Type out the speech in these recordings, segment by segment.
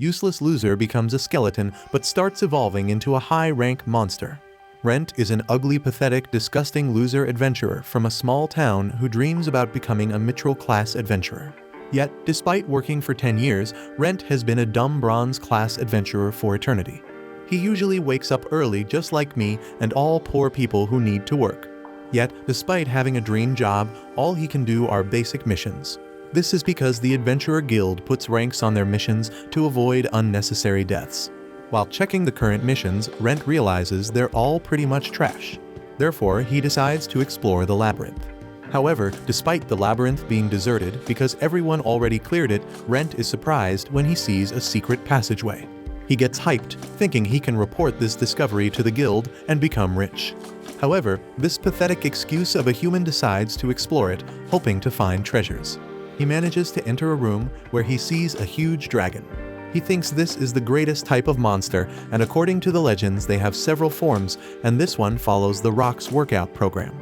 Useless loser becomes a skeleton but starts evolving into a high-rank monster. Rent is an ugly, pathetic, disgusting loser adventurer from a small town who dreams about becoming a mithril-class adventurer. Yet, despite working for 10 years, Rent has been a dumb bronze-class adventurer for eternity. He usually wakes up early just like me and all poor people who need to work. Yet, despite having a dream job, all he can do are basic missions. This is because the Adventurer Guild puts ranks on their missions to avoid unnecessary deaths. While checking the current missions, Rent realizes they're all pretty much trash. Therefore, he decides to explore the labyrinth. However, despite the labyrinth being deserted because everyone already cleared it, Rent is surprised when he sees a secret passageway. He gets hyped, thinking he can report this discovery to the guild and become rich. However, this pathetic excuse of a human decides to explore it, hoping to find treasures. He manages to enter a room where he sees a huge dragon. He thinks this is the greatest type of monster, and according to the legends they have several forms, and this one follows the Rock's workout program.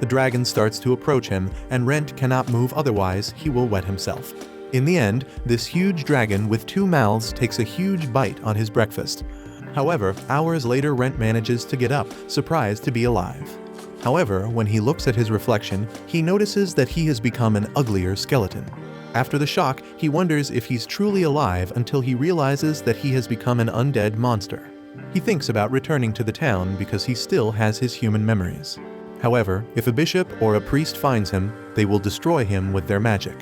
The dragon starts to approach him, and Rent cannot move, otherwise he will wet himself. In the end, this huge dragon with 2 mouths takes a huge bite on his breakfast. However, hours later Rent manages to get up, surprised to be alive. However, when he looks at his reflection, he notices that he has become an uglier skeleton. After the shock, he wonders if he's truly alive until he realizes that he has become an undead monster. He thinks about returning to the town because he still has his human memories. However, if a bishop or a priest finds him, they will destroy him with their magic.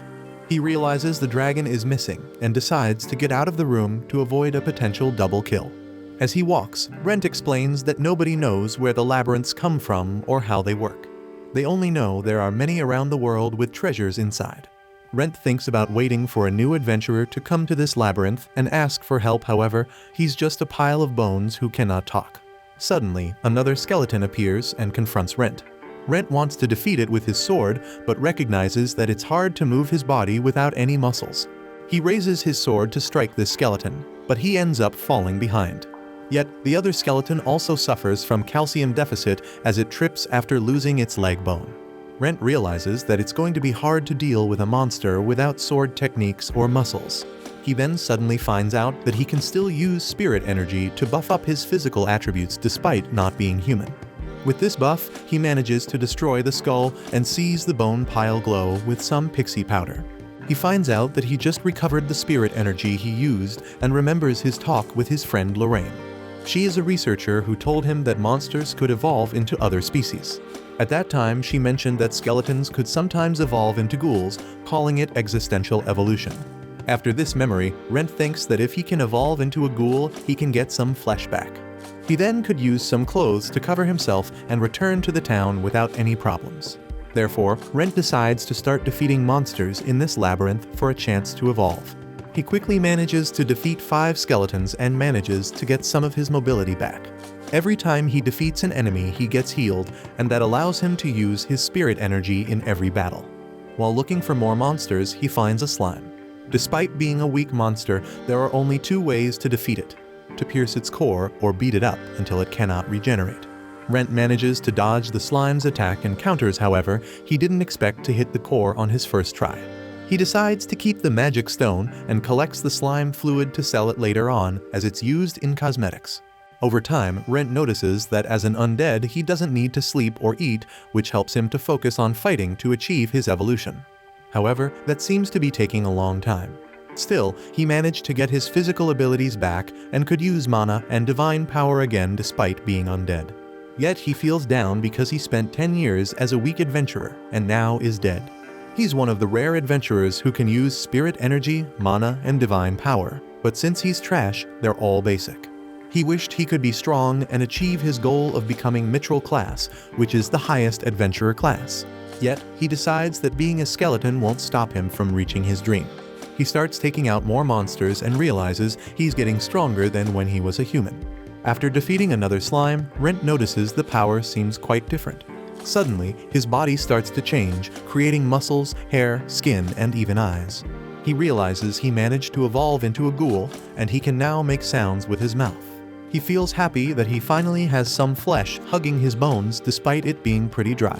He realizes the dragon is missing and decides to get out of the room to avoid a potential double kill. As he walks, Rent explains that nobody knows where the labyrinths come from or how they work. They only know there are many around the world with treasures inside. Rent thinks about waiting for a new adventurer to come to this labyrinth and ask for help. However, he's just a pile of bones who cannot talk. Suddenly, another skeleton appears and confronts Rent. Rent wants to defeat it with his sword, but recognizes that it's hard to move his body without any muscles. He raises his sword to strike this skeleton, but he ends up falling behind. Yet, the other skeleton also suffers from calcium deficit as it trips after losing its leg bone. Rent realizes that it's going to be hard to deal with a monster without sword techniques or muscles. He then suddenly finds out that he can still use spirit energy to buff up his physical attributes despite not being human. With this buff, he manages to destroy the skull and sees the bone pile glow with some pixie powder. He finds out that he just recovered the spirit energy he used and remembers his talk with his friend Lorraine. She is a researcher who told him that monsters could evolve into other species. At that time, she mentioned that skeletons could sometimes evolve into ghouls, calling it existential evolution. After this memory, Rent thinks that if he can evolve into a ghoul, he can get some flesh back. He then could use some clothes to cover himself and return to the town without any problems. Therefore, Rent decides to start defeating monsters in this labyrinth for a chance to evolve. He quickly manages to defeat 5 skeletons and manages to get some of his mobility back. Every time he defeats an enemy, he gets healed, and that allows him to use his spirit energy in every battle. While looking for more monsters, he finds a slime. Despite being a weak monster, there are only 2 ways to defeat it: to pierce its core or beat it up until it cannot regenerate. Rent manages to dodge the slime's attack and counters. However, he didn't expect to hit the core on his first try. He decides to keep the magic stone and collects the slime fluid to sell it later on, as it's used in cosmetics. Over time, Rent notices that as an undead, he doesn't need to sleep or eat, which helps him to focus on fighting to achieve his evolution. However, that seems to be taking a long time. Still, he managed to get his physical abilities back and could use mana and divine power again despite being undead. Yet he feels down because he spent 10 years as a weak adventurer and now is dead. He's one of the rare adventurers who can use spirit energy, mana, and divine power, but since he's trash, they're all basic. He wished he could be strong and achieve his goal of becoming mithril class, which is the highest adventurer class. Yet, he decides that being a skeleton won't stop him from reaching his dream. He starts taking out more monsters and realizes he's getting stronger than when he was a human. After defeating another slime, Rent notices the power seems quite different. Suddenly, his body starts to change, creating muscles, hair, skin, and even eyes. He realizes he managed to evolve into a ghoul, and he can now make sounds with his mouth. He feels happy that he finally has some flesh hugging his bones despite it being pretty dry.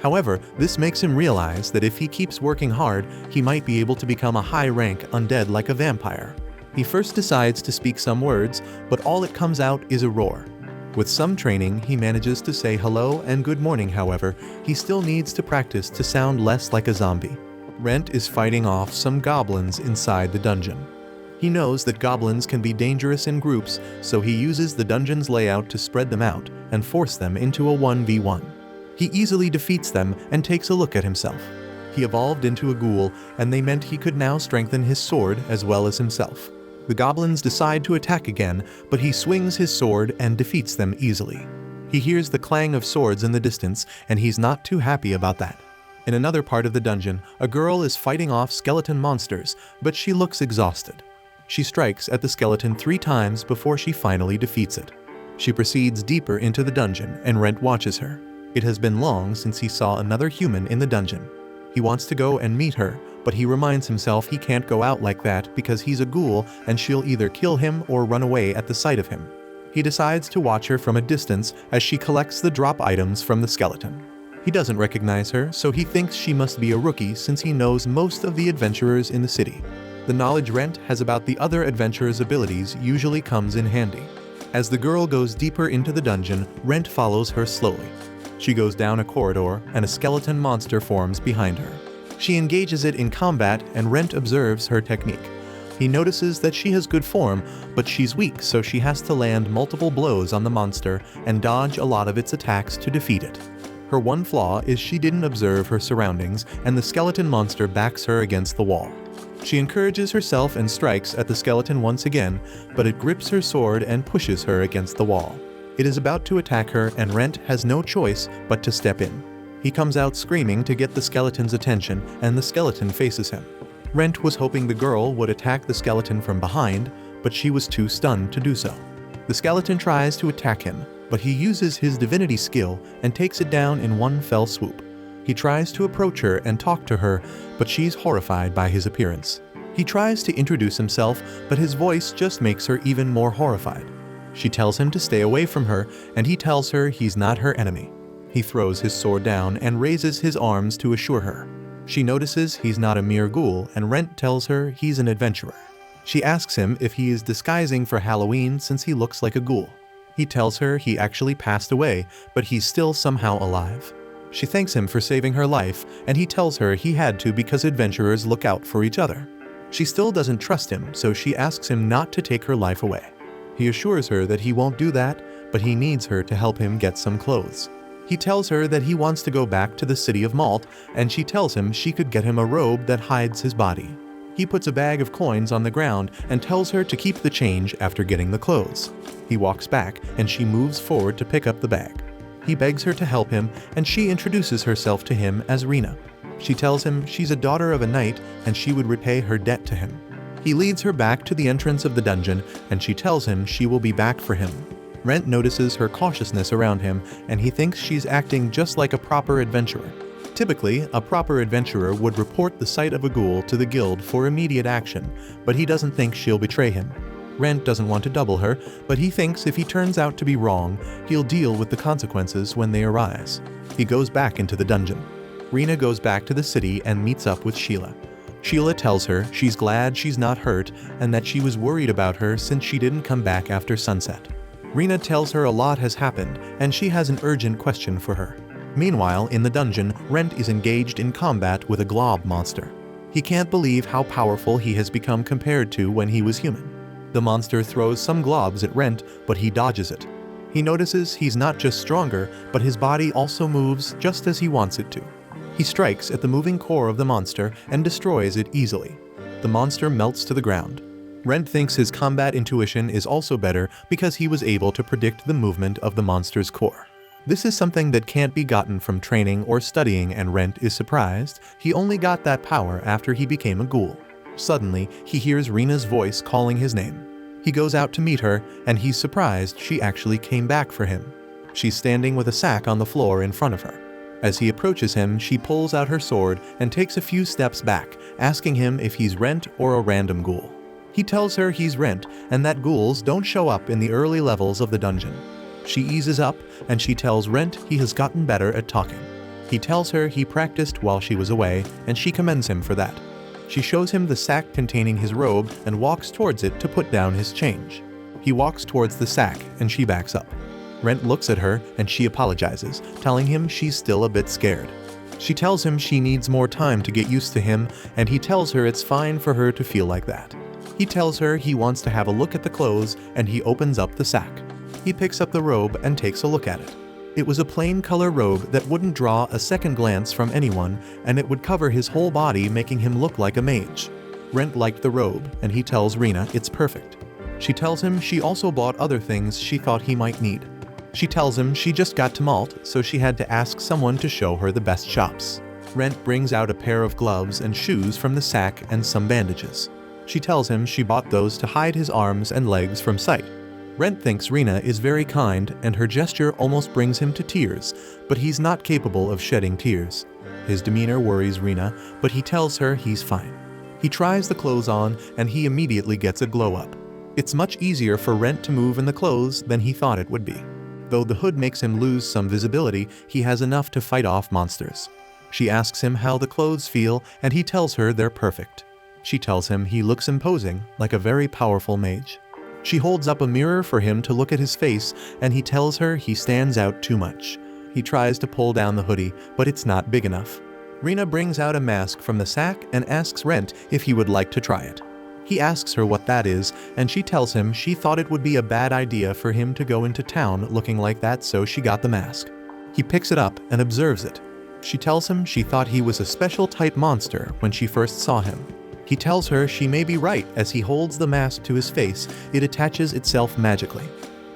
However, this makes him realize that if he keeps working hard, he might be able to become a high-rank undead like a vampire. He first decides to speak some words, but all that comes out is a roar. With some training, he manages to say hello and good morning. However, he still needs to practice to sound less like a zombie. Rent is fighting off some goblins inside the dungeon. He knows that goblins can be dangerous in groups, so he uses the dungeon's layout to spread them out and force them into a 1v1. He easily defeats them and takes a look at himself. He evolved into a ghoul, and they meant he could now strengthen his sword as well as himself. The goblins decide to attack again, but he swings his sword and defeats them easily. He hears the clang of swords in the distance, and he's not too happy about that. In another part of the dungeon, a girl is fighting off skeleton monsters, but she looks exhausted. She strikes at the skeleton 3 times before she finally defeats it. She proceeds deeper into the dungeon, and Rent watches her. It has been long since he saw another human in the dungeon. He wants to go and meet her, but he reminds himself he can't go out like that because he's a ghoul and she'll either kill him or run away at the sight of him. He decides to watch her from a distance as she collects the drop items from the skeleton. He doesn't recognize her, so he thinks she must be a rookie since he knows most of the adventurers in the city. The knowledge Rent has about the other adventurers' abilities usually comes in handy. As the girl goes deeper into the dungeon, Rent follows her slowly. She goes down a corridor, and a skeleton monster forms behind her. She engages it in combat, and Rent observes her technique. He notices that she has good form, but she's weak, so she has to land multiple blows on the monster and dodge a lot of its attacks to defeat it. Her one flaw is she didn't observe her surroundings, and the skeleton monster backs her against the wall. She encourages herself and strikes at the skeleton once again, but it grips her sword and pushes her against the wall. It is about to attack her, and Rent has no choice but to step in. He comes out screaming to get the skeleton's attention, and the skeleton faces him. Rent was hoping the girl would attack the skeleton from behind, but she was too stunned to do so. The skeleton tries to attack him, but he uses his divinity skill and takes it down in one fell swoop. He tries to approach her and talk to her, but she's horrified by his appearance. He tries to introduce himself, but his voice just makes her even more horrified. She tells him to stay away from her, and he tells her he's not her enemy. He throws his sword down and raises his arms to assure her. She notices he's not a mere ghoul, and Rent tells her he's an adventurer. She asks him if he is disguising for Halloween since he looks like a ghoul. He tells her he actually passed away, but he's still somehow alive. She thanks him for saving her life, and he tells her he had to because adventurers look out for each other. She still doesn't trust him, so she asks him not to take her life away. He assures her that he won't do that, but he needs her to help him get some clothes. He tells her that he wants to go back to the city of Malt, and she tells him she could get him a robe that hides his body. He puts a bag of coins on the ground and tells her to keep the change after getting the clothes. He walks back, and she moves forward to pick up the bag. He begs her to help him, and she introduces herself to him as Rena. She tells him she's a daughter of a knight, and she would repay her debt to him. He leads her back to the entrance of the dungeon, and she tells him she will be back for him. Rent notices her cautiousness around him, and he thinks she's acting just like a proper adventurer. Typically, a proper adventurer would report the sight of a ghoul to the guild for immediate action, but he doesn't think she'll betray him. Rent doesn't want to double her, but he thinks if he turns out to be wrong, he'll deal with the consequences when they arise. He goes back into the dungeon. Rena goes back to the city and meets up with Sheila. Sheila tells her she's glad she's not hurt and that she was worried about her since she didn't come back after sunset. Rena tells her a lot has happened, and she has an urgent question for her. Meanwhile, in the dungeon, Rent is engaged in combat with a glob monster. He can't believe how powerful he has become compared to when he was human. The monster throws some globs at Rent, but he dodges it. He notices he's not just stronger, but his body also moves just as he wants it to. He strikes at the moving core of the monster and destroys it easily. The monster melts to the ground. Rent thinks his combat intuition is also better because he was able to predict the movement of the monster's core. This is something that can't be gotten from training or studying, and Rent is surprised he only got that power after he became a ghoul. Suddenly, he hears Rena's voice calling his name. He goes out to meet her, and he's surprised she actually came back for him. She's standing with a sack on the floor in front of her. As he approaches him, she pulls out her sword and takes a few steps back, asking him if he's Rent or a random ghoul. He tells her he's Rent and that ghouls don't show up in the early levels of the dungeon. She eases up, and she tells Rent he has gotten better at talking. He tells her he practiced while she was away, and she commends him for that. She shows him the sack containing his robe and walks towards it to put down his change. He walks towards the sack and she backs up. Rent looks at her and she apologizes, telling him she's still a bit scared. She tells him she needs more time to get used to him, and he tells her it's fine for her to feel like that. He tells her he wants to have a look at the clothes, and he opens up the sack. He picks up the robe and takes a look at it. It was a plain color robe that wouldn't draw a second glance from anyone, and it would cover his whole body, making him look like a mage. Rent liked the robe, and he tells Rina it's perfect. She tells him she also bought other things she thought he might need. She tells him she just got to Malt, so she had to ask someone to show her the best shops. Rent brings out a pair of gloves and shoes from the sack and some bandages. She tells him she bought those to hide his arms and legs from sight. Rent thinks Rina is very kind, and her gesture almost brings him to tears, but he's not capable of shedding tears. His demeanor worries Rina, but he tells her he's fine. He tries the clothes on, and he immediately gets a glow up. It's much easier for Rent to move in the clothes than he thought it would be. Though the hood makes him lose some visibility, he has enough to fight off monsters. She asks him how the clothes feel, and he tells her they're perfect. She tells him he looks imposing, like a very powerful mage. She holds up a mirror for him to look at his face, and he tells her he stands out too much. He tries to pull down the hoodie, but it's not big enough. Rina brings out a mask from the sack and asks Rent if he would like to try it. He asks her what that is, and she tells him she thought it would be a bad idea for him to go into town looking like that, so she got the mask. He picks it up and observes it. She tells him she thought he was a special type monster when she first saw him. He tells her she may be right. As he holds the mask to his face, it attaches itself magically.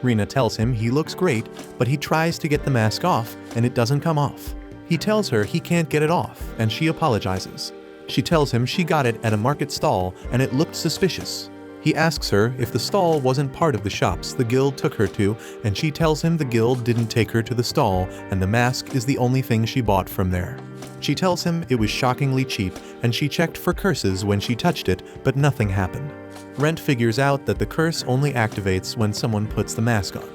Rina tells him he looks great, but he tries to get the mask off and it doesn't come off. He tells her he can't get it off, and she apologizes. She tells him she got it at a market stall and it looked suspicious. He asks her if the stall wasn't part of the shops the guild took her to, and she tells him the guild didn't take her to the stall and the mask is the only thing she bought from there. She tells him it was shockingly cheap, and she checked for curses when she touched it, but nothing happened. Rent figures out that the curse only activates when someone puts the mask on.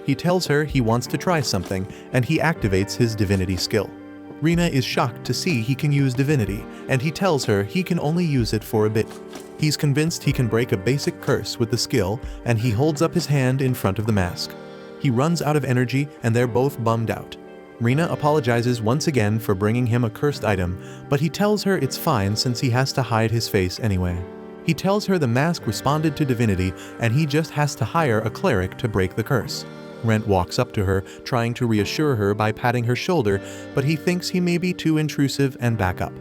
He tells her he wants to try something, and he activates his divinity skill. Rina is shocked to see he can use divinity, and he tells her he can only use it for a bit. He's convinced he can break a basic curse with the skill, and he holds up his hand in front of the mask. He runs out of energy, and they're both bummed out. Rina apologizes once again for bringing him a cursed item, but he tells her it's fine since he has to hide his face anyway. He tells her the mask responded to divinity, and he just has to hire a cleric to break the curse. Rent walks up to her, trying to reassure her by patting her shoulder, but he thinks he may be too intrusive and back up.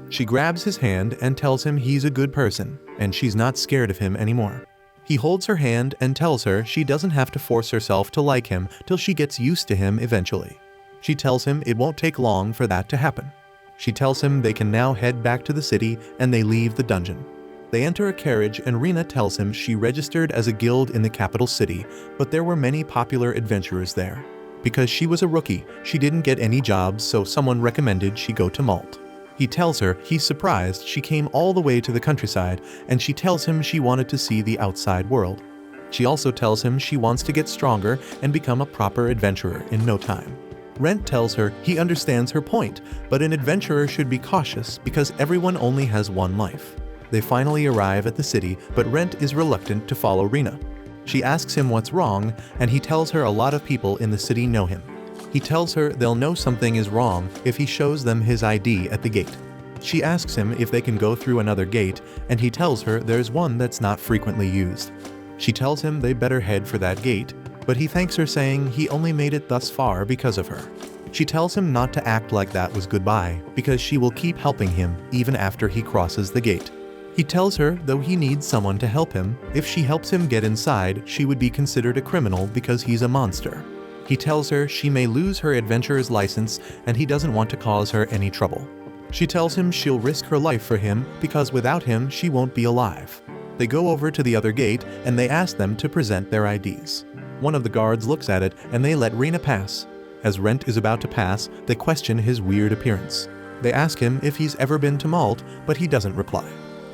She grabs his hand and tells him he's a good person, and she's not scared of him anymore. He holds her hand and tells her she doesn't have to force herself to like him till she gets used to him eventually. She tells him it won't take long for that to happen. She tells him they can now head back to the city, and they leave the dungeon. They enter a carriage, and Rina tells him she registered as a guild in the capital city, but there were many popular adventurers there. Because she was a rookie, she didn't get any jobs, so someone recommended she go to Malt. He tells her he's surprised she came all the way to the countryside, and she tells him she wanted to see the outside world. She also tells him she wants to get stronger and become a proper adventurer in no time. Rent tells her he understands her point, but an adventurer should be cautious because everyone only has one life. They finally arrive at the city, but Rent is reluctant to follow Rina. She asks him what's wrong, and he tells her a lot of people in the city know him. He tells her they'll know something is wrong if he shows them his ID at the gate. She asks him if they can go through another gate, and he tells her there's one that's not frequently used. She tells him they better head for that gate, but he thanks her, saying he only made it thus far because of her. She tells him not to act like that was goodbye, because she will keep helping him even after he crosses the gate. He tells her, though he needs someone to help him, if she helps him get inside, she would be considered a criminal because he's a monster. He tells her she may lose her adventurer's license, and he doesn't want to cause her any trouble. She tells him she'll risk her life for him because without him she won't be alive. They go over to the other gate, and they ask them to present their IDs. One of the guards looks at it, and they let Rina pass. As Rent is about to pass, they question his weird appearance. They ask him if he's ever been to Malt, but he doesn't reply.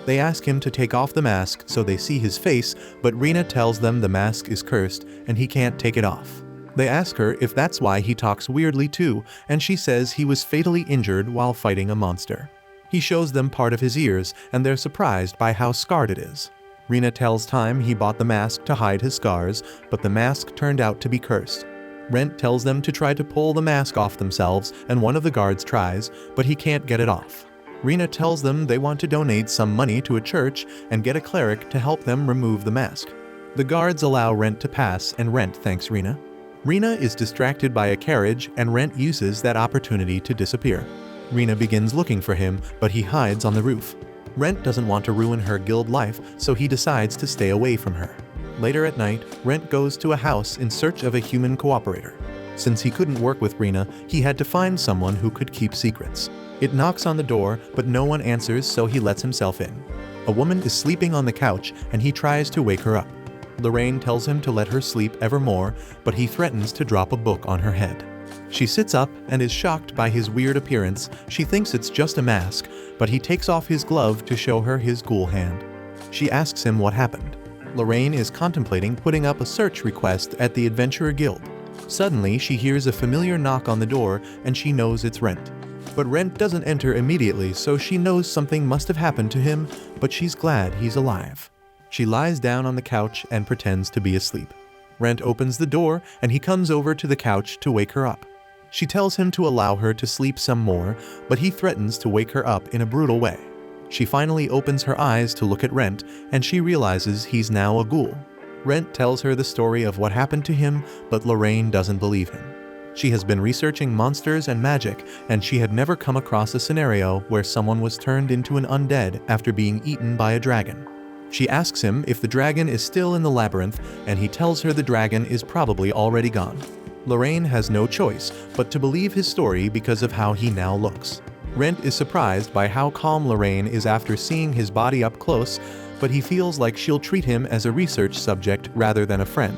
They ask him to take off the mask so they see his face, but Rina tells them the mask is cursed and he can't take it off. They ask her if that's why he talks weirdly too, and she says he was fatally injured while fighting a monster. He shows them part of his ears, and they're surprised by how scarred it is. Rina tells Time he bought the mask to hide his scars, but the mask turned out to be cursed. Rent tells them to try to pull the mask off themselves, and one of the guards tries, but he can't get it off. Rina tells them they want to donate some money to a church and get a cleric to help them remove the mask. The guards allow Rent to pass, and Rent thanks Rina. Rina is distracted by a carriage, and Rent uses that opportunity to disappear. Rina begins looking for him, but he hides on the roof. Rent doesn't want to ruin her guild life, so he decides to stay away from her. Later at night, Rent goes to a house in search of a human cooperator. Since he couldn't work with Rina, he had to find someone who could keep secrets. It knocks on the door, but no one answers, so he lets himself in. A woman is sleeping on the couch, and he tries to wake her up. Lorraine tells him to let her sleep evermore, but he threatens to drop a book on her head. She sits up and is shocked by his weird appearance. She thinks it's just a mask, but he takes off his glove to show her his ghoul hand. She asks him what happened. Lorraine is contemplating putting up a search request at the Adventurer Guild. Suddenly, she hears a familiar knock on the door, and she knows it's Rent. But Rent doesn't enter immediately, so she knows something must have happened to him, but she's glad he's alive. She lies down on the couch and pretends to be asleep. Rent opens the door, and he comes over to the couch to wake her up. She tells him to allow her to sleep some more, but he threatens to wake her up in a brutal way. She finally opens her eyes to look at Rent, and she realizes he's now a ghoul. Rent tells her the story of what happened to him, but Lorraine doesn't believe him. She has been researching monsters and magic, and she had never come across a scenario where someone was turned into an undead after being eaten by a dragon. She asks him if the dragon is still in the labyrinth, and he tells her the dragon is probably already gone. Lorraine has no choice but to believe his story because of how he now looks. Rent is surprised by how calm Lorraine is after seeing his body up close, but he feels like she'll treat him as a research subject rather than a friend.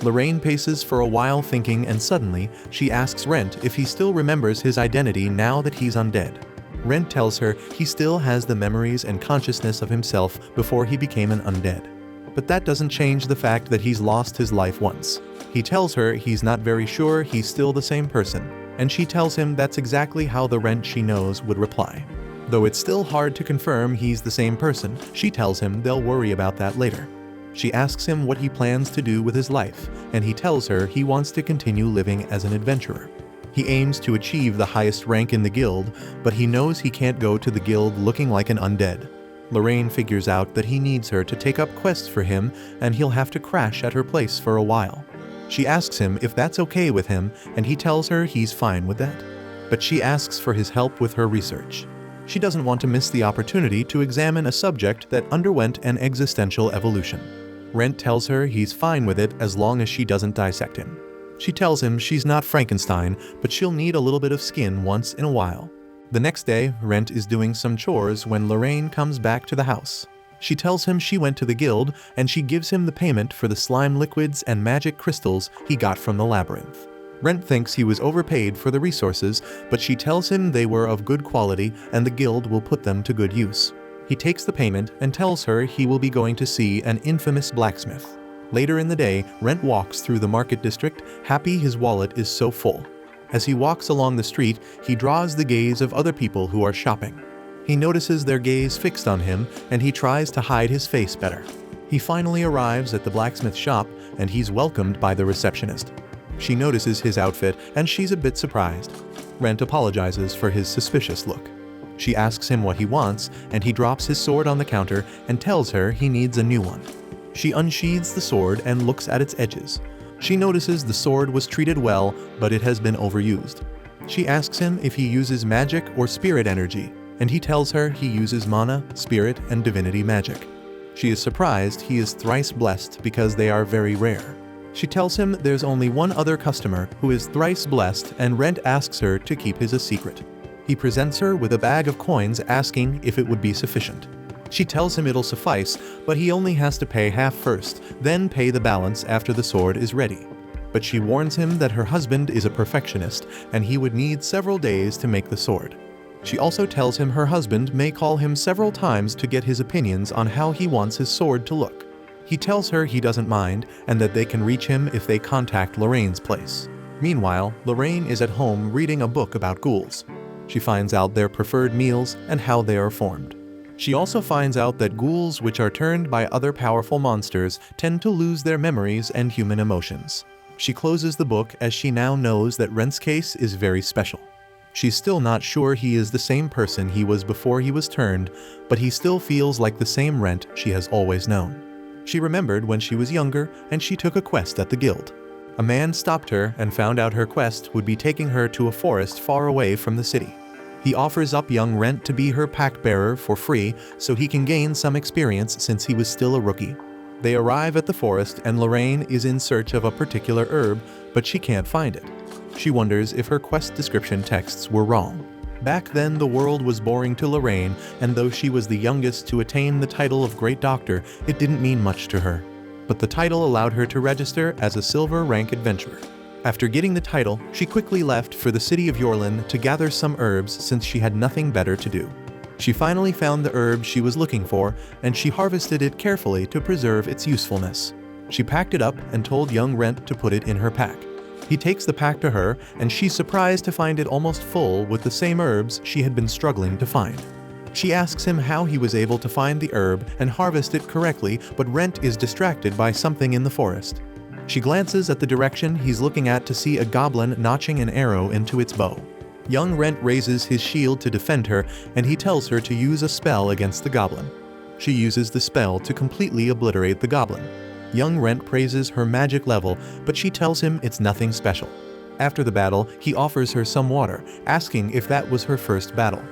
Lorraine paces for a while thinking, and suddenly, she asks Rent if he still remembers his identity now that he's undead. Rent tells her he still has the memories and consciousness of himself before he became an undead. But that doesn't change the fact that he's lost his life once. He tells her he's not very sure he's still the same person, and she tells him that's exactly how the Rent she knows would reply. Though it's still hard to confirm he's the same person, she tells him they'll worry about that later. She asks him what he plans to do with his life, and he tells her he wants to continue living as an adventurer. He aims to achieve the highest rank in the guild, but he knows he can't go to the guild looking like an undead. Lorraine figures out that he needs her to take up quests for him, and he'll have to crash at her place for a while. She asks him if that's okay with him, and he tells her he's fine with that. But she asks for his help with her research. She doesn't want to miss the opportunity to examine a subject that underwent an existential evolution. Rent tells her he's fine with it as long as she doesn't dissect him. She tells him she's not Frankenstein, but she'll need a little bit of skin once in a while. The next day, Rent is doing some chores when Lorraine comes back to the house. She tells him she went to the guild, and she gives him the payment for the slime liquids and magic crystals he got from the labyrinth. Rent thinks he was overpaid for the resources, but she tells him they were of good quality and the guild will put them to good use. He takes the payment and tells her he will be going to see an infamous blacksmith. Later in the day, Rent walks through the market district, happy his wallet is so full. As he walks along the street, he draws the gaze of other people who are shopping. He notices their gaze fixed on him, and he tries to hide his face better. He finally arrives at the blacksmith shop, and he's welcomed by the receptionist. She notices his outfit, and she's a bit surprised. Rent apologizes for his suspicious look. She asks him what he wants, and he drops his sword on the counter and tells her he needs a new one. She unsheathes the sword and looks at its edges. She notices the sword was treated well, but it has been overused. She asks him if he uses magic or spirit energy, and he tells her he uses mana, spirit, and divinity magic. She is surprised he is thrice blessed because they are very rare. She tells him there's only one other customer who is thrice blessed, and Rent asks her to keep his a secret. He presents her with a bag of coins, asking if it would be sufficient. She tells him it'll suffice, but he only has to pay half first, then pay the balance after the sword is ready. But she warns him that her husband is a perfectionist, and he would need several days to make the sword. She also tells him her husband may call him several times to get his opinions on how he wants his sword to look. He tells her he doesn't mind, and that they can reach him if they contact Lorraine's place. Meanwhile, Lorraine is at home reading a book about ghouls. She finds out their preferred meals and how they are formed. She also finds out that ghouls which are turned by other powerful monsters tend to lose their memories and human emotions. She closes the book as she now knows that Rent's case is very special. She's still not sure he is the same person he was before he was turned, but he still feels like the same Rent she has always known. She remembered when she was younger and she took a quest at the guild. A man stopped her and found out her quest would be taking her to a forest far away from the city. He offers up young Rent to be her pack-bearer for free so he can gain some experience since he was still a rookie. They arrive at the forest and Lorraine is in search of a particular herb, but she can't find it. She wonders if her quest description texts were wrong. Back then the world was boring to Lorraine, and though she was the youngest to attain the title of Great Doctor, it didn't mean much to her. But the title allowed her to register as a silver rank adventurer. After getting the title, she quickly left for the city of Yorlin to gather some herbs since she had nothing better to do. She finally found the herb she was looking for, and she harvested it carefully to preserve its usefulness. She packed it up and told young Rent to put it in her pack. He takes the pack to her, and she's surprised to find it almost full with the same herbs she had been struggling to find. She asks him how he was able to find the herb and harvest it correctly, but Rent is distracted by something in the forest. She glances at the direction he's looking at to see a goblin notching an arrow into its bow. Young Rent raises his shield to defend her, and he tells her to use a spell against the goblin. She uses the spell to completely obliterate the goblin. Young Rent praises her magic level, but she tells him it's nothing special. After the battle, he offers her some water, asking if that was her first battle.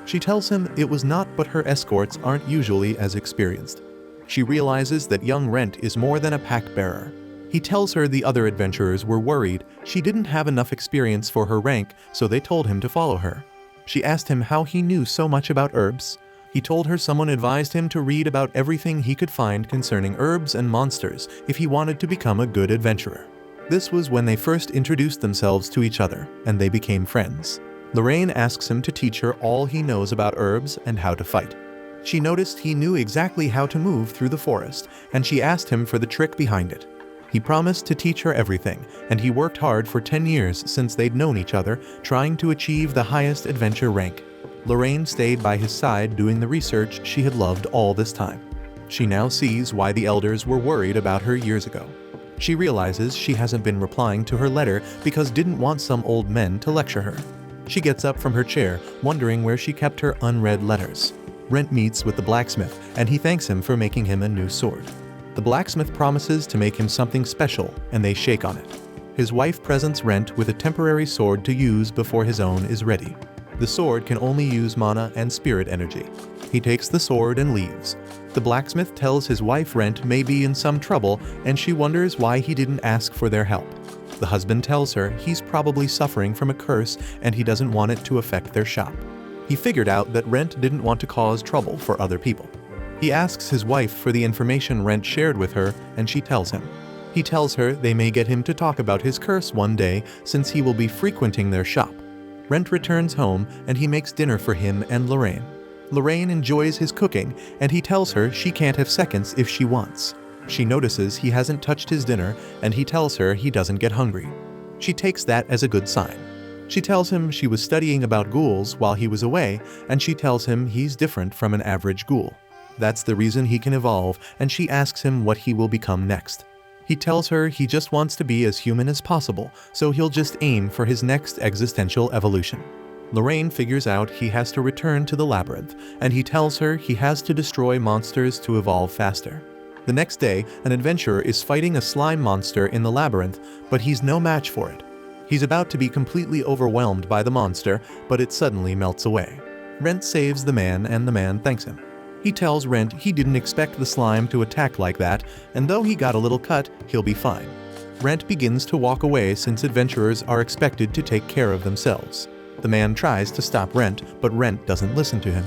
She tells him it was not, but her escorts aren't usually as experienced. She realizes that young Rent is more than a pack-bearer. He tells her the other adventurers were worried she didn't have enough experience for her rank, so they told him to follow her. She asked him how he knew so much about herbs. He told her someone advised him to read about everything he could find concerning herbs and monsters if he wanted to become a good adventurer. This was when they first introduced themselves to each other, and they became friends. Lorraine asks him to teach her all he knows about herbs and how to fight. She noticed he knew exactly how to move through the forest, and she asked him for the trick behind it. He promised to teach her everything, and he worked hard for 10 years since they'd known each other, trying to achieve the highest adventure rank. Lorraine stayed by his side doing the research she had loved all this time. She now sees why the elders were worried about her years ago. She realizes she hasn't been replying to her letter because didn't want some old men to lecture her. She gets up from her chair, wondering where she kept her unread letters. Rent meets with the blacksmith, and he thanks him for making him a new sword. The blacksmith promises to make him something special, and they shake on it. His wife presents Rent with a temporary sword to use before his own is ready. The sword can only use mana and spirit energy. He takes the sword and leaves. The blacksmith tells his wife Rent may be in some trouble, and she wonders why he didn't ask for their help. The husband tells her he's probably suffering from a curse and he doesn't want it to affect their shop. He figured out that Rent didn't want to cause trouble for other people. He asks his wife for the information Rent shared with her, and she tells him. He tells her they may get him to talk about his curse one day since he will be frequenting their shop. Rent returns home and he makes dinner for him and Lorraine. Lorraine enjoys his cooking, and he tells her she can't have seconds if she wants. She notices he hasn't touched his dinner, and he tells her he doesn't get hungry. She takes that as a good sign. She tells him she was studying about ghouls while he was away, and she tells him he's different from an average ghoul. That's the reason he can evolve, and she asks him what he will become next. He tells her he just wants to be as human as possible, so he'll just aim for his next existential evolution. Lorraine figures out he has to return to the labyrinth, and he tells her he has to destroy monsters to evolve faster. The next day, an adventurer is fighting a slime monster in the labyrinth, but he's no match for it. He's about to be completely overwhelmed by the monster, but it suddenly melts away. Rent saves the man, and the man thanks him. He tells Rent he didn't expect the slime to attack like that, and though he got a little cut, he'll be fine. Rent begins to walk away since adventurers are expected to take care of themselves. The man tries to stop Rent, but Rent doesn't listen to him.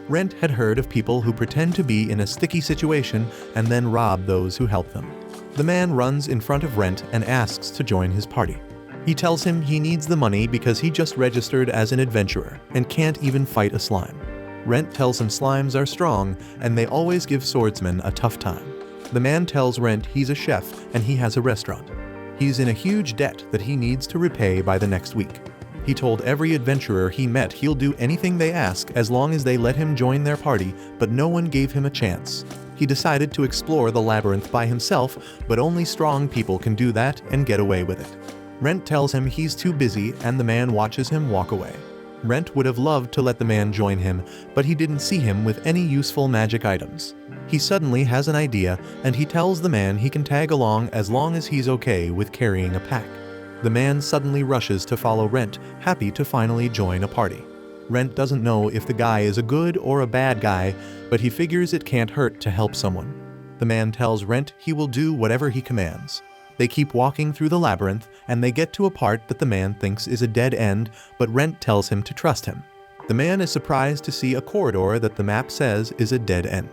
Rent had heard of people who pretend to be in a sticky situation and then rob those who help them. The man runs in front of Rent and asks to join his party. He tells him he needs the money because he just registered as an adventurer and can't even fight a slime. Rent tells him slimes are strong and they always give swordsmen a tough time. The man tells Rent he's a chef and he has a restaurant. He's in a huge debt that he needs to repay by the next week. He told every adventurer he met he'll do anything they ask as long as they let him join their party, but no one gave him a chance. He decided to explore the labyrinth by himself, but only strong people can do that and get away with it. Rent tells him he's too busy, and the man watches him walk away. Rent would have loved to let the man join him, but he didn't see him with any useful magic items. He suddenly has an idea, and he tells the man he can tag along as long as he's okay with carrying a pack. The man suddenly rushes to follow Rent, happy to finally join a party. Rent doesn't know if the guy is a good or a bad guy, but he figures it can't hurt to help someone. The man tells Rent he will do whatever he commands. They keep walking through the labyrinth, and they get to a part that the man thinks is a dead end, but Rent tells him to trust him. The man is surprised to see a corridor that the map says is a dead end.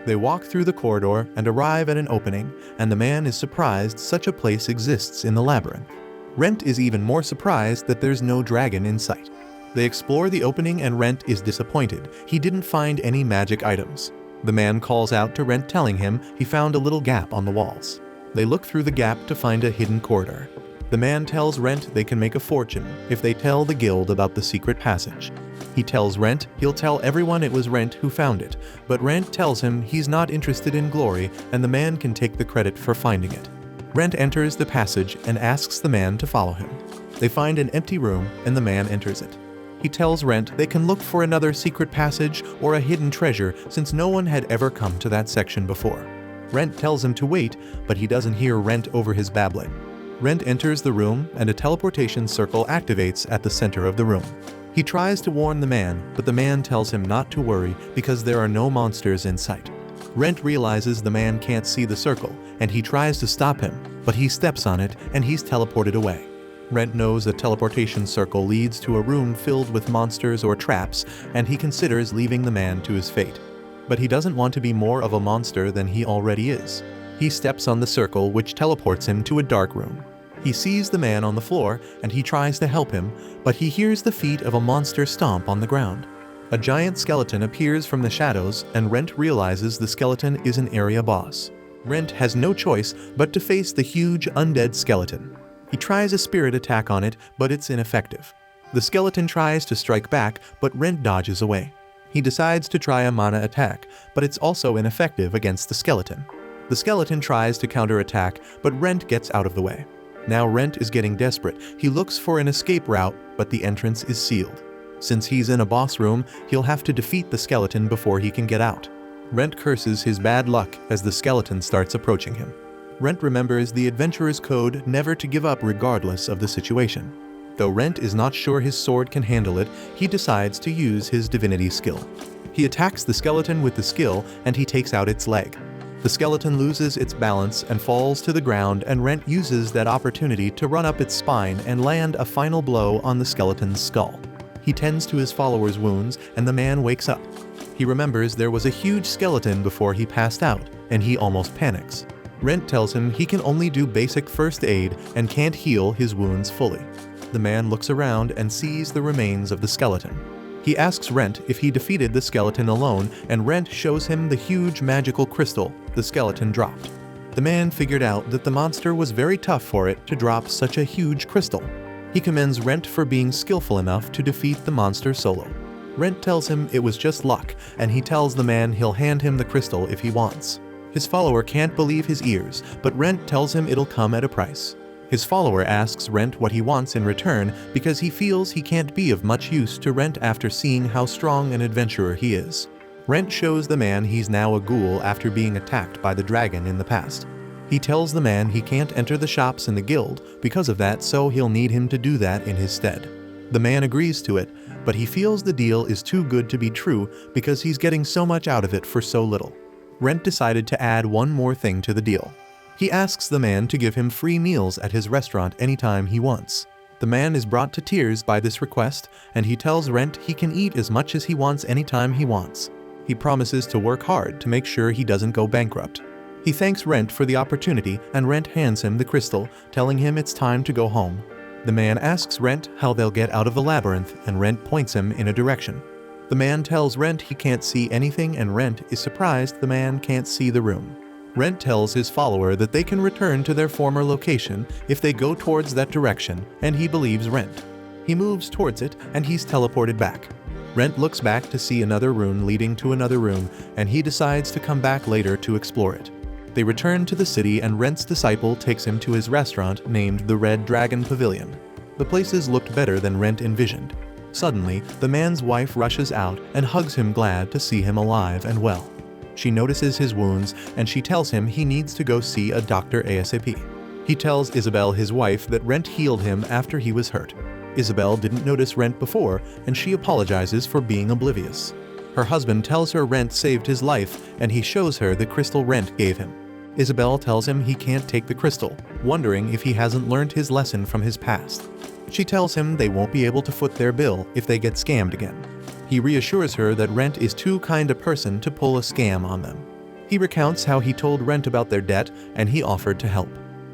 They walk through the corridor and arrive at an opening, and the man is surprised such a place exists in the labyrinth. Rent is even more surprised that there's no dragon in sight. They explore the opening and Rent is disappointed. He didn't find any magic items. The man calls out to Rent, telling him he found a little gap on the walls. They look through the gap to find a hidden corridor. The man tells Rent they can make a fortune if they tell the guild about the secret passage. He tells Rent he'll tell everyone it was Rent who found it, but Rent tells him he's not interested in glory and the man can take the credit for finding it. Rent enters the passage and asks the man to follow him. They find an empty room and the man enters it. He tells Rent they can look for another secret passage or a hidden treasure since no one had ever come to that section before. Rent tells him to wait, but he doesn't hear Rent over his babbling. Rent enters the room and a teleportation circle activates at the center of the room. He tries to warn the man, but the man tells him not to worry because there are no monsters in sight. Rent realizes the man can't see the circle, and he tries to stop him, but he steps on it and he's teleported away. Rent knows a teleportation circle leads to a room filled with monsters or traps, and he considers leaving the man to his fate. But he doesn't want to be more of a monster than he already is. He steps on the circle, which teleports him to a dark room. He sees the man on the floor, and he tries to help him, but he hears the feet of a monster stomp on the ground. A giant skeleton appears from the shadows, and Rent realizes the skeleton is an area boss. Rent has no choice but to face the huge undead skeleton. He tries a spirit attack on it, but it's ineffective. The skeleton tries to strike back, but Rent dodges away. He decides to try a mana attack, but it's also ineffective against the skeleton. The skeleton tries to counterattack, but Rent gets out of the way. Now Rent is getting desperate. He looks for an escape route, but the entrance is sealed. Since he's in a boss room, he'll have to defeat the skeleton before he can get out. Rent curses his bad luck as the skeleton starts approaching him. Rent remembers the adventurer's code never to give up regardless of the situation. Though Rent is not sure his sword can handle it, he decides to use his divinity skill. He attacks the skeleton with the skill and he takes out its leg. The skeleton loses its balance and falls to the ground, and Rent uses that opportunity to run up its spine and land a final blow on the skeleton's skull. He tends to his follower's wounds and the man wakes up. He remembers there was a huge skeleton before he passed out, and he almost panics. Rent tells him he can only do basic first aid and can't heal his wounds fully. The man looks around and sees the remains of the skeleton. He asks Rent if he defeated the skeleton alone, and Rent shows him the huge magical crystal the skeleton dropped. The man figured out that the monster was very tough for it to drop such a huge crystal. He commends Rent for being skillful enough to defeat the monster solo. Rent tells him it was just luck, and he tells the man he'll hand him the crystal if he wants. His follower can't believe his ears, but Rent tells him it'll come at a price. His follower asks Rent what he wants in return because he feels he can't be of much use to Rent after seeing how strong an adventurer he is. Rent shows the man he's now a ghoul after being attacked by the dragon in the past. He tells the man he can't enter the shops in the guild because of that, so he'll need him to do that in his stead. The man agrees to it, but he feels the deal is too good to be true because he's getting so much out of it for so little. Rent decided to add one more thing to the deal. He asks the man to give him free meals at his restaurant anytime he wants. The man is brought to tears by this request, and he tells Rent he can eat as much as he wants anytime he wants. He promises to work hard to make sure he doesn't go bankrupt. He thanks Rent for the opportunity, and Rent hands him the crystal, telling him it's time to go home. The man asks Rent how they'll get out of the labyrinth, and Rent points him in a direction. The man tells Rent he can't see anything, and Rent is surprised the man can't see the room. Rent tells his follower that they can return to their former location if they go towards that direction, and he believes Rent. He moves towards it and he's teleported back. Rent looks back to see another rune leading to another room, and he decides to come back later to explore it. They return to the city and Rent's disciple takes him to his restaurant named the Red Dragon Pavilion. The places looked better than Rent envisioned. Suddenly, the man's wife rushes out and hugs him, glad to see him alive and well. She notices his wounds and she tells him he needs to go see a doctor ASAP. He tells Isabel, his wife, that Rent healed him after he was hurt. Isabel didn't notice Rent before and she apologizes for being oblivious. Her husband tells her Rent saved his life and he shows her the crystal Rent gave him. Isabel tells him he can't take the crystal, wondering if he hasn't learned his lesson from his past. She tells him they won't be able to foot their bill if they get scammed again. He reassures her that Rent is too kind a person to pull a scam on them. He recounts how he told Rent about their debt and he offered to help.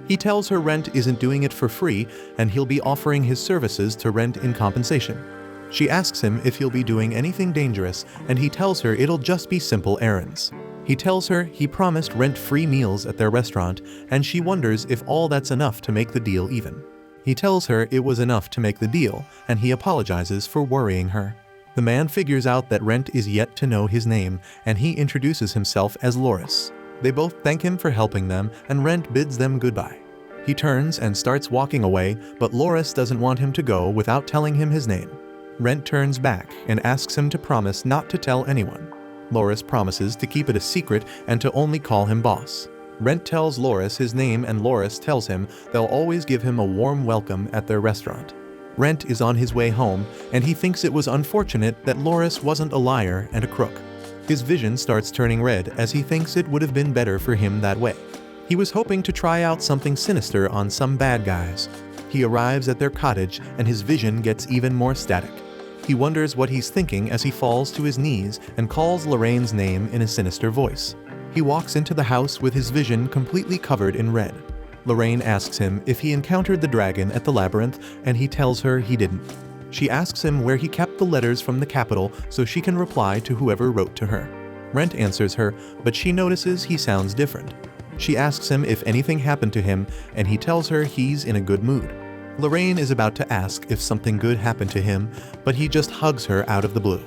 He tells her Rent isn't doing it for free and he'll be offering his services to Rent in compensation. She asks him if he'll be doing anything dangerous and he tells her it'll just be simple errands. He tells her he promised Rent free meals at their restaurant and she wonders if all that's enough to make the deal even. He tells her it was enough to make the deal and he apologizes for worrying her. The man figures out that Rent is yet to know his name and he introduces himself as Loris. They both thank him for helping them and Rent bids them goodbye. He turns and starts walking away, but Loris doesn't want him to go without telling him his name. Rent turns back and asks him to promise not to tell anyone. Loris promises to keep it a secret and to only call him boss. Rent tells Loris his name and Loris tells him they'll always give him a warm welcome at their restaurant. Rent is on his way home and he thinks it was unfortunate that Loris wasn't a liar and a crook. His vision starts turning red as he thinks it would have been better for him that way. He was hoping to try out something sinister on some bad guys. He arrives at their cottage and his vision gets even more static. He wonders what he's thinking as he falls to his knees and calls Lorraine's name in a sinister voice. He walks into the house with his vision completely covered in red. Lorraine asks him if he encountered the dragon at the labyrinth and he tells her he didn't. She asks him where he kept the letters from the capital so she can reply to whoever wrote to her. Rent answers her, but she notices he sounds different. She asks him if anything happened to him and he tells her he's in a good mood. Lorraine is about to ask if something good happened to him, but he just hugs her out of the blue.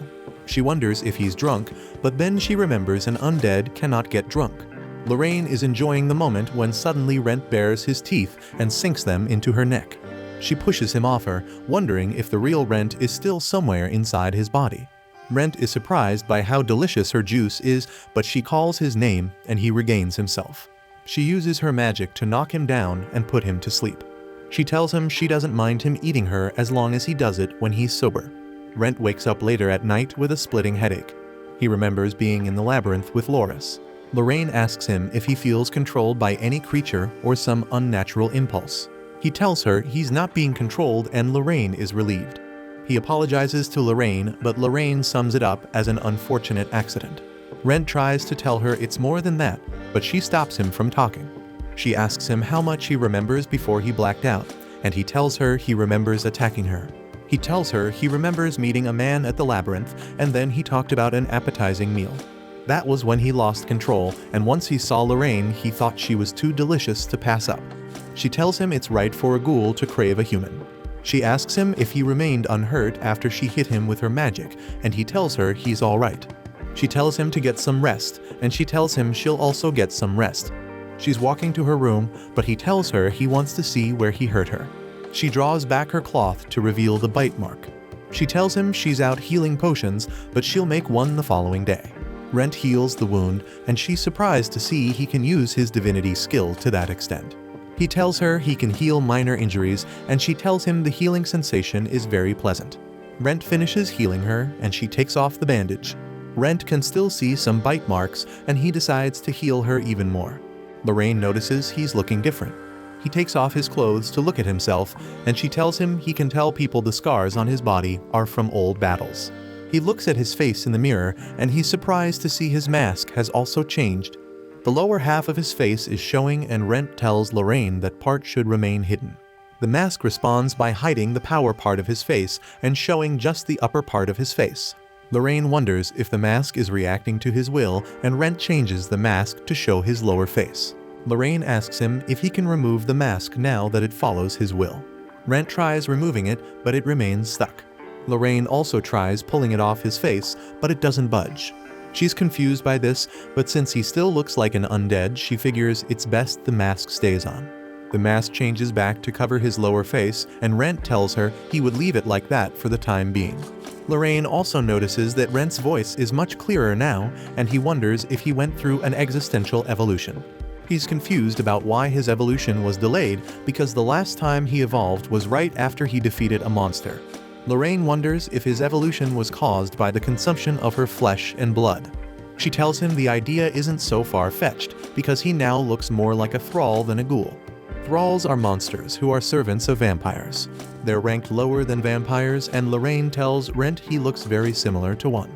She wonders if he's drunk, but then she remembers an undead cannot get drunk. Lorraine is enjoying the moment when suddenly Rent bares his teeth and sinks them into her neck. She pushes him off her, wondering if the real Rent is still somewhere inside his body. Rent is surprised by how delicious her juice is, but she calls his name and he regains himself. She uses her magic to knock him down and put him to sleep. She tells him she doesn't mind him eating her as long as he does it when he's sober. Rent wakes up later at night with a splitting headache. He remembers being in the labyrinth with Loris. Lorraine asks him if he feels controlled by any creature or some unnatural impulse. He tells her he's not being controlled and Lorraine is relieved. He apologizes to Lorraine, but Lorraine sums it up as an unfortunate accident. Rent tries to tell her it's more than that, but she stops him from talking. She asks him how much he remembers before he blacked out, and he tells her he remembers attacking her. He tells her he remembers meeting a man at the labyrinth, and then he talked about an appetizing meal. That was when he lost control, and once he saw Lorraine, he thought she was too delicious to pass up. She tells him it's right for a ghoul to crave a human. She asks him if he remained unhurt after she hit him with her magic, and he tells her he's all right. She tells him to get some rest, and she tells him she'll also get some rest. She's walking to her room, but he tells her he wants to see where he hurt her. She draws back her cloth to reveal the bite mark. She tells him she's out healing potions, but she'll make one the following day. Rent heals the wound, and she's surprised to see he can use his divinity skill to that extent. He tells her he can heal minor injuries, and she tells him the healing sensation is very pleasant. Rent finishes healing her, and she takes off the bandage. Rent can still see some bite marks, and he decides to heal her even more. Lorraine notices he's looking different. He takes off his clothes to look at himself, and she tells him he can tell people the scars on his body are from old battles. He looks at his face in the mirror, and he's surprised to see his mask has also changed. The lower half of his face is showing, and Rent tells Lorraine that part should remain hidden. The mask responds by hiding the power part of his face and showing just the upper part of his face. Lorraine wonders if the mask is reacting to his will, and Rent changes the mask to show his lower face. Lorraine asks him if he can remove the mask now that it follows his will. Rent tries removing it, but it remains stuck. Lorraine also tries pulling it off his face, but it doesn't budge. She's confused by this, but since he still looks like an undead, she figures it's best the mask stays on. The mask changes back to cover his lower face, and Rent tells her he would leave it like that for the time being. Lorraine also notices that Rent's voice is much clearer now, and he wonders if he went through an existential evolution. He's confused about why his evolution was delayed because the last time he evolved was right after he defeated a monster. Lorraine wonders if his evolution was caused by the consumption of her flesh and blood. She tells him the idea isn't so far-fetched because he now looks more like a thrall than a ghoul. Thralls are monsters who are servants of vampires. They're ranked lower than vampires, and Lorraine tells Rent he looks very similar to one.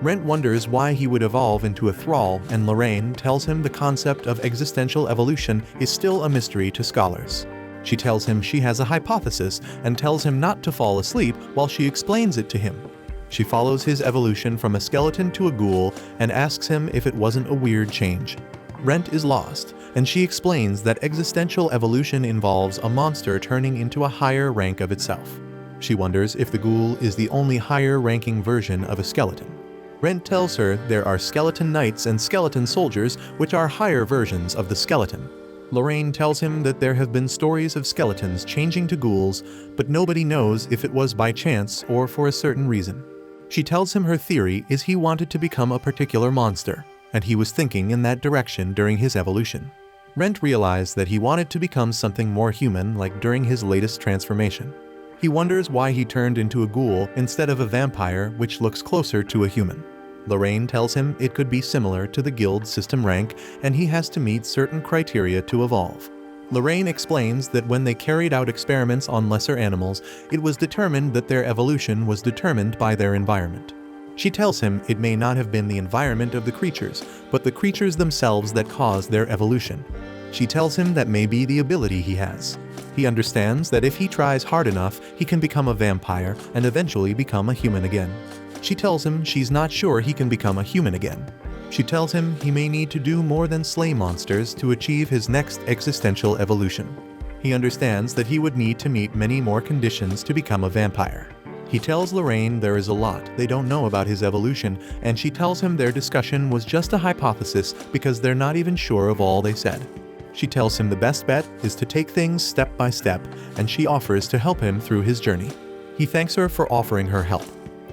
Rent wonders why he would evolve into a thrall, and Lorraine tells him the concept of existential evolution is still a mystery to scholars. She tells him she has a hypothesis and tells him not to fall asleep while she explains it to him. She follows his evolution from a skeleton to a ghoul and asks him if it wasn't a weird change. Rent is lost, and she explains that existential evolution involves a monster turning into a higher rank of itself. She wonders if the ghoul is the only higher-ranking version of a skeleton. Rent tells her there are skeleton knights and skeleton soldiers, which are higher versions of the skeleton. Lorraine tells him that there have been stories of skeletons changing to ghouls, but nobody knows if it was by chance or for a certain reason. She tells him her theory is he wanted to become a particular monster, and he was thinking in that direction during his evolution. Rent realized that he wanted to become something more human, like during his latest transformation. He wonders why he turned into a ghoul instead of a vampire, which looks closer to a human. Lorraine tells him it could be similar to the guild system rank, and he has to meet certain criteria to evolve. Lorraine explains that when they carried out experiments on lesser animals, it was determined that their evolution was determined by their environment. She tells him it may not have been the environment of the creatures, but the creatures themselves that caused their evolution. She tells him that may be the ability he has. He understands that if he tries hard enough, he can become a vampire and eventually become a human again. She tells him she's not sure he can become a human again. She tells him he may need to do more than slay monsters to achieve his next existential evolution. He understands that he would need to meet many more conditions to become a vampire. He tells Lorraine there is a lot they don't know about his evolution, and she tells him their discussion was just a hypothesis because they're not even sure of all they said. She tells him the best bet is to take things step by step, and she offers to help him through his journey. He thanks her for offering her help.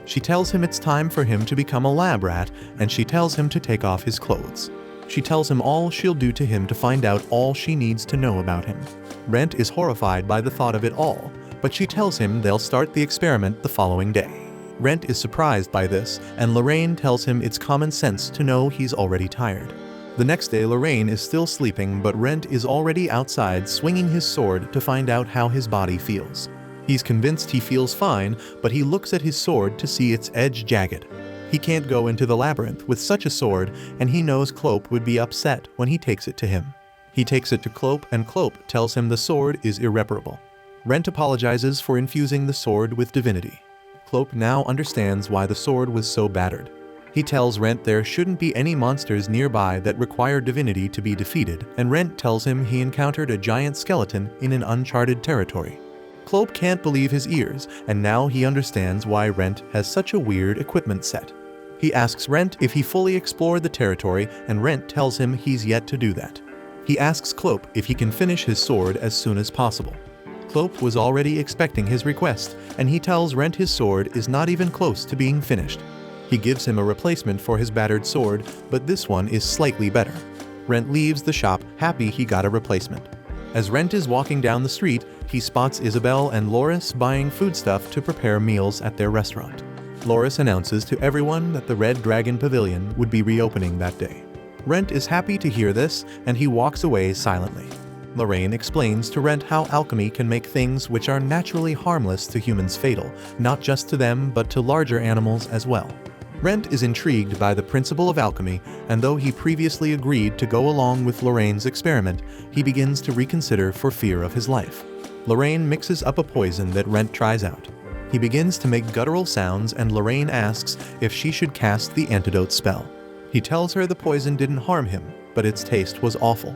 She tells him it's time for him to become a lab rat, and she tells him to take off his clothes. She tells him all she'll do to him to find out all she needs to know about him. Rent is horrified by the thought of it all, but she tells him they'll start the experiment the following day. Rent is surprised by this, and Lorraine tells him it's common sense to know he's already tired. The next day, Lorraine is still sleeping, but Rent is already outside swinging his sword to find out how his body feels. He's convinced he feels fine, but he looks at his sword to see its edge jagged. He can't go into the labyrinth with such a sword, and he knows Clope would be upset when he takes it to him. He takes it to Clope, and Clope tells him the sword is irreparable. Rent apologizes for infusing the sword with divinity. Clope now understands why the sword was so battered. He tells Rent there shouldn't be any monsters nearby that require divinity to be defeated, and Rent tells him he encountered a giant skeleton in an uncharted territory. Clope can't believe his ears, and now he understands why Rent has such a weird equipment set. He asks Rent if he fully explored the territory, and Rent tells him he's yet to do that. He asks Clope if he can finish his sword as soon as possible. Clope was already expecting his request, and he tells Rent his sword is not even close to being finished. He gives him a replacement for his battered sword, but this one is slightly better. Rent leaves the shop, happy he got a replacement. As Rent is walking down the street, he spots Isabel and Loris buying foodstuff to prepare meals at their restaurant. Loris announces to everyone that the Red Dragon Pavilion would be reopening that day. Rent is happy to hear this, and he walks away silently. Lorraine explains to Rent how alchemy can make things which are naturally harmless to humans fatal, not just to them but to larger animals as well. Rent is intrigued by the principle of alchemy, and though he previously agreed to go along with Lorraine's experiment, he begins to reconsider for fear of his life. Lorraine mixes up a poison that Rent tries out. He begins to make guttural sounds, and Lorraine asks if she should cast the antidote spell. He tells her the poison didn't harm him, but its taste was awful.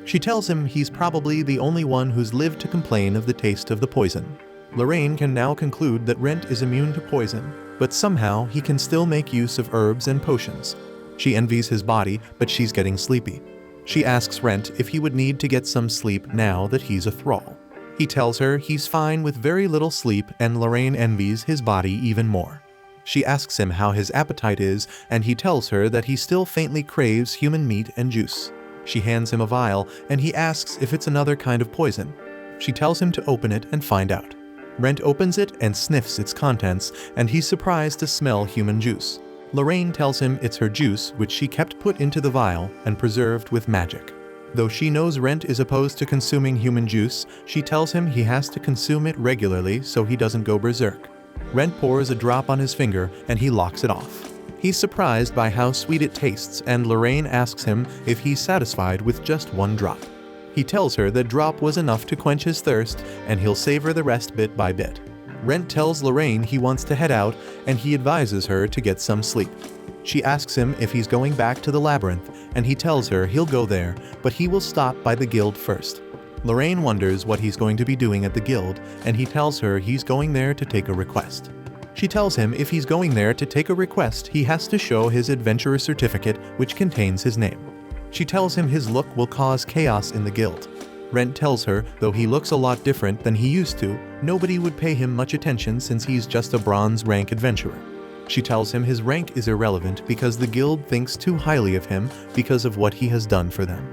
She tells him he's probably the only one who's lived to complain of the taste of the poison. Lorraine can now conclude that Rent is immune to poison, but somehow he can still make use of herbs and potions. She envies his body, but she's getting sleepy. She asks Rent if he would need to get some sleep now that he's a thrall. He tells her he's fine with very little sleep, and Lorraine envies his body even more. She asks him how his appetite is, and he tells her that he still faintly craves human meat and juice. She hands him a vial, and he asks if it's another kind of poison. She tells him to open it and find out. Rent opens it and sniffs its contents, and he's surprised to smell human juice. Lorraine tells him it's her juice, which she kept put into the vial and preserved with magic. Though she knows Rent is opposed to consuming human juice, she tells him he has to consume it regularly so he doesn't go berserk. Rent pours a drop on his finger and he locks it off. He's surprised by how sweet it tastes, and Lorraine asks him if he's satisfied with just one drop. He tells her that drop was enough to quench his thirst and he'll savor the rest bit by bit. Rent tells Lorraine he wants to head out, and he advises her to get some sleep. She asks him if he's going back to the labyrinth, and he tells her he'll go there, but he will stop by the guild first. Lorraine wonders what he's going to be doing at the guild, and he tells her he's going there to take a request. She tells him if he's going there to take a request, he has to show his adventurer certificate, which contains his name. She tells him his look will cause chaos in the guild. Rent tells her, though he looks a lot different than he used to, nobody would pay him much attention since he's just a bronze rank adventurer. She tells him his rank is irrelevant because the guild thinks too highly of him because of what he has done for them.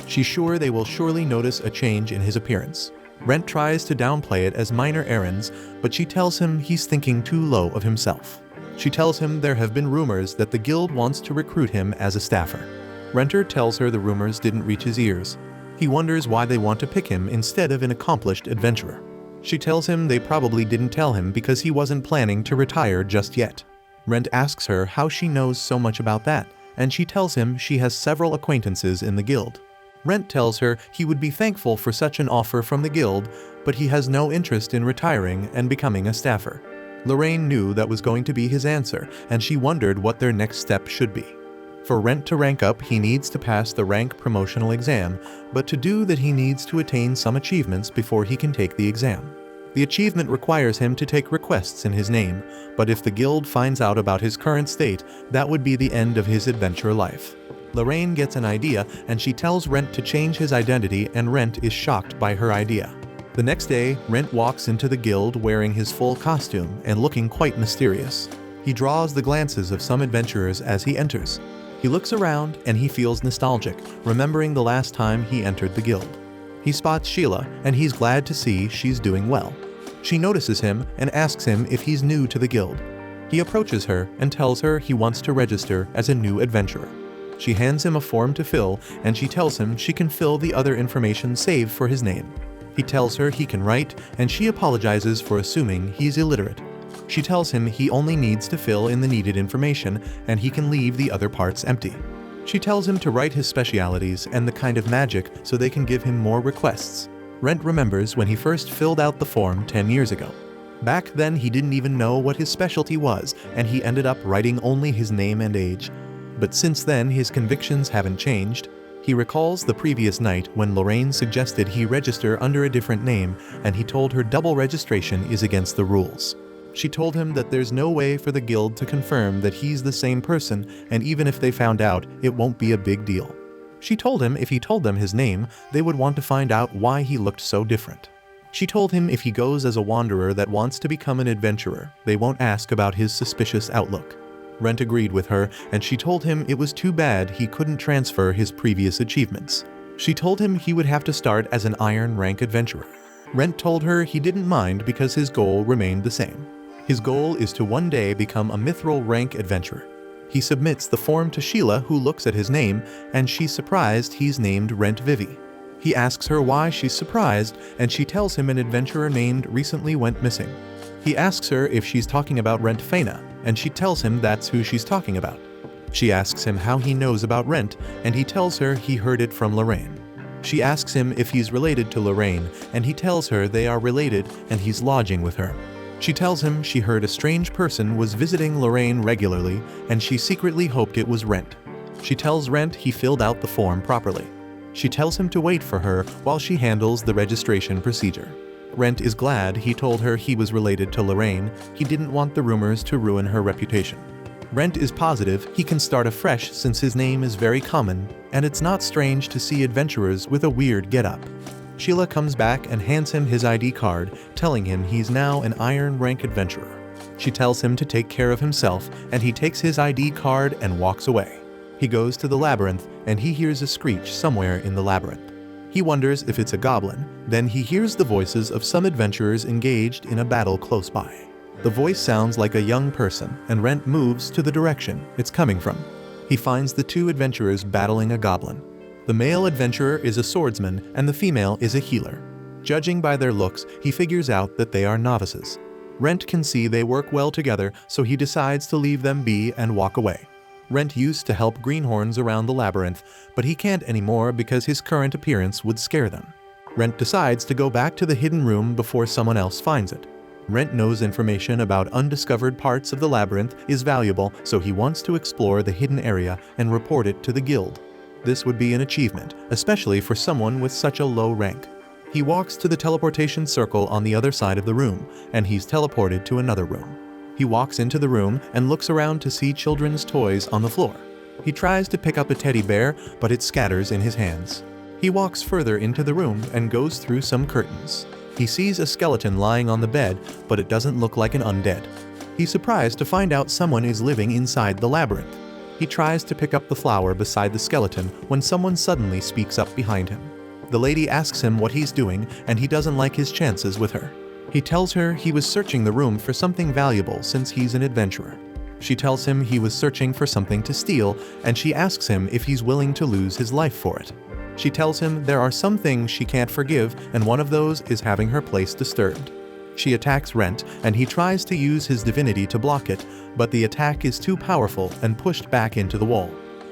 She's sure they will surely notice a change in his appearance. Rent tries to downplay it as minor errands, but she tells him he's thinking too low of himself. She tells him there have been rumors that the guild wants to recruit him as a staffer. Renter tells her the rumors didn't reach his ears. He wonders why they want to pick him instead of an accomplished adventurer. She tells him they probably didn't tell him because he wasn't planning to retire just yet. Rent asks her how she knows so much about that, and she tells him she has several acquaintances in the guild. Rent tells her he would be thankful for such an offer from the guild, but he has no interest in retiring and becoming a staffer. Lorraine knew that was going to be his answer, and she wondered what their next step should be. For Rent to rank up, he needs to pass the rank promotional exam, but to do that he needs to attain some achievements before he can take the exam. The achievement requires him to take requests in his name, but if the guild finds out about his current state, that would be the end of his adventure life. Lorraine gets an idea, and she tells Rent to change his identity, and Rent is shocked by her idea. The next day, Rent walks into the guild wearing his full costume and looking quite mysterious. He draws the glances of some adventurers as he enters. He looks around and he feels nostalgic, remembering the last time he entered the guild. He spots Sheila, and he's glad to see she's doing well. She notices him and asks him if he's new to the guild. He approaches her and tells her he wants to register as a new adventurer. She hands him a form to fill, and she tells him she can fill the other information saved for his name. He tells her he can write, and she apologizes for assuming he's illiterate. She tells him he only needs to fill in the needed information, and he can leave the other parts empty. She tells him to write his specialities and the kind of magic so they can give him more requests. Rent remembers when he first filled out the form 10 years ago. Back then he didn't even know what his specialty was, and he ended up writing only his name and age. But since then his convictions haven't changed. He recalls the previous night when Lorraine suggested he register under a different name, and he told her double registration is against the rules. She told him that there's no way for the guild to confirm that he's the same person, and even if they found out, it won't be a big deal. She told him if he told them his name, they would want to find out why he looked so different. She told him if he goes as a wanderer that wants to become an adventurer, they won't ask about his suspicious outlook. Rent agreed with her, and she told him it was too bad he couldn't transfer his previous achievements. She told him he would have to start as an iron rank adventurer. Rent told her he didn't mind because his goal remained the same. His goal is to one day become a mithril rank adventurer. He submits the form to Sheila, who looks at his name, and she's surprised he's named Rent Vivi. He asks her why she's surprised, and she tells him an adventurer named recently went missing. He asks her if she's talking about Rent Faina, and she tells him that's who she's talking about. She asks him how he knows about Rent, and he tells her he heard it from Lorraine. She asks him if he's related to Lorraine, and he tells her they are related and he's lodging with her. She tells him she heard a strange person was visiting Lorraine regularly, and she secretly hoped it was Rent. She tells Rent he filled out the form properly. She tells him to wait for her while she handles the registration procedure. Rent is glad he told her he was related to Lorraine. He didn't want the rumors to ruin her reputation. Rent is positive he can start afresh since his name is very common, and it's not strange to see adventurers with a weird getup. Sheila comes back and hands him his ID card, telling him he's now an Iron Rank adventurer. She tells him to take care of himself, and he takes his ID card and walks away. He goes to the labyrinth, and he hears a screech somewhere in the labyrinth. He wonders if it's a goblin. Then he hears the voices of some adventurers engaged in a battle close by. The voice sounds like a young person, and Rent moves to the direction it's coming from. He finds the two adventurers battling a goblin. The male adventurer is a swordsman, and the female is a healer. Judging by their looks, he figures out that they are novices. Rent can see they work well together, so he decides to leave them be and walk away. Rent used to help greenhorns around the labyrinth, but he can't anymore because his current appearance would scare them. Rent decides to go back to the hidden room before someone else finds it. Rent knows information about undiscovered parts of the labyrinth is valuable, so he wants to explore the hidden area and report it to the guild. This would be an achievement, especially for someone with such a low rank. He walks to the teleportation circle on the other side of the room, and he's teleported to another room. He walks into the room and looks around to see children's toys on the floor. He tries to pick up a teddy bear, but it scatters in his hands. He walks further into the room and goes through some curtains. He sees a skeleton lying on the bed, but it doesn't look like an undead. He's surprised to find out someone is living inside the labyrinth. He tries to pick up the flower beside the skeleton when someone suddenly speaks up behind him. The lady asks him what he's doing, and he doesn't like his chances with her. He tells her he was searching the room for something valuable since he's an adventurer. She tells him he was searching for something to steal, and she asks him if he's willing to lose his life for it. She tells him there are some things she can't forgive, and one of those is having her place disturbed. She attacks Rent, and he tries to use his divinity to block it, but the attack is too powerful and pushed back into the wall.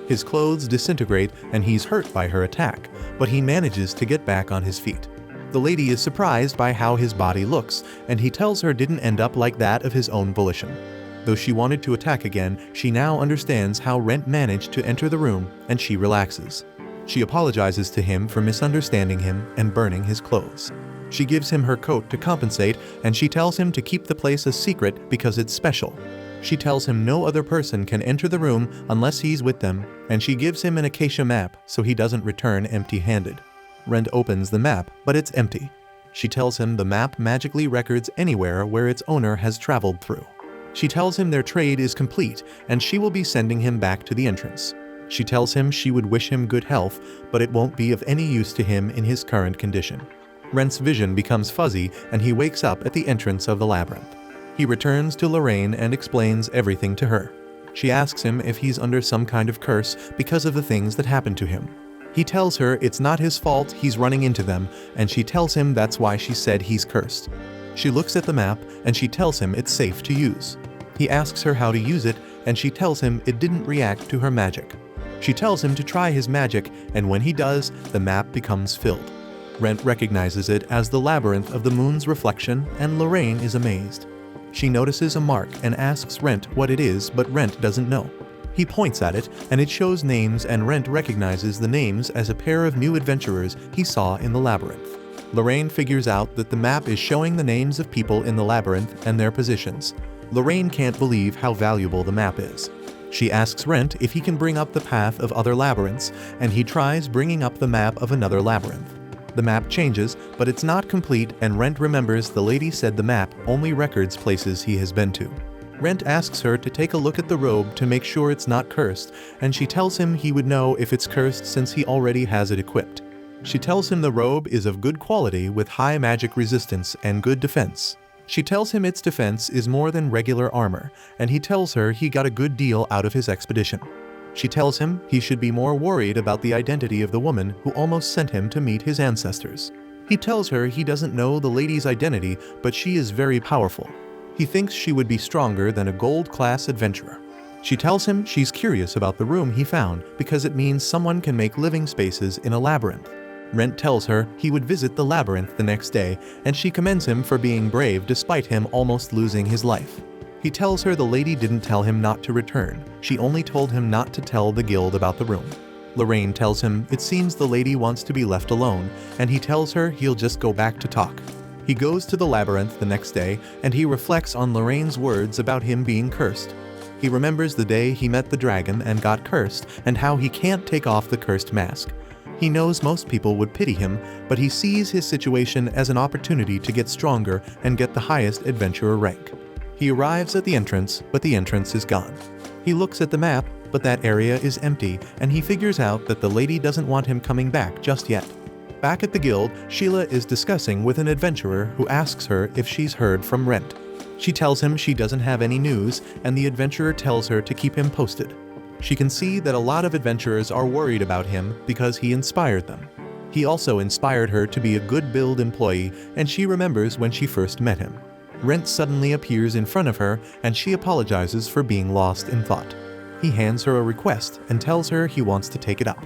His clothes disintegrate, and he's hurt by her attack, but he manages to get back on his feet. The lady is surprised by how his body looks, and he tells her didn't end up like that of his own volition. Though she wanted to attack again, she now understands how Rent managed to enter the room, and she relaxes. She apologizes to him for misunderstanding him and burning his clothes. She gives him her coat to compensate, and she tells him to keep the place a secret because it's special. She tells him no other person can enter the room unless he's with them, and she gives him an acacia map so he doesn't return empty-handed. Rent opens the map, but it's empty. She tells him the map magically records anywhere where its owner has traveled through. She tells him their trade is complete, and she will be sending him back to the entrance. She tells him she would wish him good health, but it won't be of any use to him in his current condition. Rent's vision becomes fuzzy, and he wakes up at the entrance of the labyrinth. He returns to Lorraine and explains everything to her. She asks him if he's under some kind of curse because of the things that happened to him. He tells her it's not his fault he's running into them, and she tells him that's why she said he's cursed. She looks at the map, and she tells him it's safe to use. He asks her how to use it, and she tells him it didn't react to her magic. She tells him to try his magic, and when he does, the map becomes filled. Rent recognizes it as the labyrinth of the moon's reflection, and Lorraine is amazed. She notices a mark and asks Rent what it is, but Rent doesn't know. He points at it, and it shows names, and Rent recognizes the names as a pair of new adventurers he saw in the labyrinth. Lorraine figures out that the map is showing the names of people in the labyrinth and their positions. Lorraine can't believe how valuable the map is. She asks Rent if he can bring up the path of other labyrinths, and he tries bringing up the map of another labyrinth. The map changes, but it's not complete, and Rent remembers the lady said the map only records places he has been to. Rent asks her to take a look at the robe to make sure it's not cursed, and she tells him he would know if it's cursed since he already has it equipped. She tells him the robe is of good quality with high magic resistance and good defense. She tells him its defense is more than regular armor, and he tells her he got a good deal out of his expedition. She tells him he should be more worried about the identity of the woman who almost sent him to meet his ancestors. He tells her he doesn't know the lady's identity, but she is very powerful. He thinks she would be stronger than a gold-class adventurer. She tells him she's curious about the room he found because it means someone can make living spaces in a labyrinth. Rent tells her he would visit the labyrinth the next day, and she commends him for being brave despite him almost losing his life. He tells her the lady didn't tell him not to return. She only told him not to tell the guild about the room. Lorraine tells him it seems the lady wants to be left alone, and he tells her he'll just go back to talk. He goes to the labyrinth the next day, and he reflects on Lorraine's words about him being cursed. He remembers the day he met the dragon and got cursed, and how he can't take off the cursed mask. He knows most people would pity him, but he sees his situation as an opportunity to get stronger and get the highest adventurer rank. He arrives at the entrance, but the entrance is gone. He looks at the map, but that area is empty, and he figures out that the lady doesn't want him coming back just yet. Back at the guild, Sheila is discussing with an adventurer who asks her if she's heard from Rent. She tells him she doesn't have any news, and the adventurer tells her to keep him posted. She can see that a lot of adventurers are worried about him because he inspired them. He also inspired her to be a good guild employee, and she remembers when she first met him. Rent suddenly appears in front of her, and she apologizes for being lost in thought. He hands her a request and tells her he wants to take it up.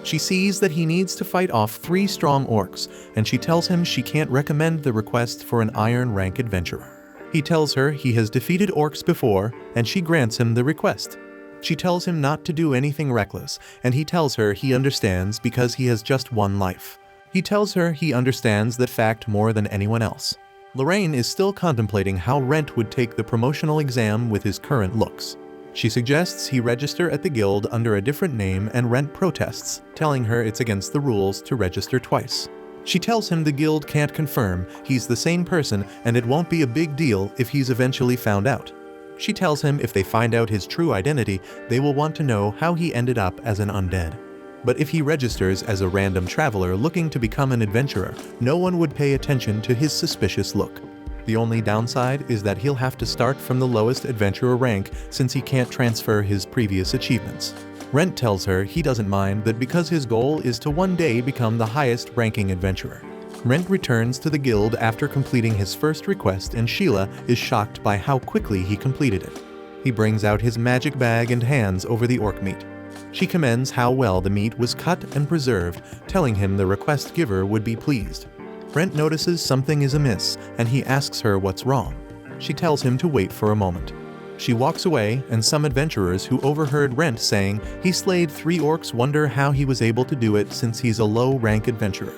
She sees that he needs to fight off 3 strong orcs, and she tells him she can't recommend the request for an iron rank adventurer. He tells her he has defeated orcs before, and she grants him the request. She tells him not to do anything reckless, and he tells her he understands because he has just one life. He tells her he understands that fact more than anyone else. Lorraine is still contemplating how Rent would take the promotional exam with his current looks. She suggests he register at the guild under a different name, and Rent protests, telling her it's against the rules to register twice. She tells him the guild can't confirm he's the same person, and it won't be a big deal if he's eventually found out. She tells him if they find out his true identity, they will want to know how he ended up as an undead. But if he registers as a random traveler looking to become an adventurer, no one would pay attention to his suspicious look. The only downside is that he'll have to start from the lowest adventurer rank since he can't transfer his previous achievements. Rent tells her he doesn't mind that because his goal is to one day become the highest ranking adventurer. Rent returns to the guild after completing his first request, and Sheila is shocked by how quickly he completed it. He brings out his magic bag and hands over the orc meat. She commends how well the meat was cut and preserved, telling him the request giver would be pleased. Rent notices something is amiss, and he asks her what's wrong. She tells him to wait for a moment. She walks away, and some adventurers who overheard Rent saying he slayed 3 orcs wonder how he was able to do it since he's a low-rank adventurer.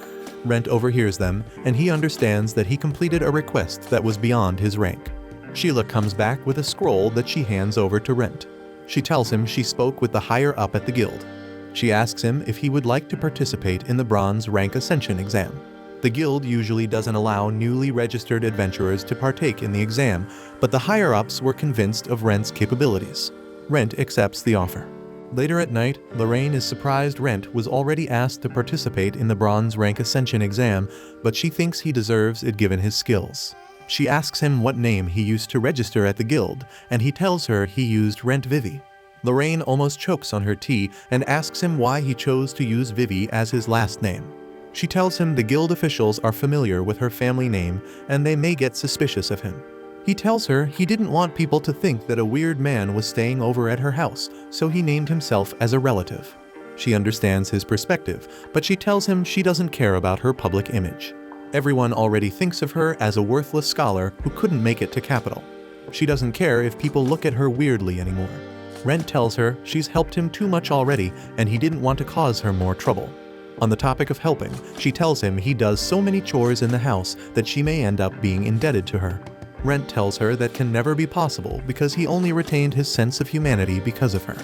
Rent overhears them, and he understands that he completed a request that was beyond his rank. Sheila comes back with a scroll that she hands over to Rent. She tells him she spoke with the higher up at the guild. She asks him if he would like to participate in the Bronze Rank Ascension exam. The guild usually doesn't allow newly registered adventurers to partake in the exam, but the higher-ups were convinced of Rent's capabilities. Rent accepts the offer. Later at night, Lorraine is surprised Rent was already asked to participate in the Bronze Rank Ascension exam, but she thinks he deserves it given his skills. She asks him what name he used to register at the guild, and he tells her he used Rent Vivi. Lorraine almost chokes on her tea and asks him why he chose to use Vivi as his last name. She tells him the guild officials are familiar with her family name, and they may get suspicious of him. He tells her he didn't want people to think that a weird man was staying over at her house, so he named himself as a relative. She understands his perspective, but she tells him she doesn't care about her public image. Everyone already thinks of her as a worthless scholar who couldn't make it to Capital. She doesn't care if people look at her weirdly anymore. Rent tells her she's helped him too much already, and he didn't want to cause her more trouble. On the topic of helping, she tells him he does so many chores in the house that she may end up being indebted to her. Rent tells her that can never be possible because he only retained his sense of humanity because of her.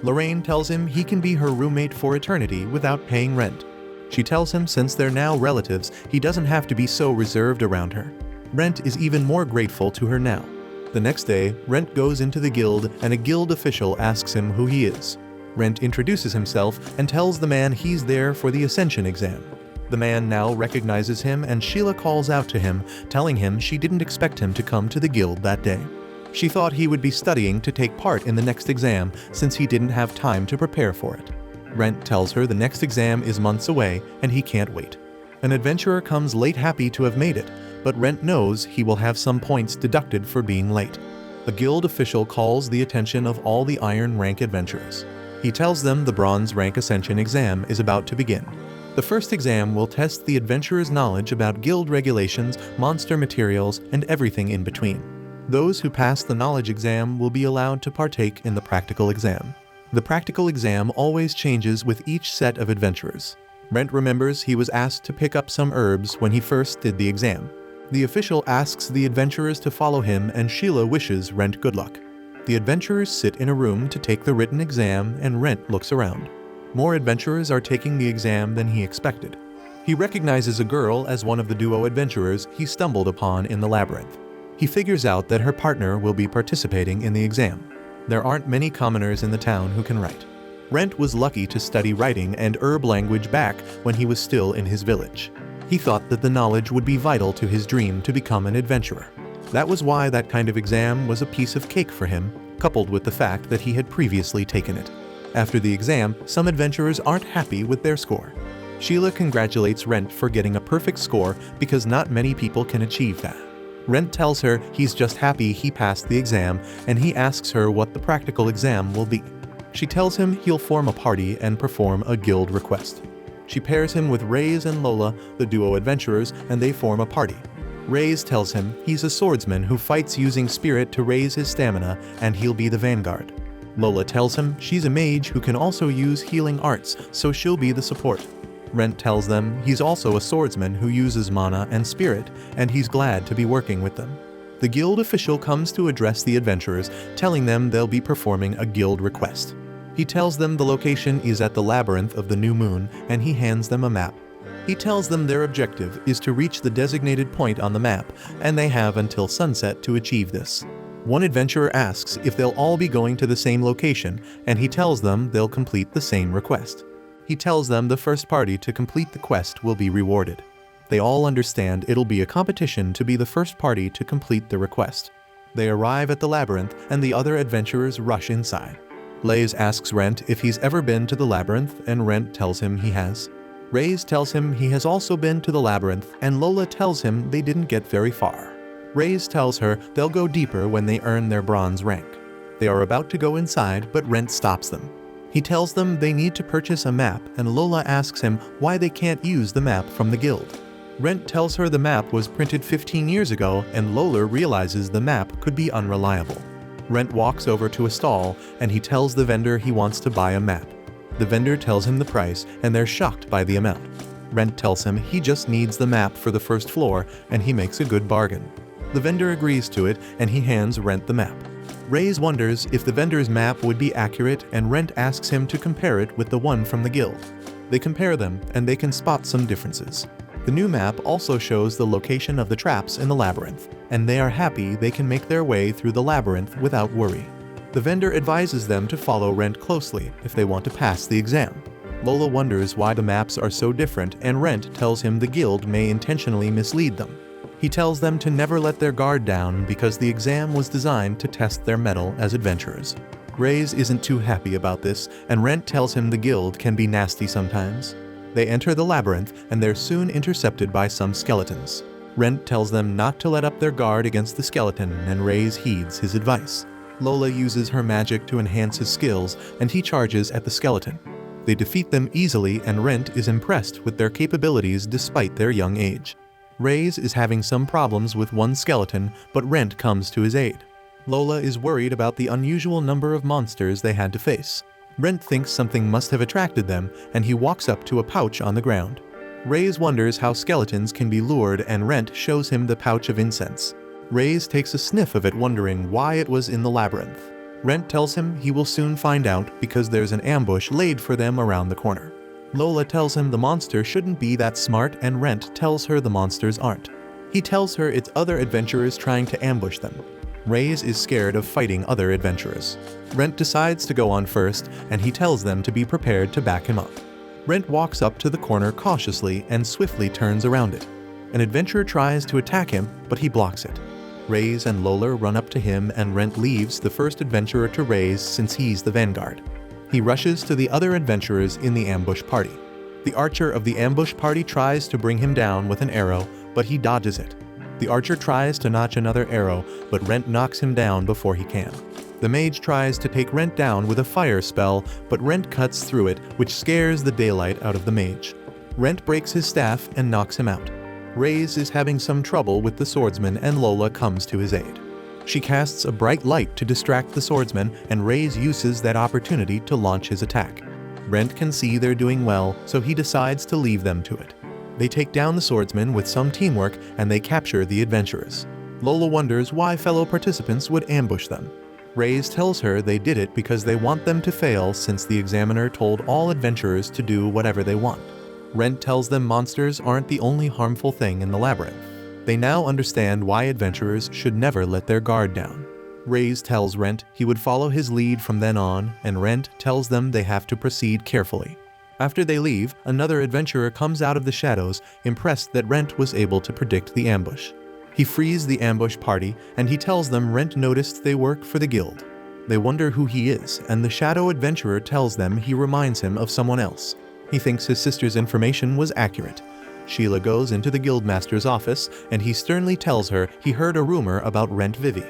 Lorraine tells him he can be her roommate for eternity without paying rent. She tells him since they're now relatives, he doesn't have to be so reserved around her. Rent is even more grateful to her now. The next day, Rent goes into the guild, and a guild official asks him who he is. Rent introduces himself and tells the man he's there for the Ascension exam. The man now recognizes him, and Sheila calls out to him, telling him she didn't expect him to come to the guild that day. She thought he would be studying to take part in the next exam since he didn't have time to prepare for it. Rent tells her the next exam is months away and he can't wait. An adventurer comes late happy to have made it, but Rent knows he will have some points deducted for being late. A guild official calls the attention of all the Iron Rank adventurers. He tells them the Bronze Rank Ascension exam is about to begin. The first exam will test the adventurer's knowledge about guild regulations, monster materials, and everything in between. Those who pass the knowledge exam will be allowed to partake in the practical exam. The practical exam always changes with each set of adventurers. Rent remembers he was asked to pick up some herbs when he first did the exam. The official asks the adventurers to follow him, and Sheila wishes Rent good luck. The adventurers sit in a room to take the written exam, and Rent looks around. More adventurers are taking the exam than he expected. He recognizes a girl as one of the duo adventurers he stumbled upon in the labyrinth. He figures out that her partner will be participating in the exam. There aren't many commoners in the town who can write. Rent was lucky to study writing and herb language back when he was still in his village. He thought that the knowledge would be vital to his dream to become an adventurer. That was why that kind of exam was a piece of cake for him, coupled with the fact that he had previously taken it. After the exam, some adventurers aren't happy with their score. Sheila congratulates Rent for getting a perfect score because not many people can achieve that. Rent tells her he's just happy he passed the exam, and he asks her what the practical exam will be. She tells him he'll form a party and perform a guild request. She pairs him with Reyes and Lola, the duo adventurers, and they form a party. Reyes tells him he's a swordsman who fights using spirit to raise his stamina, and he'll be the vanguard. Lola tells him she's a mage who can also use healing arts, so she'll be the support. Rent tells them he's also a swordsman who uses mana and spirit, and he's glad to be working with them. The guild official comes to address the adventurers, telling them they'll be performing a guild request. He tells them the location is at the Labyrinth of the New Moon, and he hands them a map. He tells them their objective is to reach the designated point on the map, and they have until sunset to achieve this. One adventurer asks if they'll all be going to the same location, and he tells them they'll complete the same request. He tells them the first party to complete the quest will be rewarded. They all understand it'll be a competition to be the first party to complete the request. They arrive at the labyrinth, and the other adventurers rush inside. Reyes asks Rent if he's ever been to the labyrinth, and Rent tells him he has. Reyes tells him he has also been to the labyrinth, and Lola tells him they didn't get very far. Reyes tells her they'll go deeper when they earn their bronze rank. They are about to go inside, but Rent stops them. He tells them they need to purchase a map, and Lola asks him why they can't use the map from the guild. Rent tells her the map was printed 15 years ago, and Lola realizes the map could be unreliable. Rent walks over to a stall, and he tells the vendor he wants to buy a map. The vendor tells him the price, and they're shocked by the amount. Rent tells him he just needs the map for the first floor, and he makes a good bargain. The vendor agrees to it, and he hands Rent the map. Reyes wonders if the vendor's map would be accurate, and Rent asks him to compare it with the one from the guild. They compare them, and they can spot some differences. The new map also shows the location of the traps in the labyrinth, and they are happy they can make their way through the labyrinth without worry. The vendor advises them to follow Rent closely if they want to pass the exam. Lola wonders why the maps are so different, and Rent tells him the guild may intentionally mislead them. He tells them to never let their guard down because the exam was designed to test their mettle as adventurers. Reyes isn't too happy about this, and Rent tells him the guild can be nasty sometimes. They enter the labyrinth, and they're soon intercepted by some skeletons. Rent tells them not to let up their guard against the skeleton, and Reyes heeds his advice. Lola uses her magic to enhance his skills, and he charges at the skeleton. They defeat them easily, and Rent is impressed with their capabilities despite their young age. Reyes is having some problems with one skeleton, but Rent comes to his aid. Lola is worried about the unusual number of monsters they had to face. Rent thinks something must have attracted them, and he walks up to a pouch on the ground. Reyes wonders how skeletons can be lured, and Rent shows him the pouch of incense. Reyes takes a sniff of it, wondering why it was in the labyrinth. Rent tells him he will soon find out because there's an ambush laid for them around the corner. Lola tells him the monster shouldn't be that smart, and Rent tells her the monsters aren't. He tells her it's other adventurers trying to ambush them. Reyes is scared of fighting other adventurers. Rent decides to go on first, and he tells them to be prepared to back him up. Rent walks up to the corner cautiously and swiftly turns around it. An adventurer tries to attack him, but he blocks it. Reyes and Lola run up to him, and Rent leaves the first adventurer to Reyes since he's the vanguard. He rushes to the other adventurers in the ambush party. The archer of the ambush party tries to bring him down with an arrow, but he dodges it. The archer tries to notch another arrow, but Rent knocks him down before he can. The mage tries to take Rent down with a fire spell, but Rent cuts through it, which scares the daylight out of the mage. Rent breaks his staff and knocks him out. Reyes is having some trouble with the swordsman, and Lola comes to his aid. She casts a bright light to distract the swordsman, and Reyes uses that opportunity to launch his attack. Rent can see they're doing well, so he decides to leave them to it. They take down the swordsman with some teamwork, and they capture the adventurers. Lola wonders why fellow participants would ambush them. Reyes tells her they did it because they want them to fail, since the examiner told all adventurers to do whatever they want. Rent tells them monsters aren't the only harmful thing in the labyrinth. They now understand why adventurers should never let their guard down. Reyes tells Rent he would follow his lead from then on, and Rent tells them they have to proceed carefully. After they leave, another adventurer comes out of the shadows, impressed that Rent was able to predict the ambush. He frees the ambush party, and he tells them Rent noticed they work for the guild. They wonder who he is, and the shadow adventurer tells them he reminds him of someone else. He thinks his sister's information was accurate. Sheila goes into the guildmaster's office, and he sternly tells her he heard a rumor about Rent Vivi.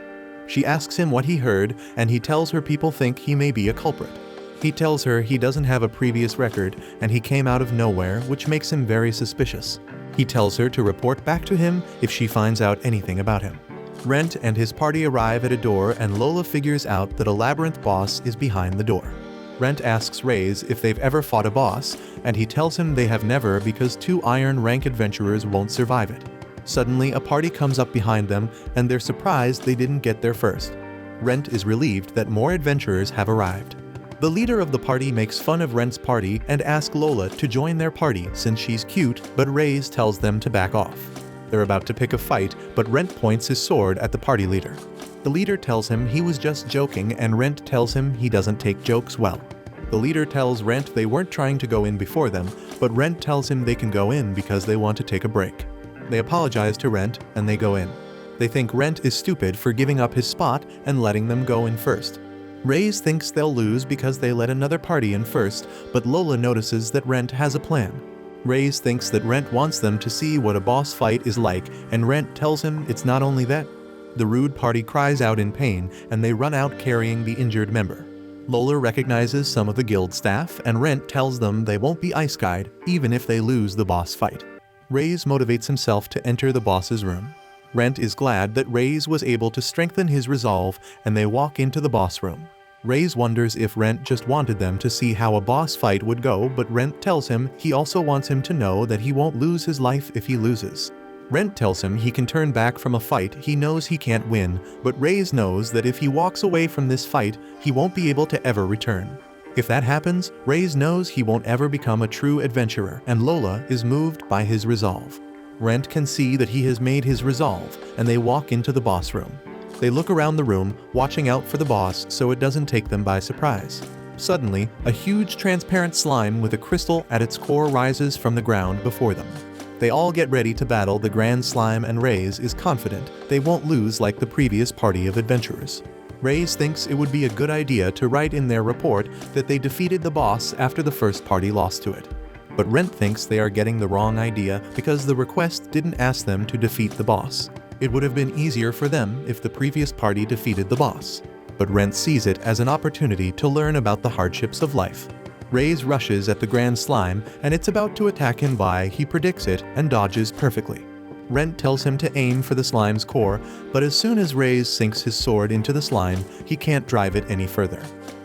She asks him what he heard, and he tells her people think he may be a culprit. He tells her he doesn't have a previous record, and he came out of nowhere, which makes him very suspicious. He tells her to report back to him if she finds out anything about him. Rent and his party arrive at a door, and Lola figures out that a labyrinth boss is behind the door. Rent asks Reyes if they've ever fought a boss, and he tells him they have never because 2 iron rank adventurers won't survive it. Suddenly, a party comes up behind them, and they're surprised they didn't get there first. Rent is relieved that more adventurers have arrived. The leader of the party makes fun of Rent's party and asks Lola to join their party since she's cute, but Reyes tells them to back off. They're about to pick a fight, but Rent points his sword at the party leader. The leader tells him he was just joking, and Rent tells him he doesn't take jokes well. The leader tells Rent they weren't trying to go in before them, but Rent tells him they can go in because they want to take a break. They apologize to Rent, and they go in. They think Rent is stupid for giving up his spot and letting them go in first. Reyes thinks they'll lose because they let another party in first, but Lola notices that Rent has a plan. Reyes thinks that Rent wants them to see what a boss fight is like, and Rent tells him it's not only that. The rude party cries out in pain, and they run out carrying the injured member. Lola recognizes some of the guild staff, and Rent tells them they won't be ice-guyed even if they lose the boss fight. Reyes motivates himself to enter the boss's room. Rent is glad that Reyes was able to strengthen his resolve, and they walk into the boss room. Reyes wonders if Rent just wanted them to see how a boss fight would go, but Rent tells him he also wants him to know that he won't lose his life if he loses. Rent tells him he can turn back from a fight he knows he can't win, but Reyes knows that if he walks away from this fight, he won't be able to ever return. If that happens, Reyes knows he won't ever become a true adventurer, and Lola is moved by his resolve. Rent can see that he has made his resolve, and they walk into the boss room. They look around the room, watching out for the boss so it doesn't take them by surprise. Suddenly, a huge transparent slime with a crystal at its core rises from the ground before them. They all get ready to battle the Grand Slime, and Reyes is confident they won't lose like the previous party of adventurers. Reyes thinks it would be a good idea to write in their report that they defeated the boss after the first party lost to it. But Rent thinks they are getting the wrong idea because the request didn't ask them to defeat the boss. It would have been easier for them if the previous party defeated the boss. But Rent sees it as an opportunity to learn about the hardships of life. Reyes rushes at the Grand Slime, and it's about to attack him by he predicts it and dodges perfectly. Rent tells him to aim for the slime's core, but as soon as Reyes sinks his sword into the slime, he can't drive it any further.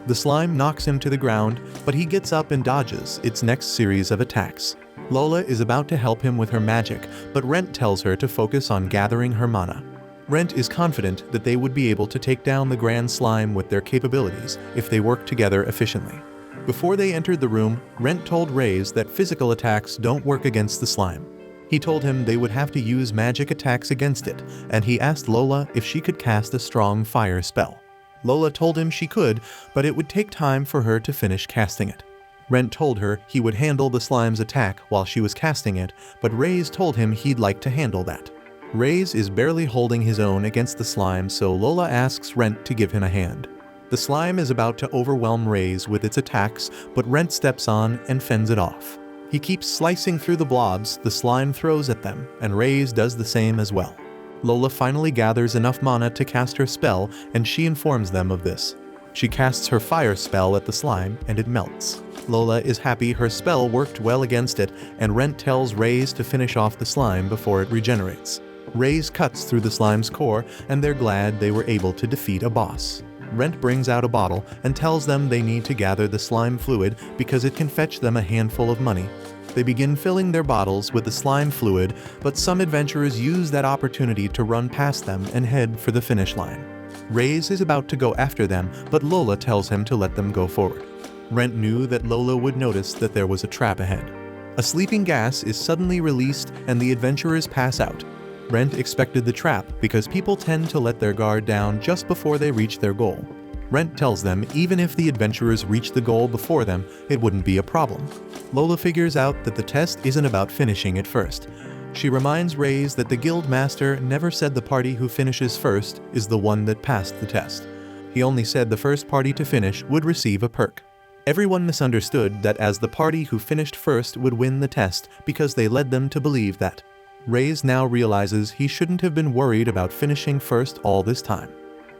The slime knocks him to the ground, but he gets up and dodges its next series of attacks. Lola is about to help him with her magic, but Rent tells her to focus on gathering her mana. Rent is confident that they would be able to take down the Grand Slime with their capabilities if they work together efficiently. Before they entered the room, Rent told Reyes that physical attacks don't work against the slime. He told him they would have to use magic attacks against it, and he asked Lola if she could cast a strong fire spell. Lola told him she could, but it would take time for her to finish casting it. Rent told her he would handle the slime's attack while she was casting it, but Reyes told him he'd like to handle that. Reyes is barely holding his own against the slime, so Lola asks Rent to give him a hand. The slime is about to overwhelm Reyes with its attacks, but Rent steps on and fends it off. He keeps slicing through the blobs the slime throws at them, and Reyes does the same as well. Lola finally gathers enough mana to cast her spell, and she informs them of this. She casts her fire spell at the slime, and it melts. Lola is happy her spell worked well against it, and Rent tells Reyes to finish off the slime before it regenerates. Rays cuts through the slime's core, and they're glad they were able to defeat a boss. Rent brings out a bottle and tells them they need to gather the slime fluid because it can fetch them a handful of money. They begin filling their bottles with the slime fluid, but some adventurers use that opportunity to run past them and head for the finish line. Rays is about to go after them, but Lola tells him to let them go forward. Rent knew that Lola would notice that there was a trap ahead. A sleeping gas is suddenly released and the adventurers pass out. Rent expected the trap because people tend to let their guard down just before they reach their goal. Rent tells them even if the adventurers reach the goal before them, it wouldn't be a problem. Lola figures out that the test isn't about finishing it first. She reminds Rays that the guild master never said the party who finishes first is the one that passed the test. He only said the first party to finish would receive a perk. Everyone misunderstood that as the party who finished first would win the test because they led them to believe that. Rays now realizes he shouldn't have been worried about finishing first all this time.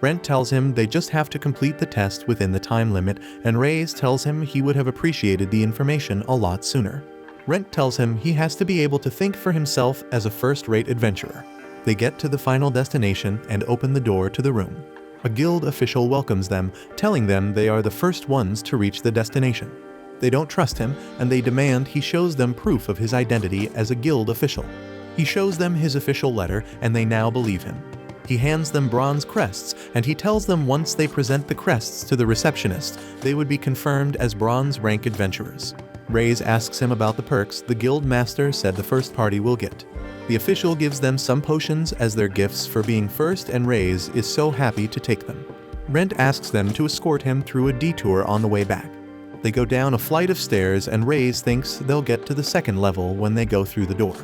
Rent tells him they just have to complete the test within the time limit, and Rays tells him he would have appreciated the information a lot sooner. Rent tells him he has to be able to think for himself as a first-rate adventurer. They get to the final destination and open the door to the room. A guild official welcomes them, telling them they are the first ones to reach the destination. They don't trust him, and they demand he shows them proof of his identity as a guild official. He shows them his official letter, and they now believe him. He hands them bronze crests, and he tells them once they present the crests to the receptionist, they would be confirmed as bronze rank adventurers. Rays asks him about the perks the guild master said the first party will get. The official gives them some potions as their gifts for being first, and Rays is so happy to take them. Rent asks them to escort him through a detour on the way back. They go down a flight of stairs, and Rays thinks they'll get to the second level when they go through the door.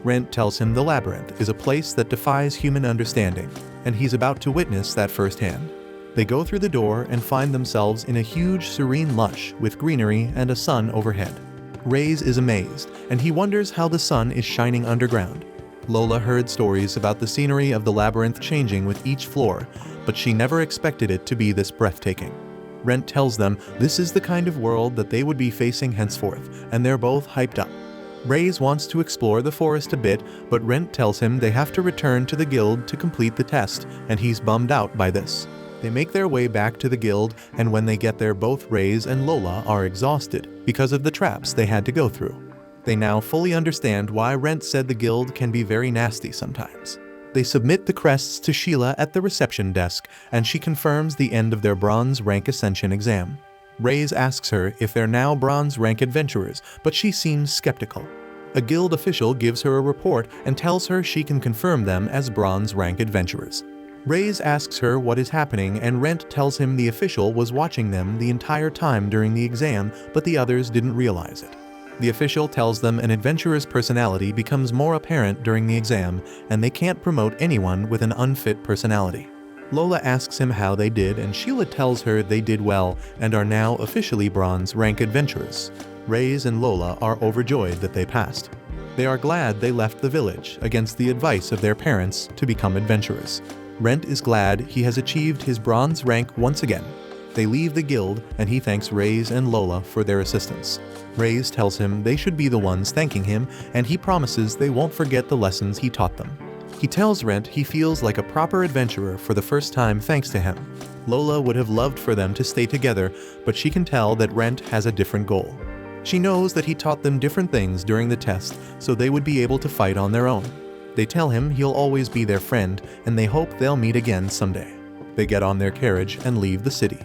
Rent tells him the labyrinth is a place that defies human understanding, and he's about to witness that firsthand. They go through the door and find themselves in a huge serene lush with greenery and a sun overhead. Rays is amazed, and he wonders how the sun is shining underground. Lola heard stories about the scenery of the labyrinth changing with each floor, but she never expected it to be this breathtaking. Rent tells them this is the kind of world that they would be facing henceforth, and they're both hyped up. Rays wants to explore the forest a bit, but Rent tells him they have to return to the guild to complete the test, and he's bummed out by this. They make their way back to the guild, and when they get there both Rays and Lola are exhausted because of the traps they had to go through. They now fully understand why Rent said the guild can be very nasty sometimes. They submit the crests to Sheila at the reception desk, and she confirms the end of their bronze rank ascension exam. Rays asks her if they're now bronze rank adventurers, but she seems skeptical. A guild official gives her a report and tells her she can confirm them as bronze rank adventurers. Rays asks her what is happening, and Rent tells him the official was watching them the entire time during the exam, but the others didn't realize it. The official tells them an adventurer's personality becomes more apparent during the exam, and they can't promote anyone with an unfit personality. Lola asks him how they did, and Sheila tells her they did well and are now officially bronze rank adventurers. Rays and Lola are overjoyed that they passed. They are glad they left the village against the advice of their parents to become adventurers. Rent is glad he has achieved his bronze rank once again. They leave the guild, and he thanks Rays and Lola for their assistance. Rays tells him they should be the ones thanking him, and he promises they won't forget the lessons he taught them. He tells Rent he feels like a proper adventurer for the first time thanks to him. Lola would have loved for them to stay together, but she can tell that Rent has a different goal. She knows that he taught them different things during the test, so they would be able to fight on their own. They tell him he'll always be their friend, and they hope they'll meet again someday. They get on their carriage and leave the city.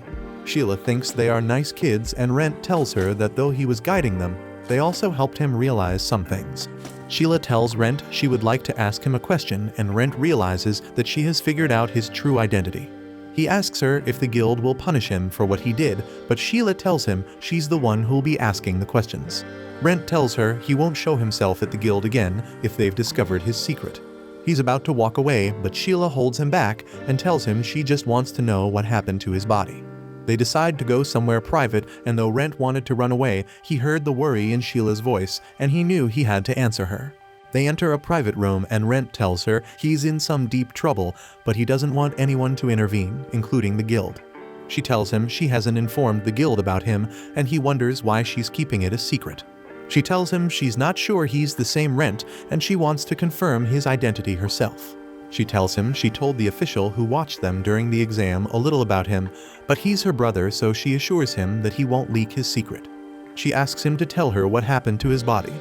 Sheila thinks they are nice kids, and Rent tells her that though he was guiding them, they also helped him realize some things. Sheila tells Rent she would like to ask him a question, and Rent realizes that she has figured out his true identity. He asks her if the guild will punish him for what he did, but Sheila tells him she's the one who'll be asking the questions. Rent tells her he won't show himself at the guild again if they've discovered his secret. He's about to walk away, but Sheila holds him back and tells him she just wants to know what happened to his body. They decide to go somewhere private, and though Rent wanted to run away, he heard the worry in Sheila's voice, and he knew he had to answer her. They enter a private room, and Rent tells her he's in some deep trouble, but he doesn't want anyone to intervene, including the guild. She tells him she hasn't informed the guild about him, and he wonders why she's keeping it a secret. She tells him she's not sure he's the same Rent and she wants to confirm his identity herself. She tells him she told the official who watched them during the exam a little about him, but he's her brother, so she assures him that he won't leak his secret. She asks him to tell her what happened to his body.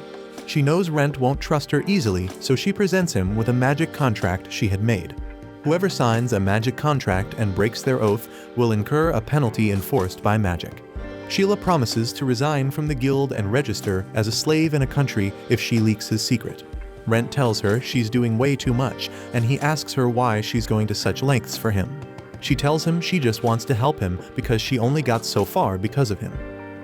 She knows Rent won't trust her easily, so she presents him with a magic contract she had made. Whoever signs a magic contract and breaks their oath will incur a penalty enforced by magic. Sheila promises to resign from the guild and register as a slave in a country if she leaks his secret. Rent tells her she's doing way too much, and he asks her why she's going to such lengths for him. She tells him she just wants to help him because she only got so far because of him.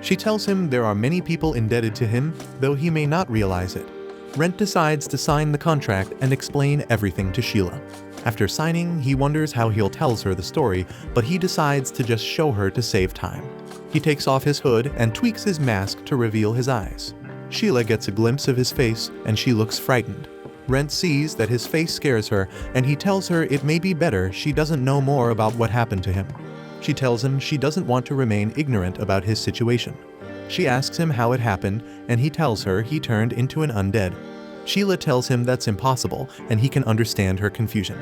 She tells him there are many people indebted to him, though he may not realize it. Rent decides to sign the contract and explain everything to Sheila. After signing, he wonders how he'll tell her the story, but he decides to just show her to save time. He takes off his hood and tweaks his mask to reveal his eyes. Sheila gets a glimpse of his face and she looks frightened. Rent sees that his face scares her and he tells her it may be better she doesn't know more about what happened to him. She tells him she doesn't want to remain ignorant about his situation. She asks him how it happened and he tells her he turned into an undead. Sheila tells him that's impossible and he can understand her confusion.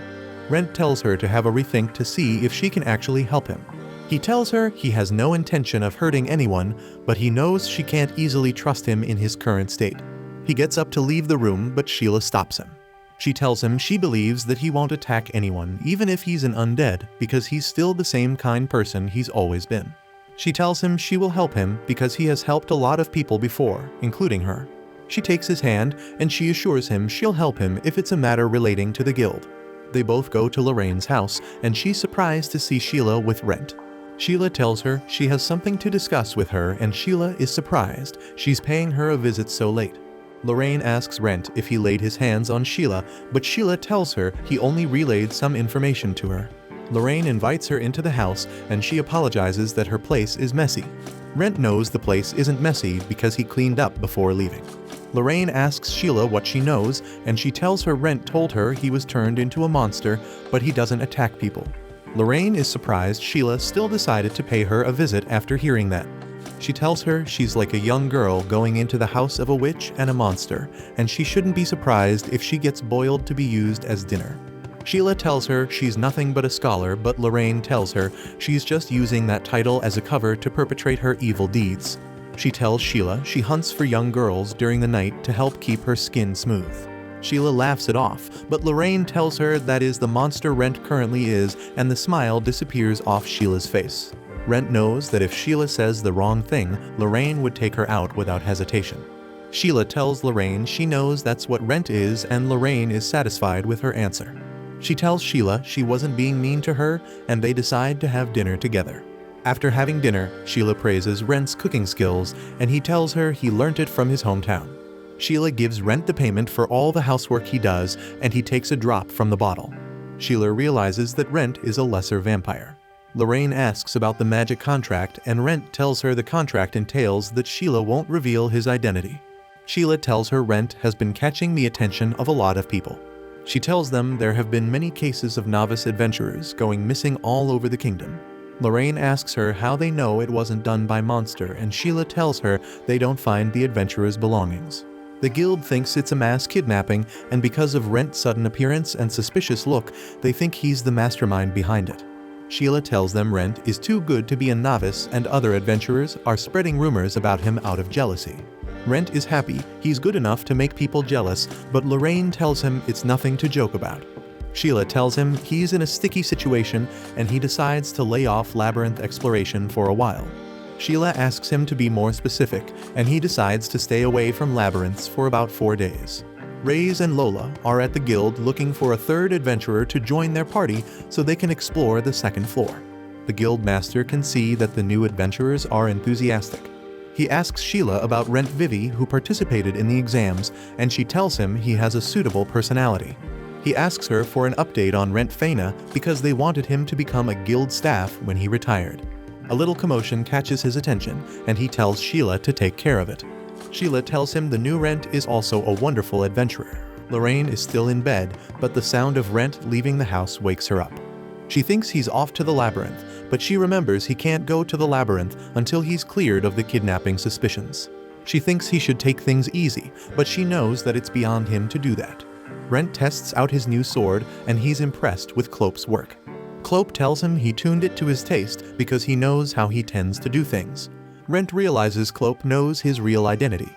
Rent tells her to have a rethink to see if she can actually help him. He tells her he has no intention of hurting anyone, but he knows she can't easily trust him in his current state. He gets up to leave the room, but Sheila stops him. She tells him she believes that he won't attack anyone, even if he's an undead, because he's still the same kind person he's always been. She tells him she will help him because he has helped a lot of people before, including her. She takes his hand, and she assures him she'll help him if it's a matter relating to the guild. They both go to Lorraine's house, and she's surprised to see Sheila with Rent. Sheila tells her she has something to discuss with her, and Sheila is surprised she's paying her a visit so late. Lorraine asks Rent if he laid his hands on Sheila, but Sheila tells her he only relayed some information to her. Lorraine invites her into the house, and she apologizes that her place is messy. Rent knows the place isn't messy because he cleaned up before leaving. Lorraine asks Sheila what she knows, and she tells her Rent told her he was turned into a monster, but he doesn't attack people. Lorraine is surprised Sheila still decided to pay her a visit after hearing that. She tells her she's like a young girl going into the house of a witch and a monster, and she shouldn't be surprised if she gets boiled to be used as dinner. Sheila tells her she's nothing but a scholar, but Lorraine tells her she's just using that title as a cover to perpetrate her evil deeds. She tells Sheila she hunts for young girls during the night to help keep her skin smooth. Sheila laughs it off, but Lorraine tells her that is the monster Rent currently is, and the smile disappears off Sheila's face. Rent knows that if Sheila says the wrong thing, Lorraine would take her out without hesitation. Sheila tells Lorraine she knows that's what Rent is, and Lorraine is satisfied with her answer. She tells Sheila she wasn't being mean to her, and they decide to have dinner together. After having dinner, Sheila praises Rent's cooking skills, and he tells her he learnt it from his hometown. Sheila gives Rent the payment for all the housework he does, and he takes a drop from the bottle. Sheila realizes that Rent is a lesser vampire. Lorraine asks about the magic contract, and Rent tells her the contract entails that Sheila won't reveal his identity. Sheila tells her Rent has been catching the attention of a lot of people. She tells them there have been many cases of novice adventurers going missing all over the kingdom. Lorraine asks her how they know it wasn't done by Monster, and Sheila tells her they don't find the adventurers' belongings. The guild thinks it's a mass kidnapping, and because of Rent's sudden appearance and suspicious look, they think he's the mastermind behind it. Sheila tells them Rent is too good to be a novice, and other adventurers are spreading rumors about him out of jealousy. Rent is happy he's good enough to make people jealous, but Lorraine tells him it's nothing to joke about. Sheila tells him he's in a sticky situation, and he decides to lay off labyrinth exploration for a while. Sheila asks him to be more specific, and he decides to stay away from labyrinths for about 4 days. Reyes and Lola are at the guild looking for a third adventurer to join their party so they can explore the second floor. The guild master can see that the new adventurers are enthusiastic. He asks Sheila about Rent Vivi, who participated in the exams, and she tells him he has a suitable personality. He asks her for an update on Rent Faina because they wanted him to become a guild staff when he retired. A little commotion catches his attention, and he tells Sheila to take care of it. Sheila tells him the new Rent is also a wonderful adventurer. Lorraine is still in bed, but the sound of Rent leaving the house wakes her up. She thinks he's off to the labyrinth, but she remembers he can't go to the labyrinth until he's cleared of the kidnapping suspicions. She thinks he should take things easy, but she knows that it's beyond him to do that. Rent tests out his new sword, and he's impressed with Clope's work. Clope tells him he tuned it to his taste because he knows how he tends to do things. Rent realizes Clope knows his real identity.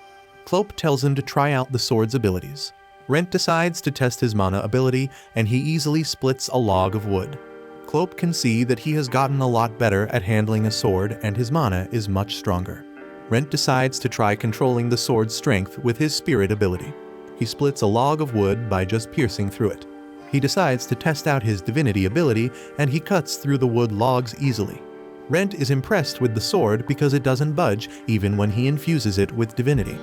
Clope tells him to try out the sword's abilities. Rent decides to test his mana ability, and he easily splits a log of wood. Clope can see that he has gotten a lot better at handling a sword, and his mana is much stronger. Rent decides to try controlling the sword's strength with his spirit ability. He splits a log of wood by just piercing through it. He decides to test out his divinity ability, and he cuts through the wood logs easily. Rent is impressed with the sword because it doesn't budge even when he infuses it with divinity.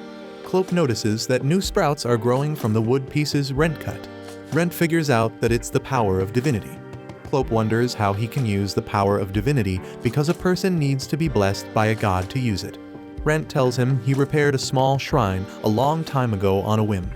Clope notices that new sprouts are growing from the wood pieces Rent cut. Rent figures out that it's the power of divinity. Clope wonders how he can use the power of divinity because a person needs to be blessed by a god to use it. Rent tells him he repaired a small shrine a long time ago on a whim.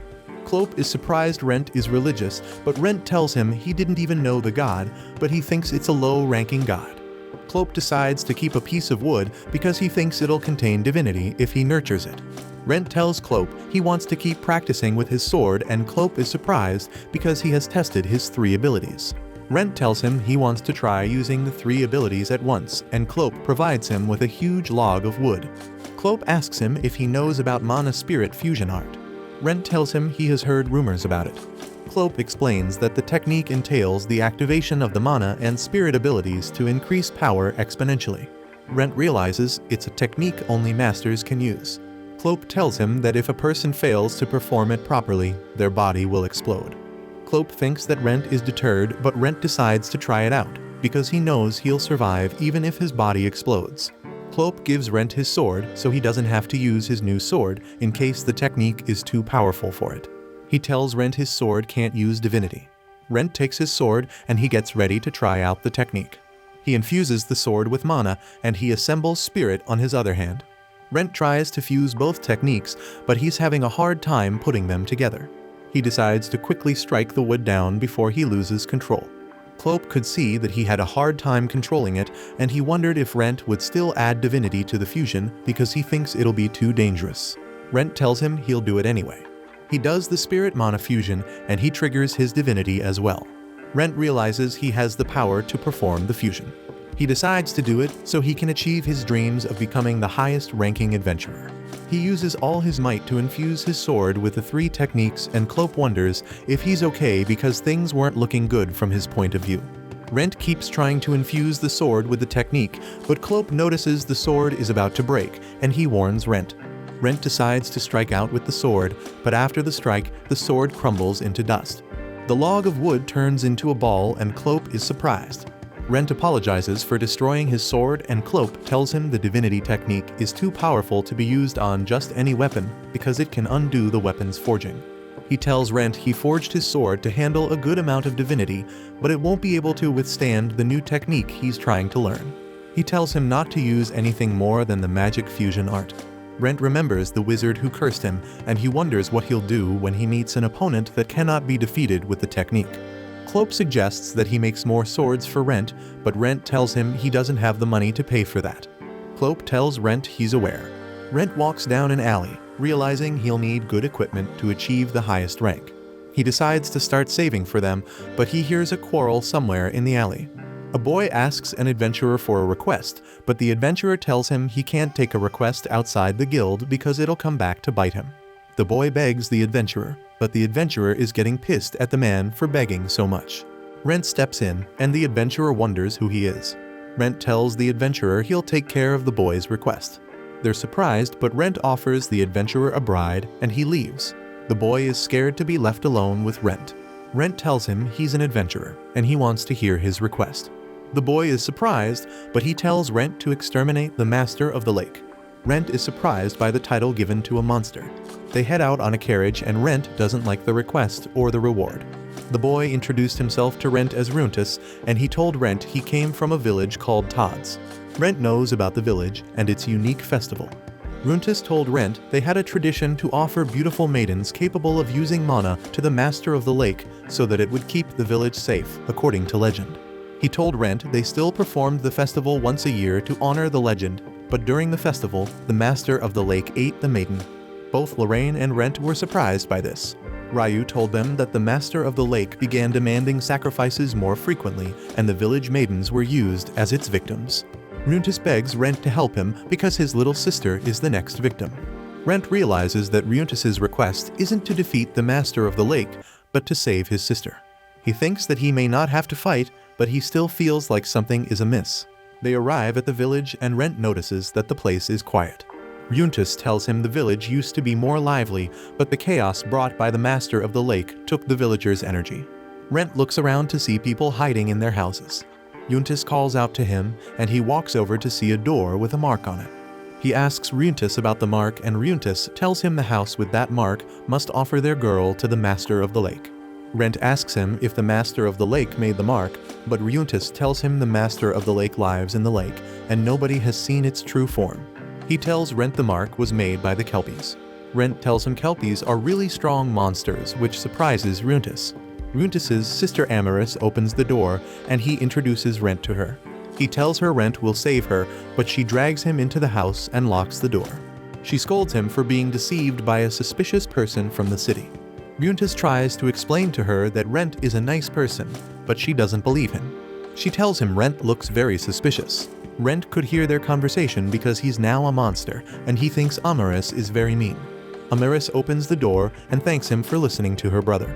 Clope is surprised Rent is religious, but Rent tells him he didn't even know the god, but he thinks it's a low-ranking god. Clope decides to keep a piece of wood because he thinks it'll contain divinity if he nurtures it. Rent tells Clope he wants to keep practicing with his sword, and Clope is surprised because he has tested his 3 abilities. Rent tells him he wants to try using the 3 abilities at once, and Clope provides him with a huge log of wood. Clope asks him if he knows about mana spirit fusion art. Rent tells him he has heard rumors about it. Clope explains that the technique entails the activation of the mana and spirit abilities to increase power exponentially. Rent realizes it's a technique only masters can use. Clope tells him that if a person fails to perform it properly, their body will explode. Clope thinks that Rent is deterred, but Rent decides to try it out, because he knows he'll survive even if his body explodes. Clope gives Rent his sword so he doesn't have to use his new sword in case the technique is too powerful for it. He tells Rent his sword can't use divinity. Rent takes his sword and he gets ready to try out the technique. He infuses the sword with mana and he assembles spirit on his other hand. Rent tries to fuse both techniques, but he's having a hard time putting them together. He decides to quickly strike the wood down before he loses control. Clope could see that he had a hard time controlling it, and he wondered if Rent would still add divinity to the fusion because he thinks it'll be too dangerous. Rent tells him he'll do it anyway. He does the spirit mana fusion, and he triggers his divinity as well. Rent realizes he has the power to perform the fusion. He decides to do it so he can achieve his dreams of becoming the highest-ranking adventurer. He uses all his might to infuse his sword with the 3 techniques, and Clope wonders if he's okay because things weren't looking good from his point of view. Rent keeps trying to infuse the sword with the technique, but Clope notices the sword is about to break, and he warns Rent. Rent decides to strike out with the sword, but after the strike, the sword crumbles into dust. The log of wood turns into a ball, and Clope is surprised. Rent apologizes for destroying his sword, and Clope tells him the divinity technique is too powerful to be used on just any weapon because it can undo the weapon's forging. He tells Rent he forged his sword to handle a good amount of divinity, but it won't be able to withstand the new technique he's trying to learn. He tells him not to use anything more than the magic fusion art. Rent remembers the wizard who cursed him, and he wonders what he'll do when he meets an opponent that cannot be defeated with the technique. Clope suggests that he makes more swords for Rent, but Rent tells him he doesn't have the money to pay for that. Clope tells Rent he's aware. Rent walks down an alley, realizing he'll need good equipment to achieve the highest rank. He decides to start saving for them, but he hears a quarrel somewhere in the alley. A boy asks an adventurer for a request, but the adventurer tells him he can't take a request outside the guild because it'll come back to bite him. The boy begs the adventurer, but the adventurer is getting pissed at the man for begging so much. Rent steps in, and the adventurer wonders who he is. Rent tells the adventurer he'll take care of the boy's request. They're surprised, but Rent offers the adventurer a bride, and he leaves. The boy is scared to be left alone with Rent. Rent tells him he's an adventurer, and he wants to hear his request. The boy is surprised, but he tells Rent to exterminate the master of the lake. Rent is surprised by the title given to a monster. They head out on a carriage, and Rent doesn't like the request or the reward. The boy introduced himself to Rent as Runtus, and he told Rent he came from a village called Todd's. Rent knows about the village and its unique festival. Runtus told Rent they had a tradition to offer beautiful maidens capable of using mana to the master of the lake so that it would keep the village safe, according to legend. He told Rent they still performed the festival once a year to honor the legend, But during the festival, the master of the lake ate the maiden. Both Lorraine and Rent were surprised by this. Ryu told them that the master of the lake began demanding sacrifices more frequently, and the village maidens were used as its victims. Ryuntis begs Rent to help him because his little sister is the next victim. Rent realizes that Ryuntis' request isn't to defeat the master of the lake, but to save his sister. He thinks that he may not have to fight, but he still feels like something is amiss. They arrive at the village and Rent notices that the place is quiet. Ryuntis tells him the village used to be more lively, but the chaos brought by the master of the lake took the villagers' energy. Rent looks around to see people hiding in their houses. Ryuntis calls out to him, and he walks over to see a door with a mark on it. He asks Ryuntis about the mark, and Ryuntis tells him the house with that mark must offer their girl to the master of the lake. Rent asks him if the master of the lake made the mark, but Ryuntis tells him the master of the lake lives in the lake, and nobody has seen its true form. He tells Rent the mark was made by the Kelpies. Rent tells him Kelpies are really strong monsters, which surprises Ryuntis. Ryuntis' sister Amaris opens the door, and he introduces Rent to her. He tells her Rent will save her, but she drags him into the house and locks the door. She scolds him for being deceived by a suspicious person from the city. Ryuntis tries to explain to her that Rent is a nice person, but she doesn't believe him. She tells him Rent looks very suspicious. Rent could hear their conversation because he's now a monster, and he thinks Amaris is very mean. Amaris opens the door and thanks him for listening to her brother.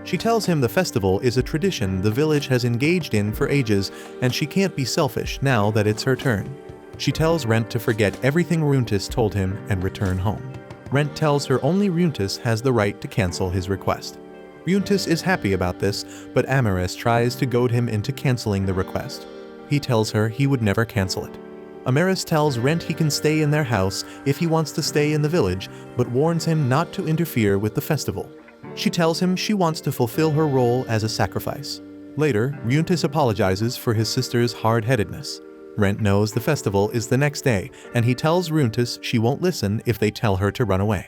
She tells him the festival is a tradition the village has engaged in for ages, and she can't be selfish now that it's her turn. She tells Rent to forget everything Ryuntis told him and return home. Rent tells her only Ryuntis has the right to cancel his request. Ryuntis is happy about this, but Amaris tries to goad him into canceling the request. He tells her he would never cancel it. Amaris tells Rent he can stay in their house if he wants to stay in the village, but warns him not to interfere with the festival. She tells him she wants to fulfill her role as a sacrifice. Later, Ryuntis apologizes for his sister's hard-headedness. Rent knows the festival is the next day, and he tells Ryuntis she won't listen if they tell her to run away.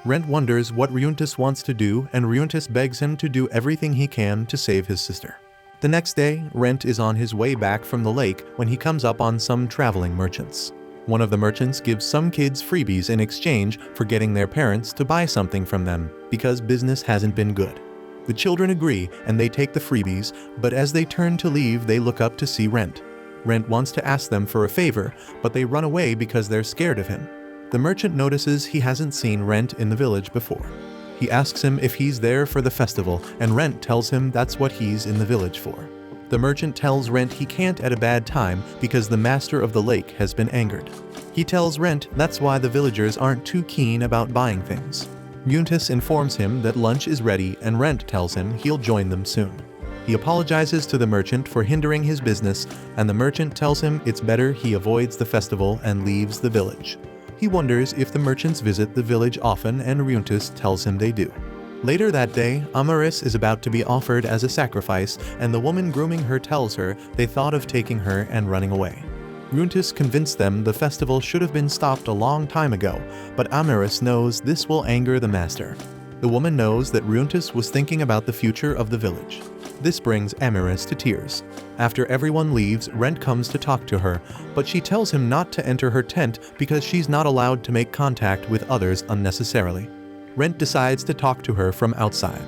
Rent wonders what Ryuntis wants to do, and Ryuntis begs him to do everything he can to save his sister. The next day, Rent is on his way back from the lake when he comes up on some traveling merchants. One of the merchants gives some kids freebies in exchange for getting their parents to buy something from them because business hasn't been good. The children agree and they take the freebies, but as they turn to leave, they look up to see Rent. Rent wants to ask them for a favor, but they run away because they're scared of him. The merchant notices he hasn't seen Rent in the village before. He asks him if he's there for the festival, and Rent tells him that's what he's in the village for. The merchant tells Rent he can't at a bad time because the master of the lake has been angered. He tells Rent that's why the villagers aren't too keen about buying things. Ryuntis informs him that lunch is ready, and Rent tells him he'll join them soon. He apologizes to the merchant for hindering his business, and the merchant tells him it's better he avoids the festival and leaves the village. He wonders if the merchants visit the village often, and Ryuntis tells him they do. Later that day, Amaris is about to be offered as a sacrifice, and the woman grooming her tells her they thought of taking her and running away. Ryuntis convinced them the festival should have been stopped a long time ago, but Amaris knows this will anger the master. The woman knows that Ryuntis was thinking about the future of the village. This brings Amaris to tears. After everyone leaves, Rent comes to talk to her, but she tells him not to enter her tent because she's not allowed to make contact with others unnecessarily. Rent decides to talk to her from outside.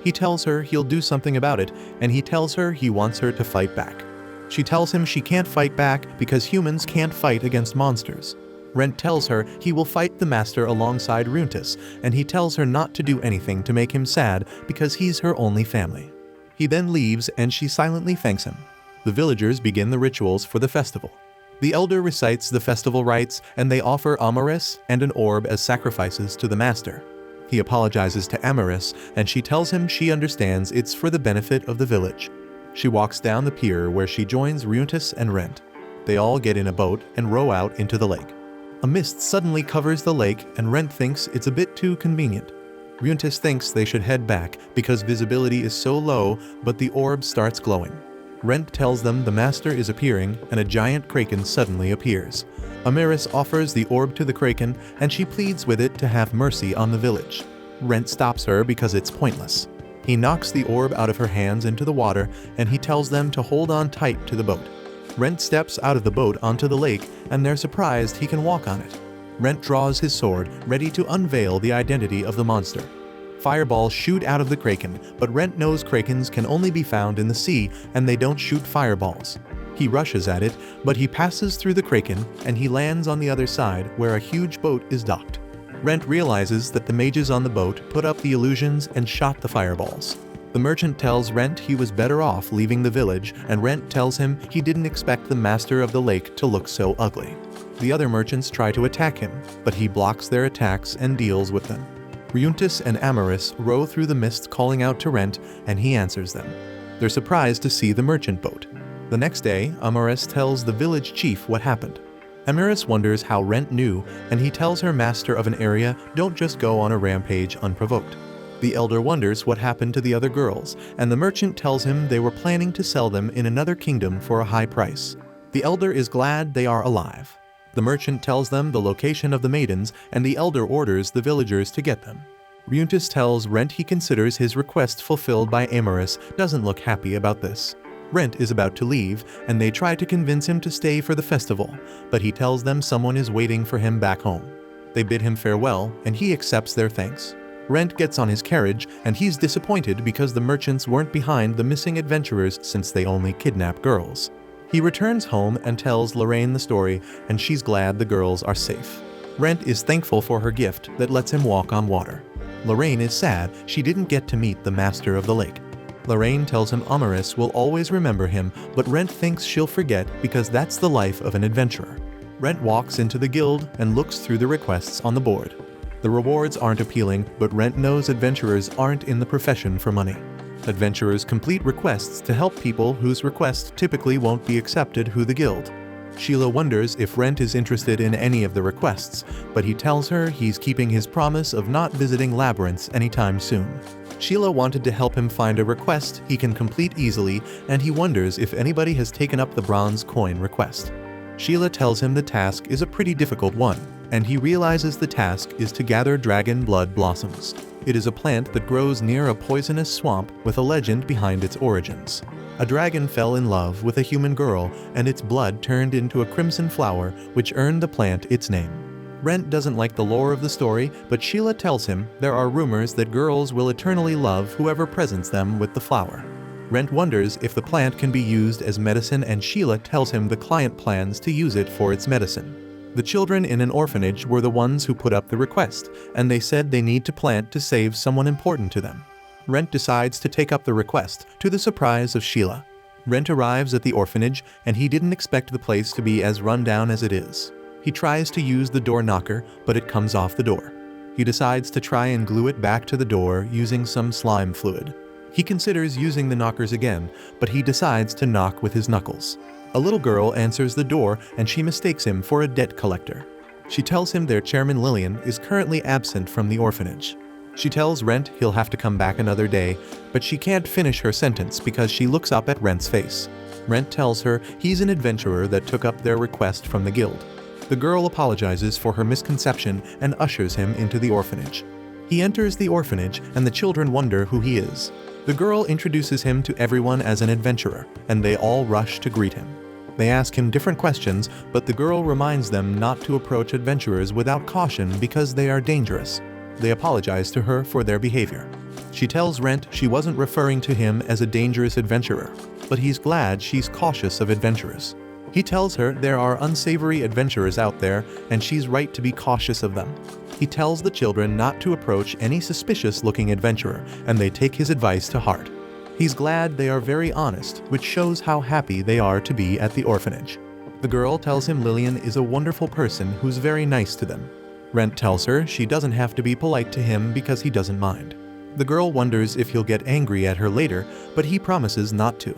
He tells her he'll do something about it, and he tells her he wants her to fight back. She tells him she can't fight back because humans can't fight against monsters. Rent tells her he will fight the master alongside Ryuntis, and he tells her not to do anything to make him sad because he's her only family. He then leaves and she silently thanks him. The villagers begin the rituals for the festival. The elder recites the festival rites, and they offer Amaris and an orb as sacrifices to the master. He apologizes to Amaris, and she tells him she understands it's for the benefit of the village. She walks down the pier where she joins Ryuntis and Rent. They all get in a boat and row out into the lake. A mist suddenly covers the lake, and Rent thinks it's a bit too convenient. Ryuntis thinks they should head back because visibility is so low, but the orb starts glowing. Rent tells them the master is appearing, and a giant kraken suddenly appears. Amaris offers the orb to the kraken, and she pleads with it to have mercy on the village. Rent stops her because it's pointless. He knocks the orb out of her hands into the water, and he tells them to hold on tight to the boat. Rent steps out of the boat onto the lake, and they're surprised he can walk on it. Rent draws his sword, ready to unveil the identity of the monster. Fireballs shoot out of the kraken, but Rent knows krakens can only be found in the sea, and they don't shoot fireballs. He rushes at it, but he passes through the kraken, and he lands on the other side where a huge boat is docked. Rent realizes that the mages on the boat put up the illusions and shot the fireballs. The merchant tells Rent he was better off leaving the village, and Rent tells him he didn't expect the master of the lake to look so ugly. The other merchants try to attack him, but he blocks their attacks and deals with them. Reincarnates and Amarys row through the mist calling out to Rent, and he answers them. They're surprised to see the merchant boat. The next day, Amarys tells the village chief what happened. Amarys wonders how Rent knew, and he tells her master of an area don't just go on a rampage unprovoked. The elder wonders what happened to the other girls, and the merchant tells him they were planning to sell them in another kingdom for a high price. The elder is glad they are alive. The merchant tells them the location of the maidens, and the elder orders the villagers to get them. Reincarnates tells Rent he considers his request fulfilled by Amarys doesn't look happy about this. Rent is about to leave, and they try to convince him to stay for the festival, but he tells them someone is waiting for him back home. They bid him farewell, and he accepts their thanks. Rent gets on his carriage, and he's disappointed because the merchants weren't behind the missing adventurers since they only kidnap girls. He returns home and tells Lorraine the story, and she's glad the girls are safe. Rent is thankful for her gift that lets him walk on water. Lorraine is sad she didn't get to meet the master of the lake. Lorraine tells him Amarys will always remember him, but Rent thinks she'll forget because that's the life of an adventurer. Rent walks into the guild and looks through the requests on the board. The rewards aren't appealing, but Rent knows adventurers aren't in the profession for money. Adventurers complete requests to help people whose requests typically won't be accepted through the guild. Sheila wonders if Rent is interested in any of the requests, but he tells her he's keeping his promise of not visiting labyrinths anytime soon. Sheila wanted to help him find a request he can complete easily, and he wonders if anybody has taken up the bronze coin request. Sheila tells him the task is a pretty difficult one, and he realizes the task is to gather dragon blood blossoms. It is a plant that grows near a poisonous swamp with a legend behind its origins. A dragon fell in love with a human girl, and its blood turned into a crimson flower, which earned the plant its name. Rent doesn't like the lore of the story, but Sheila tells him there are rumors that girls will eternally love whoever presents them with the flower. Rent wonders if the plant can be used as medicine, and Sheila tells him the client plans to use it for its medicine. The children in an orphanage were the ones who put up the request, and they said they need to plant to save someone important to them. Rent decides to take up the request, to the surprise of Sheila. Rent arrives at the orphanage, and he didn't expect the place to be as run down as it is. He tries to use the door knocker, but it comes off the door. He decides to try and glue it back to the door using some slime fluid. He considers using the knockers again, but he decides to knock with his knuckles. A little girl answers the door, and she mistakes him for a debt collector. She tells him their chairman Lillian is currently absent from the orphanage. She tells Rent he'll have to come back another day, but she can't finish her sentence because she looks up at Rent's face. Rent tells her he's an adventurer that took up their request from the guild. The girl apologizes for her misconception and ushers him into the orphanage. He enters the orphanage, and the children wonder who he is. The girl introduces him to everyone as an adventurer, and they all rush to greet him. They ask him different questions, but the girl reminds them not to approach adventurers without caution because they are dangerous. They apologize to her for their behavior. She tells Rent she wasn't referring to him as a dangerous adventurer, but he's glad she's cautious of adventurers. He tells her there are unsavory adventurers out there, and she's right to be cautious of them. He tells the children not to approach any suspicious-looking adventurer, and they take his advice to heart. He's glad they are very honest, which shows how happy they are to be at the orphanage. The girl tells him Lillian is a wonderful person who's very nice to them. Rent tells her she doesn't have to be polite to him because he doesn't mind. The girl wonders if he'll get angry at her later, but he promises not to.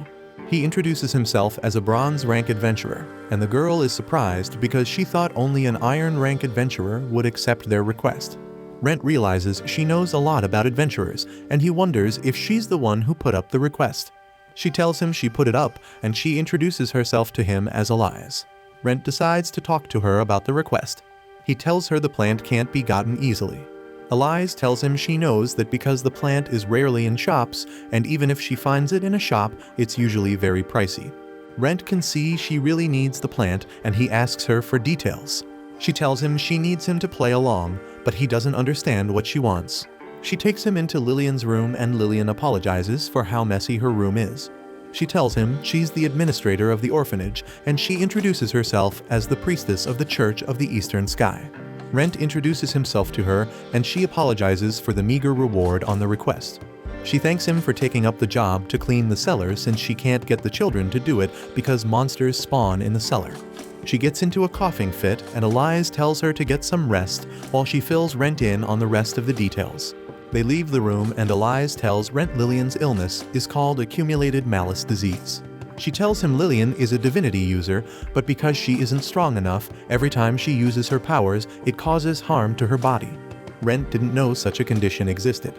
He introduces himself as a bronze rank adventurer, and the girl is surprised because she thought only an iron rank adventurer would accept their request. Rent realizes she knows a lot about adventurers, and he wonders if she's the one who put up the request. She tells him she put it up, and she introduces herself to him as Elias. Rent decides to talk to her about the request. He tells her the plant can't be gotten easily. Elias tells him she knows that because the plant is rarely in shops, and even if she finds it in a shop, it's usually very pricey. Rent can see she really needs the plant and he asks her for details. She tells him she needs him to play along, but he doesn't understand what she wants. She takes him into Lillian's room and Lillian apologizes for how messy her room is. She tells him she's the administrator of the orphanage and she introduces herself as the priestess of the Church of the Eastern Sky. Rent introduces himself to her and she apologizes for the meager reward on the request. She thanks him for taking up the job to clean the cellar since she can't get the children to do it because monsters spawn in the cellar. She gets into a coughing fit and Elias tells her to get some rest while she fills Rent in on the rest of the details. They leave the room and Elias tells Rent Lillian's illness is called accumulated malice disease. She tells him Lillian is a divinity user, but because she isn't strong enough, every time she uses her powers, it causes harm to her body. Rent didn't know such a condition existed.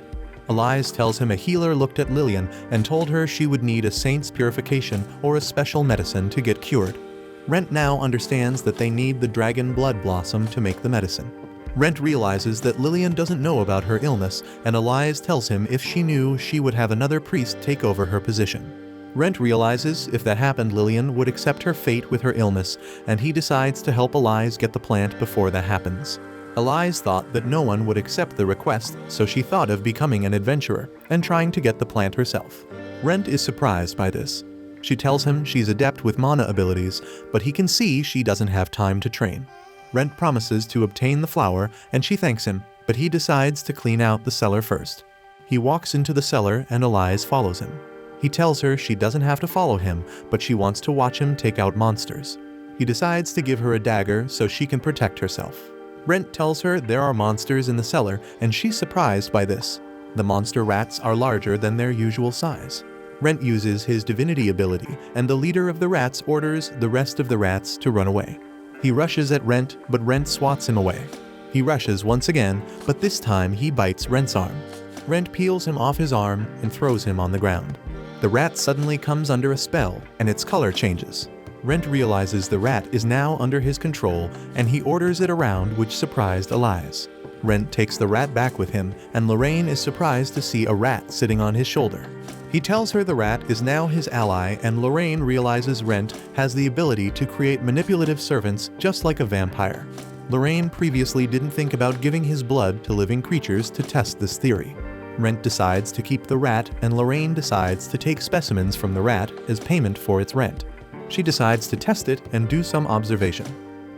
Elias tells him a healer looked at Lillian and told her she would need a saint's purification or a special medicine to get cured. Rent now understands that they need the dragon blood blossom to make the medicine. Rent realizes that Lillian doesn't know about her illness, and Elias tells him if she knew, she would have another priest take over her position. Rent realizes if that happened, Lillian would accept her fate with her illness, and he decides to help Elias get the plant before that happens. Elias thought that no one would accept the request, so she thought of becoming an adventurer and trying to get the plant herself. Rent is surprised by this. She tells him she's adept with mana abilities, but he can see she doesn't have time to train. Rent promises to obtain the flower and she thanks him, but he decides to clean out the cellar first. He walks into the cellar and Elias follows him. He tells her she doesn't have to follow him, but she wants to watch him take out monsters. He decides to give her a dagger so she can protect herself. Rent tells her there are monsters in the cellar and she's surprised by this. The monster rats are larger than their usual size. Rent uses his divinity ability and the leader of the rats orders the rest of the rats to run away. He rushes at Rent, but Rent swats him away. He rushes once again, but this time he bites Rent's arm. Rent peels him off his arm and throws him on the ground. The rat suddenly comes under a spell, and its color changes. Rent realizes the rat is now under his control, and he orders it around, which surprised Elias. Rent takes the rat back with him, and Lorraine is surprised to see a rat sitting on his shoulder. He tells her the rat is now his ally, and Lorraine realizes Rent has the ability to create manipulative servants just like a vampire. Lorraine previously didn't think about giving his blood to living creatures to test this theory. Rent decides to keep the rat, and Lorraine decides to take specimens from the rat as payment for its rent. She decides to test it and do some observation.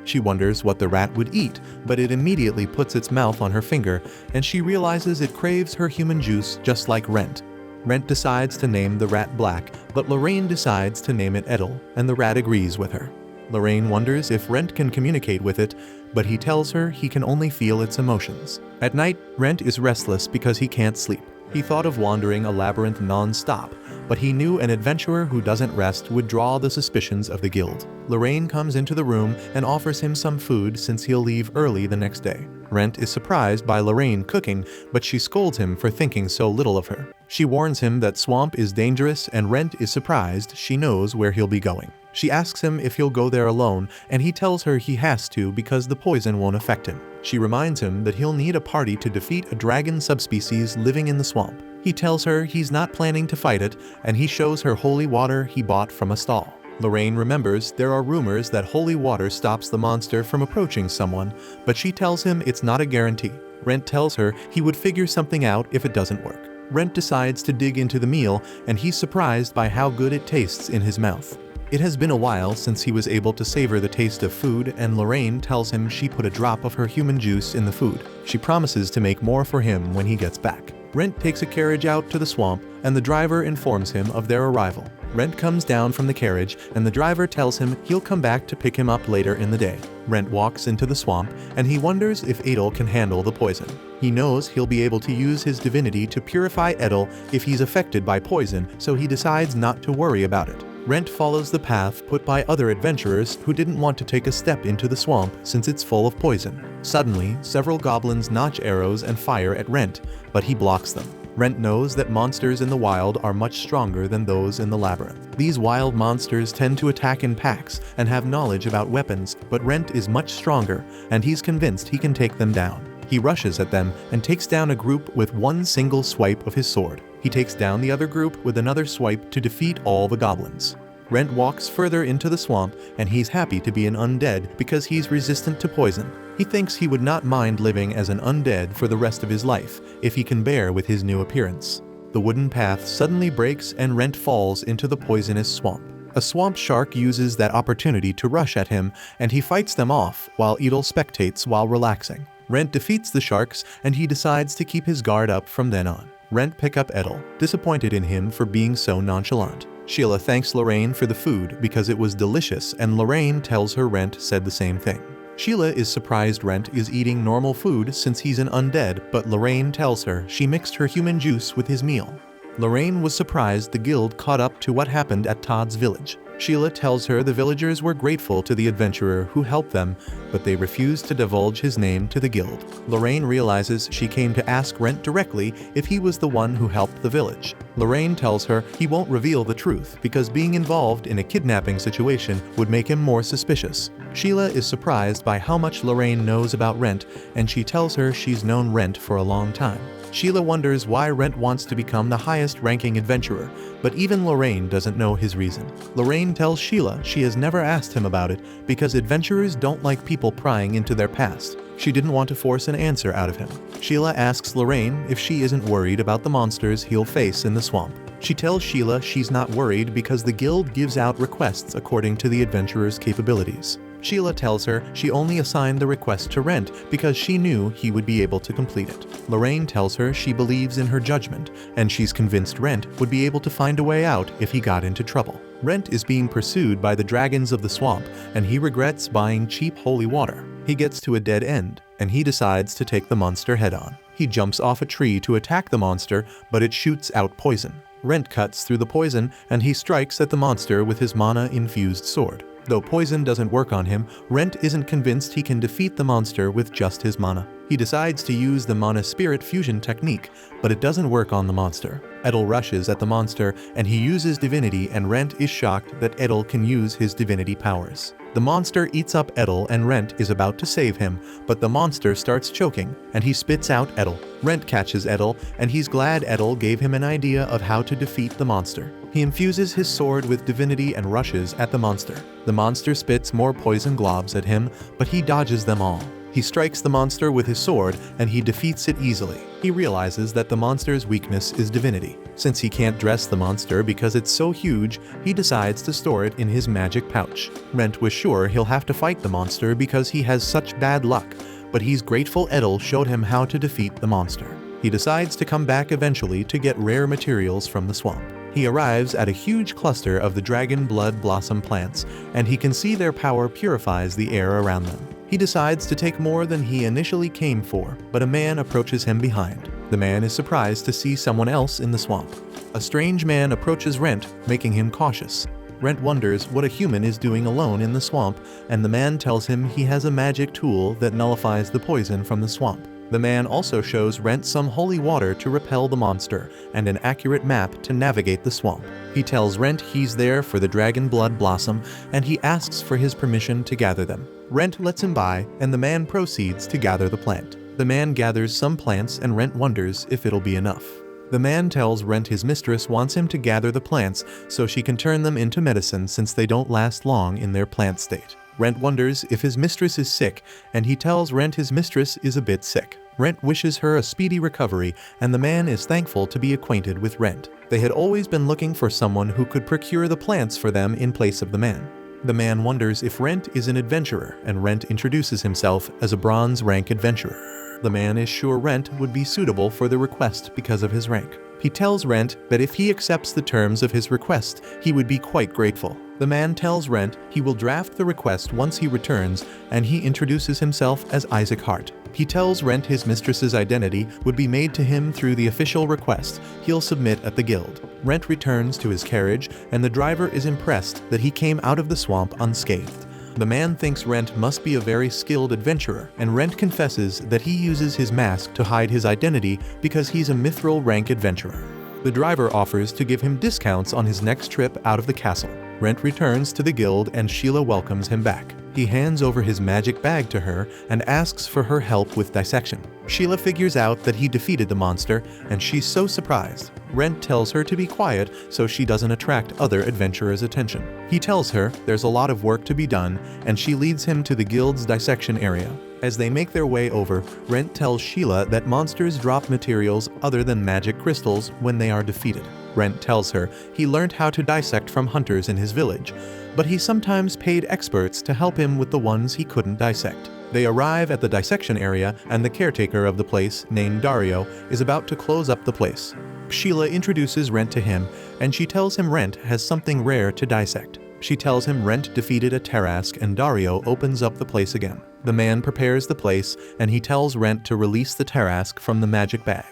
She wonders what the rat would eat, but it immediately puts its mouth on her finger, and she realizes it craves her human juice just like Rent. Rent decides to name the rat Black, but Lorraine decides to name it Edel, and the rat agrees with her. Lorraine wonders if Rent can communicate with it, but he tells her he can only feel its emotions. At night, Rent is restless because he can't sleep. He thought of wandering a labyrinth non-stop, but he knew an adventurer who doesn't rest would draw the suspicions of the guild. Lorraine comes into the room and offers him some food since he'll leave early the next day. Rent is surprised by Lorraine cooking, but she scolds him for thinking so little of her. She warns him that swamp is dangerous, and Rent is surprised she knows where he'll be going. She asks him if he'll go there alone, and he tells her he has to because the poison won't affect him. She reminds him that he'll need a party to defeat a dragon subspecies living in the swamp. He tells her he's not planning to fight it, and he shows her holy water he bought from a stall. Lorraine remembers there are rumors that holy water stops the monster from approaching someone, but she tells him it's not a guarantee. Rent tells her he would figure something out if it doesn't work. Rent decides to dig into the meal, and he's surprised by how good it tastes in his mouth. It has been a while since he was able to savor the taste of food, and Lorraine tells him she put a drop of her human juice in the food. She promises to make more for him when he gets back. Rent takes a carriage out to the swamp, and the driver informs him of their arrival. Rent comes down from the carriage, and the driver tells him he'll come back to pick him up later in the day. Rent walks into the swamp, and he wonders if Edel can handle the poison. He knows he'll be able to use his divinity to purify Edel if he's affected by poison, so he decides not to worry about it. Rent follows the path put by other adventurers who didn't want to take a step into the swamp since it's full of poison. Suddenly, several goblins notch arrows and fire at Rent, but he blocks them. Rent knows that monsters in the wild are much stronger than those in the labyrinth. These wild monsters tend to attack in packs and have knowledge about weapons, but Rent is much stronger, and he's convinced he can take them down. He rushes at them and takes down a group with one single swipe of his sword. He takes down the other group with another swipe to defeat all the goblins. Rent walks further into the swamp, and he's happy to be an undead because he's resistant to poison. He thinks he would not mind living as an undead for the rest of his life if he can bear with his new appearance. The wooden path suddenly breaks and Rent falls into the poisonous swamp. A swamp shark uses that opportunity to rush at him, and he fights them off while Edel spectates while relaxing. Rent defeats the sharks, and he decides to keep his guard up from then on. Rent picks up Edel, disappointed in him for being so nonchalant. Sheila thanks Lorraine for the food because it was delicious, and Lorraine tells her Rent said the same thing. Sheila is surprised Rent is eating normal food since he's an undead, but Lorraine tells her she mixed her human juice with his meal. Lorraine was surprised the guild caught up to what happened at Todd's village. Sheila tells her the villagers were grateful to the adventurer who helped them, but they refused to divulge his name to the guild. Lorraine realizes she came to ask Rent directly if he was the one who helped the village. Lorraine tells her he won't reveal the truth because being involved in a kidnapping situation would make him more suspicious. Sheila is surprised by how much Lorraine knows about Rent, and she tells her she's known Rent for a long time. Sheila wonders why Rent wants to become the highest-ranking adventurer, but even Lorraine doesn't know his reason. Lorraine tells Sheila she has never asked him about it because adventurers don't like people prying into their past. She didn't want to force an answer out of him. Sheila asks Lorraine if she isn't worried about the monsters he'll face in the swamp. She tells Sheila she's not worried because the guild gives out requests according to the adventurer's capabilities. Sheila tells her she only assigned the request to Rent because she knew he would be able to complete it. Lorraine tells her she believes in her judgment, and she's convinced Rent would be able to find a way out if he got into trouble. Rent is being pursued by the dragons of the swamp, and he regrets buying cheap holy water. He gets to a dead end, and he decides to take the monster head-on. He jumps off a tree to attack the monster, but it shoots out poison. Rent cuts through the poison, and he strikes at the monster with his mana-infused sword. Though poison doesn't work on him, Rent isn't convinced he can defeat the monster with just his mana. He decides to use the mana spirit fusion technique, but it doesn't work on the monster. Edel rushes at the monster, and he uses divinity, and Rent is shocked that Edel can use his divinity powers. The monster eats up Edel, and Rent is about to save him, but the monster starts choking, and he spits out Edel. Rent catches Edel, and he's glad Edel gave him an idea of how to defeat the monster. He infuses his sword with divinity and rushes at the monster. The monster spits more poison globs at him, but he dodges them all. He strikes the monster with his sword, and he defeats it easily. He realizes that the monster's weakness is divinity. Since he can't dress the monster because it's so huge, he decides to store it in his magic pouch. Rent was sure he'll have to fight the monster because he has such bad luck, but he's grateful Edel showed him how to defeat the monster. He decides to come back eventually to get rare materials from the swamp. He arrives at a huge cluster of the dragon blood blossom plants, and he can see their power purifies the air around them. He decides to take more than he initially came for, but a man approaches him behind. The man is surprised to see someone else in the swamp. A strange man approaches Rent, making him cautious. Rent wonders what a human is doing alone in the swamp, and the man tells him he has a magic tool that nullifies the poison from the swamp. The man also shows Rent some holy water to repel the monster, and an accurate map to navigate the swamp. He tells Rent he's there for the dragon blood blossom, and he asks for his permission to gather them. Rent lets him by, and the man proceeds to gather the plant. The man gathers some plants, and Rent wonders if it'll be enough. The man tells Rent his mistress wants him to gather the plants so she can turn them into medicine since they don't last long in their plant state. Rent wonders if his mistress is sick, and he tells Rent his mistress is a bit sick. Rent wishes her a speedy recovery, and the man is thankful to be acquainted with Rent. They had always been looking for someone who could procure the plants for them in place of the man. The man wonders if Rent is an adventurer, and Rent introduces himself as a bronze rank adventurer. The man is sure Rent would be suitable for the request because of his rank. He tells Rent that if he accepts the terms of his request, he would be quite grateful. The man tells Rent he will draft the request once he returns, and he introduces himself as Isaac Hart. He tells Rent his mistress's identity would be made to him through the official request he'll submit at the guild. Rent returns to his carriage, and the driver is impressed that he came out of the swamp unscathed. The man thinks Rent must be a very skilled adventurer, and Rent confesses that he uses his mask to hide his identity because he's a mithril rank adventurer. The driver offers to give him discounts on his next trip out of the castle. Rent returns to the guild, and Sheila welcomes him back. He hands over his magic bag to her and asks for her help with dissection. Sheila figures out that he defeated the monster, and she's so surprised. Rent tells her to be quiet so she doesn't attract other adventurers' attention. He tells her there's a lot of work to be done, and she leads him to the guild's dissection area. As they make their way over, Rent tells Sheila that monsters drop materials other than magic crystals when they are defeated. Rent tells her he learned how to dissect from hunters in his village, but he sometimes paid experts to help him with the ones he couldn't dissect. They arrive at the dissection area, and the caretaker of the place, named Dario, is about to close up the place. Sheila introduces Rent to him, and she tells him Rent has something rare to dissect. She tells him Rent defeated a Tarrasque, and Dario opens up the place again. The man prepares the place, and he tells Rent to release the Tarrasque from the magic bag.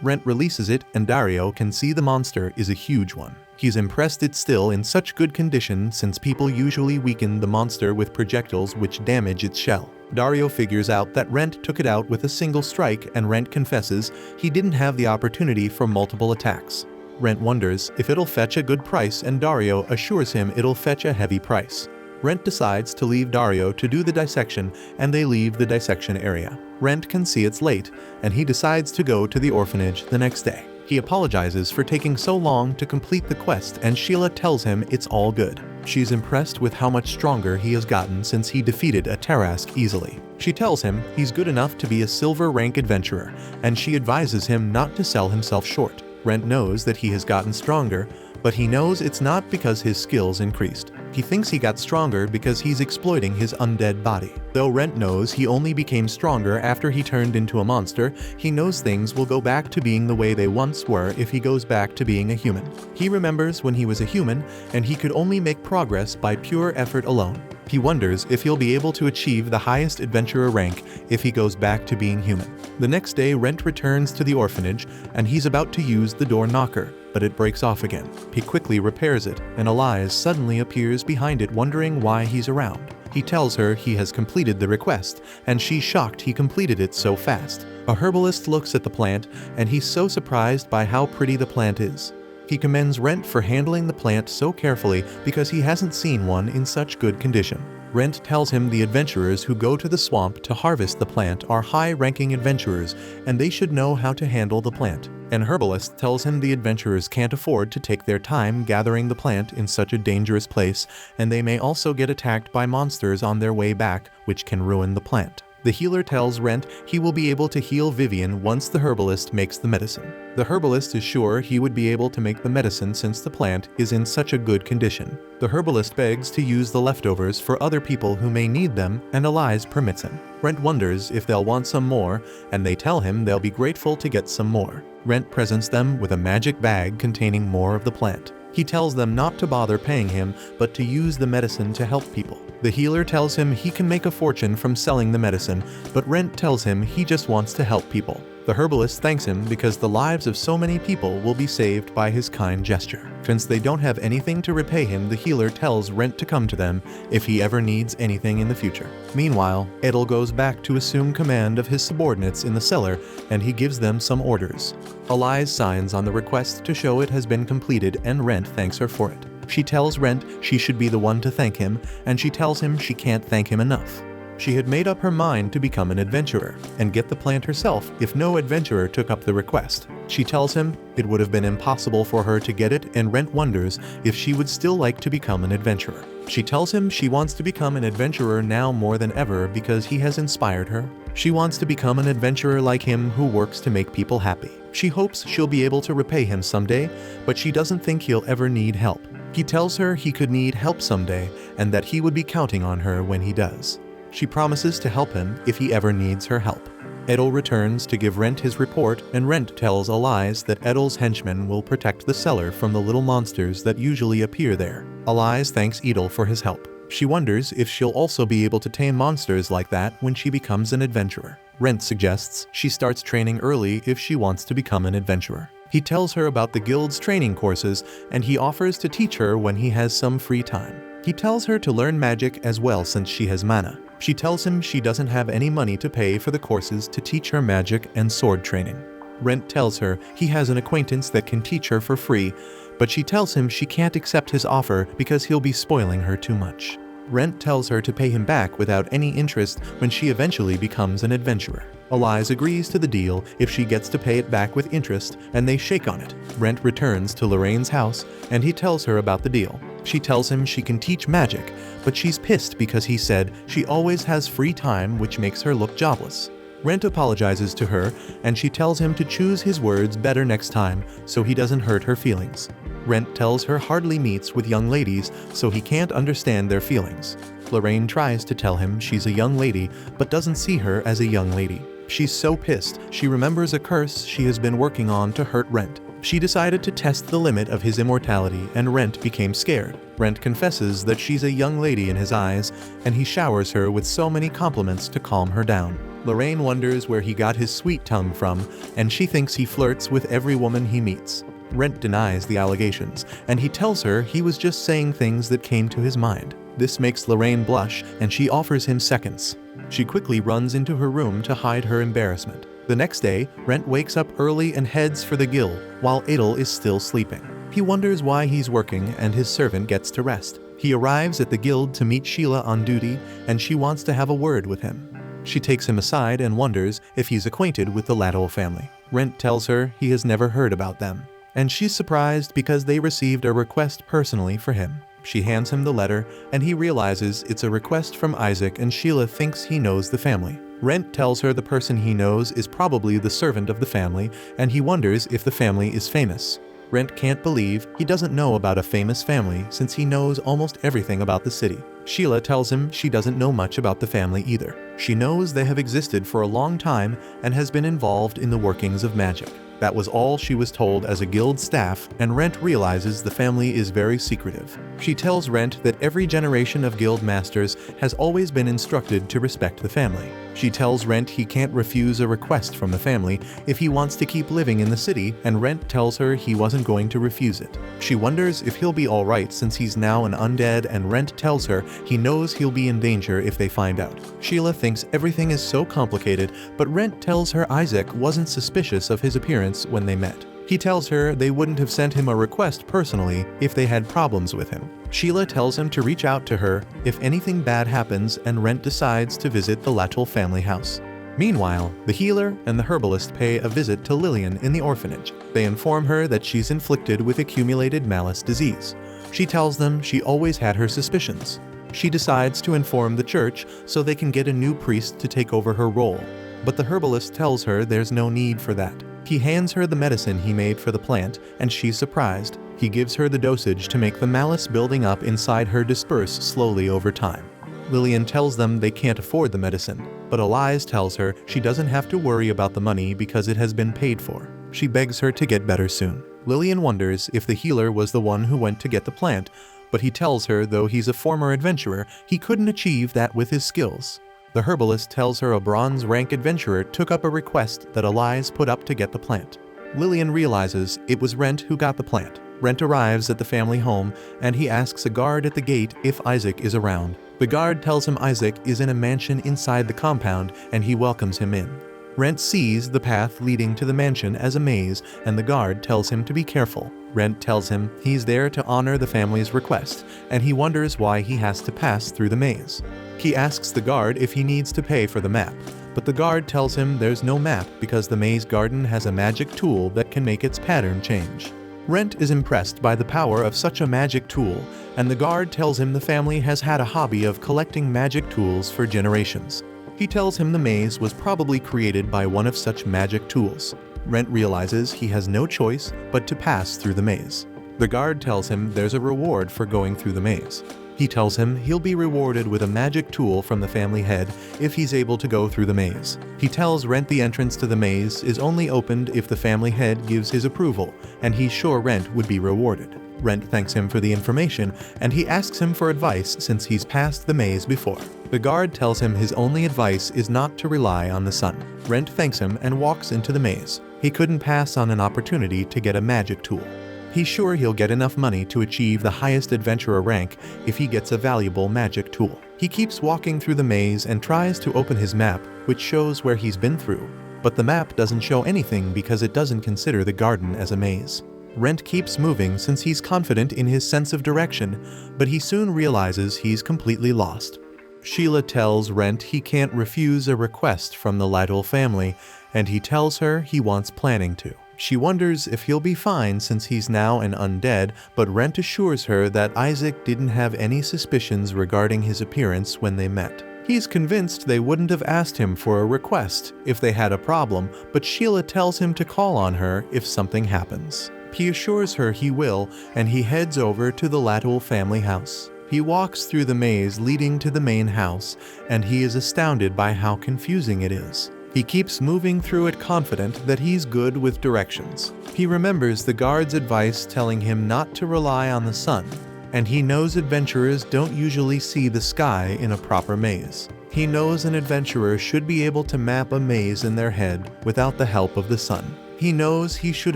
Rent releases it, and Dario can see the monster is a huge one. He's impressed it's still in such good condition since people usually weaken the monster with projectiles which damage its shell. Dario figures out that Rent took it out with a single strike, and Rent confesses he didn't have the opportunity for multiple attacks. Rent wonders if it'll fetch a good price, and Dario assures him it'll fetch a heavy price. Rent decides to leave Dario to do the dissection, and they leave the dissection area. Rent can see it's late, and he decides to go to the orphanage the next day. He apologizes for taking so long to complete the quest, and Sheila tells him it's all good. She's impressed with how much stronger he has gotten since he defeated a Tarrasque easily. She tells him he's good enough to be a silver rank adventurer, and she advises him not to sell himself short. Rent knows that he has gotten stronger, but he knows it's not because his skills increased. He thinks he got stronger because he's exploiting his undead body. Though Rent knows he only became stronger after he turned into a monster, he knows things will go back to being the way they once were if he goes back to being a human. He remembers when he was a human, and he could only make progress by pure effort alone. He wonders if he'll be able to achieve the highest adventurer rank if he goes back to being human. The next day, Rent returns to the orphanage, and he's about to use the door knocker, but it breaks off again. He quickly repairs it, and Elias suddenly appears behind it, wondering why he's around. He tells her he has completed the request, and she's shocked he completed it so fast. A herbalist looks at the plant, and he's so surprised by how pretty the plant is. He commends Rent for handling the plant so carefully because he hasn't seen one in such good condition. Rent tells him the adventurers who go to the swamp to harvest the plant are high-ranking adventurers, and they should know how to handle the plant. An herbalist tells him the adventurers can't afford to take their time gathering the plant in such a dangerous place, and they may also get attacked by monsters on their way back, which can ruin the plant. The healer tells Rent he will be able to heal Vivian once the herbalist makes the medicine. The herbalist is sure he would be able to make the medicine since the plant is in such a good condition. The herbalist begs to use the leftovers for other people who may need them, and Elias permits him. Rent wonders if they'll want some more, and they tell him they'll be grateful to get some more. Rent presents them with a magic bag containing more of the plant. He tells them not to bother paying him, but to use the medicine to help people. The healer tells him he can make a fortune from selling the medicine, but Rent tells him he just wants to help people. The herbalist thanks him because the lives of so many people will be saved by his kind gesture. Since they don't have anything to repay him, the healer tells Rent to come to them if he ever needs anything in the future. Meanwhile, Edel goes back to assume command of his subordinates in the cellar, and he gives them some orders. Elias signs on the request to show it has been completed, and Rent thanks her for it. She tells Rent she should be the one to thank him, and she tells him she can't thank him enough. She had made up her mind to become an adventurer and get the plant herself if no adventurer took up the request. She tells him it would have been impossible for her to get it, and Rent wonders if she would still like to become an adventurer. She tells him she wants to become an adventurer now more than ever because he has inspired her. She wants to become an adventurer like him who works to make people happy. She hopes she'll be able to repay him someday, but she doesn't think he'll ever need help. He tells her he could need help someday and that he would be counting on her when he does. She promises to help him if he ever needs her help. Edel returns to give Rent his report, and Rent tells Elias that Edel's henchmen will protect the cellar from the little monsters that usually appear there. Elias thanks Edel for his help. She wonders if she'll also be able to tame monsters like that when she becomes an adventurer. Rent suggests she starts training early if she wants to become an adventurer. He tells her about the guild's training courses, and he offers to teach her when he has some free time. He tells her to learn magic as well since she has mana. She tells him she doesn't have any money to pay for the courses to teach her magic and sword training. Rent tells her he has an acquaintance that can teach her for free, but she tells him she can't accept his offer because he'll be spoiling her too much. Rent tells her to pay him back without any interest when she eventually becomes an adventurer. Elias agrees to the deal if she gets to pay it back with interest, and they shake on it. Rent returns to Lorraine's house, and he tells her about the deal. She tells him she can teach magic, but she's pissed because he said she always has free time, which makes her look jobless. Rent apologizes to her, and she tells him to choose his words better next time so he doesn't hurt her feelings. Rent tells her hardly meets with young ladies, so he can't understand their feelings. Lorraine tries to tell him she's a young lady, but doesn't see her as a young lady. She's so pissed, she remembers a curse she has been working on to hurt Rent. She decided to test the limit of his immortality, and Rent became scared. Rent confesses that she's a young lady in his eyes, and he showers her with so many compliments to calm her down. Lorraine wonders where he got his sweet tongue from, and she thinks he flirts with every woman he meets. Rent denies the allegations, and he tells her he was just saying things that came to his mind. This makes Lorraine blush, and she offers him seconds. She quickly runs into her room to hide her embarrassment. The next day, Rent wakes up early and heads for the guild, while Adel is still sleeping. He wonders why he's working, and his servant gets to rest. He arrives at the guild to meet Sheila on duty, and she wants to have a word with him. She takes him aside and wonders if he's acquainted with the Latto family. Rent tells her he has never heard about them, and she's surprised because they received a request personally for him. She hands him the letter, and he realizes it's a request from Isaac, and Sheila thinks he knows the family. Rent tells her the person he knows is probably the servant of the family, and he wonders if the family is famous. Rent can't believe he doesn't know about a famous family since he knows almost everything about the city. Sheila tells him she doesn't know much about the family either. She knows they have existed for a long time and has been involved in the workings of magic. That was all she was told as a guild staff, and Rent realizes the family is very secretive. She tells Rent that every generation of guild masters has always been instructed to respect the family. She tells Rent he can't refuse a request from the family if he wants to keep living in the city, and Rent tells her he wasn't going to refuse it. She wonders if he'll be alright since he's now an undead, and Rent tells her he knows he'll be in danger if they find out. Sheila thinks everything is so complicated, but Rent tells her Isaac wasn't suspicious of his appearance when they met. He tells her they wouldn't have sent him a request personally if they had problems with him. Sheila tells him to reach out to her if anything bad happens, and Rent decides to visit the Lattel family house. Meanwhile, the healer and the herbalist pay a visit to Lillian in the orphanage. They inform her that she's inflicted with accumulated malice disease. She tells them she always had her suspicions. She decides to inform the church so they can get a new priest to take over her role. But the herbalist tells her there's no need for that. He hands her the medicine he made for the plant, and she's surprised. He gives her the dosage to make the malice building up inside her disperse slowly over time. Lillian tells them they can't afford the medicine, but Elias tells her she doesn't have to worry about the money because it has been paid for. She begs her to get better soon. Lillian wonders if the healer was the one who went to get the plant, but he tells her though he's a former adventurer, he couldn't achieve that with his skills. The herbalist tells her a bronze rank adventurer took up a request that Elias put up to get the plant. Lillian realizes it was Rent who got the plant. Rent arrives at the family home, and he asks a guard at the gate if Isaac is around. The guard tells him Isaac is in a mansion inside the compound, and he welcomes him in. Rent sees the path leading to the mansion as a maze, and the guard tells him to be careful. Rent tells him he's there to honor the family's request, and he wonders why he has to pass through the maze. He asks the guard if he needs to pay for the map, but the guard tells him there's no map because the maze garden has a magic tool that can make its pattern change. Rent is impressed by the power of such a magic tool, and the guard tells him the family has had a hobby of collecting magic tools for generations. He tells him the maze was probably created by one of such magic tools. Rent realizes he has no choice but to pass through the maze. The guard tells him there's a reward for going through the maze. He tells him he'll be rewarded with a magic tool from the family head if he's able to go through the maze. He tells Rent the entrance to the maze is only opened if the family head gives his approval, and he's sure Rent would be rewarded. Rent thanks him for the information, and he asks him for advice since he's passed the maze before. The guard tells him his only advice is not to rely on the sun. Rent thanks him and walks into the maze. He couldn't pass on an opportunity to get a magic tool. He's sure he'll get enough money to achieve the highest adventurer rank if he gets a valuable magic tool. He keeps walking through the maze and tries to open his map, which shows where he's been through. But the map doesn't show anything because it doesn't consider the garden as a maze. Rent keeps moving since he's confident in his sense of direction, but he soon realizes he's completely lost. Sheila tells Rent he can't refuse a request from the Lytle family, and he tells her he wants planning to. She wonders if he'll be fine since he's now an undead, but Rent assures her that Isaac didn't have any suspicions regarding his appearance when they met. He's convinced they wouldn't have asked him for a request if they had a problem, but Sheila tells him to call on her if something happens. He assures her he will, and he heads over to the Lytle family house. He walks through the maze leading to the main house, and he is astounded by how confusing it is. He keeps moving through it confident that he's good with directions. He remembers the guard's advice telling him not to rely on the sun, and he knows adventurers don't usually see the sky in a proper maze. He knows an adventurer should be able to map a maze in their head without the help of the sun. He knows he should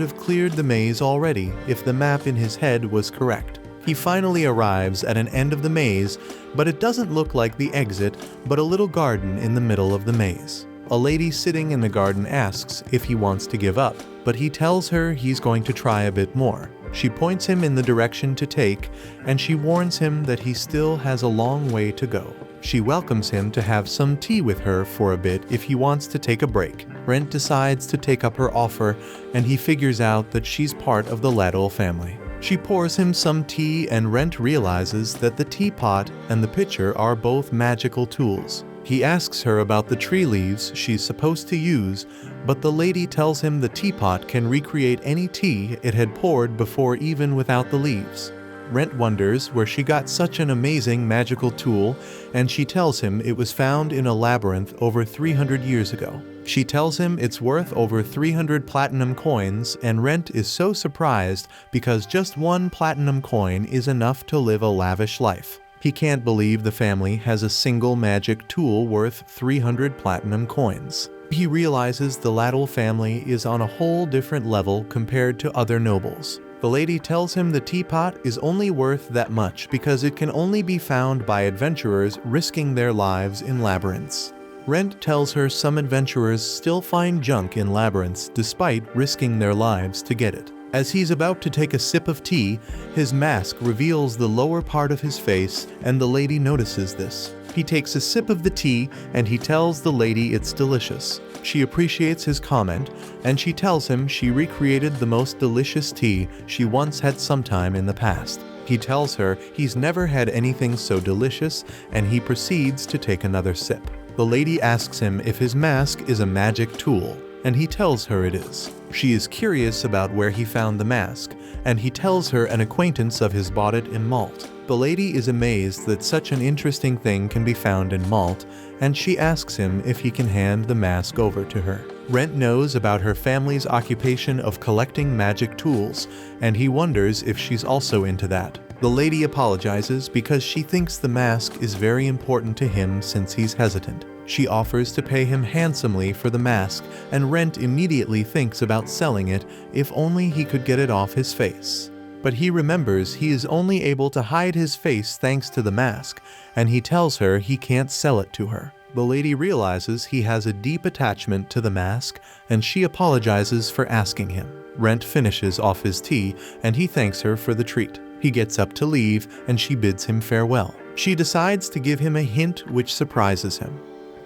have cleared the maze already if the map in his head was correct. He finally arrives at an end of the maze, but it doesn't look like the exit, but a little garden in the middle of the maze. A lady sitting in the garden asks if he wants to give up, but he tells her he's going to try a bit more. She points him in the direction to take, and she warns him that he still has a long way to go. She welcomes him to have some tea with her for a bit if he wants to take a break. Rent decides to take up her offer, and he figures out that she's part of the Lytle family. She pours him some tea, and Rent realizes that the teapot and the pitcher are both magical tools. He asks her about the tree leaves she's supposed to use, but the lady tells him the teapot can recreate any tea it had poured before even without the leaves. Rent wonders where she got such an amazing magical tool, and she tells him it was found in a labyrinth over 300 years ago. She tells him it's worth over 300 platinum coins, and Rent is so surprised because just one platinum coin is enough to live a lavish life. He can't believe the family has a single magic tool worth 300 platinum coins. He realizes the Lytle family is on a whole different level compared to other nobles. The lady tells him the teapot is only worth that much because it can only be found by adventurers risking their lives in labyrinths. Rent tells her some adventurers still find junk in labyrinths despite risking their lives to get it. As he's about to take a sip of tea, his mask reveals the lower part of his face, and the lady notices this. He takes a sip of the tea, and he tells the lady it's delicious. She appreciates his comment, and she tells him she recreated the most delicious tea she once had sometime in the past. He tells her he's never had anything so delicious, and he proceeds to take another sip. The lady asks him if his mask is a magic tool, and he tells her it is. She is curious about where he found the mask, and he tells her an acquaintance of his bought it in Malt. The lady is amazed that such an interesting thing can be found in Malt, and she asks him if he can hand the mask over to her. Rent knows about her family's occupation of collecting magic tools, and he wonders if she's also into that. The lady apologizes because she thinks the mask is very important to him since he's hesitant. She offers to pay him handsomely for the mask, and Rent immediately thinks about selling it if only he could get it off his face. But he remembers he is only able to hide his face thanks to the mask, and he tells her he can't sell it to her. The lady realizes he has a deep attachment to the mask, and she apologizes for asking him. Rent finishes off his tea, and he thanks her for the treat. He gets up to leave, and she bids him farewell. She decides to give him a hint which surprises him.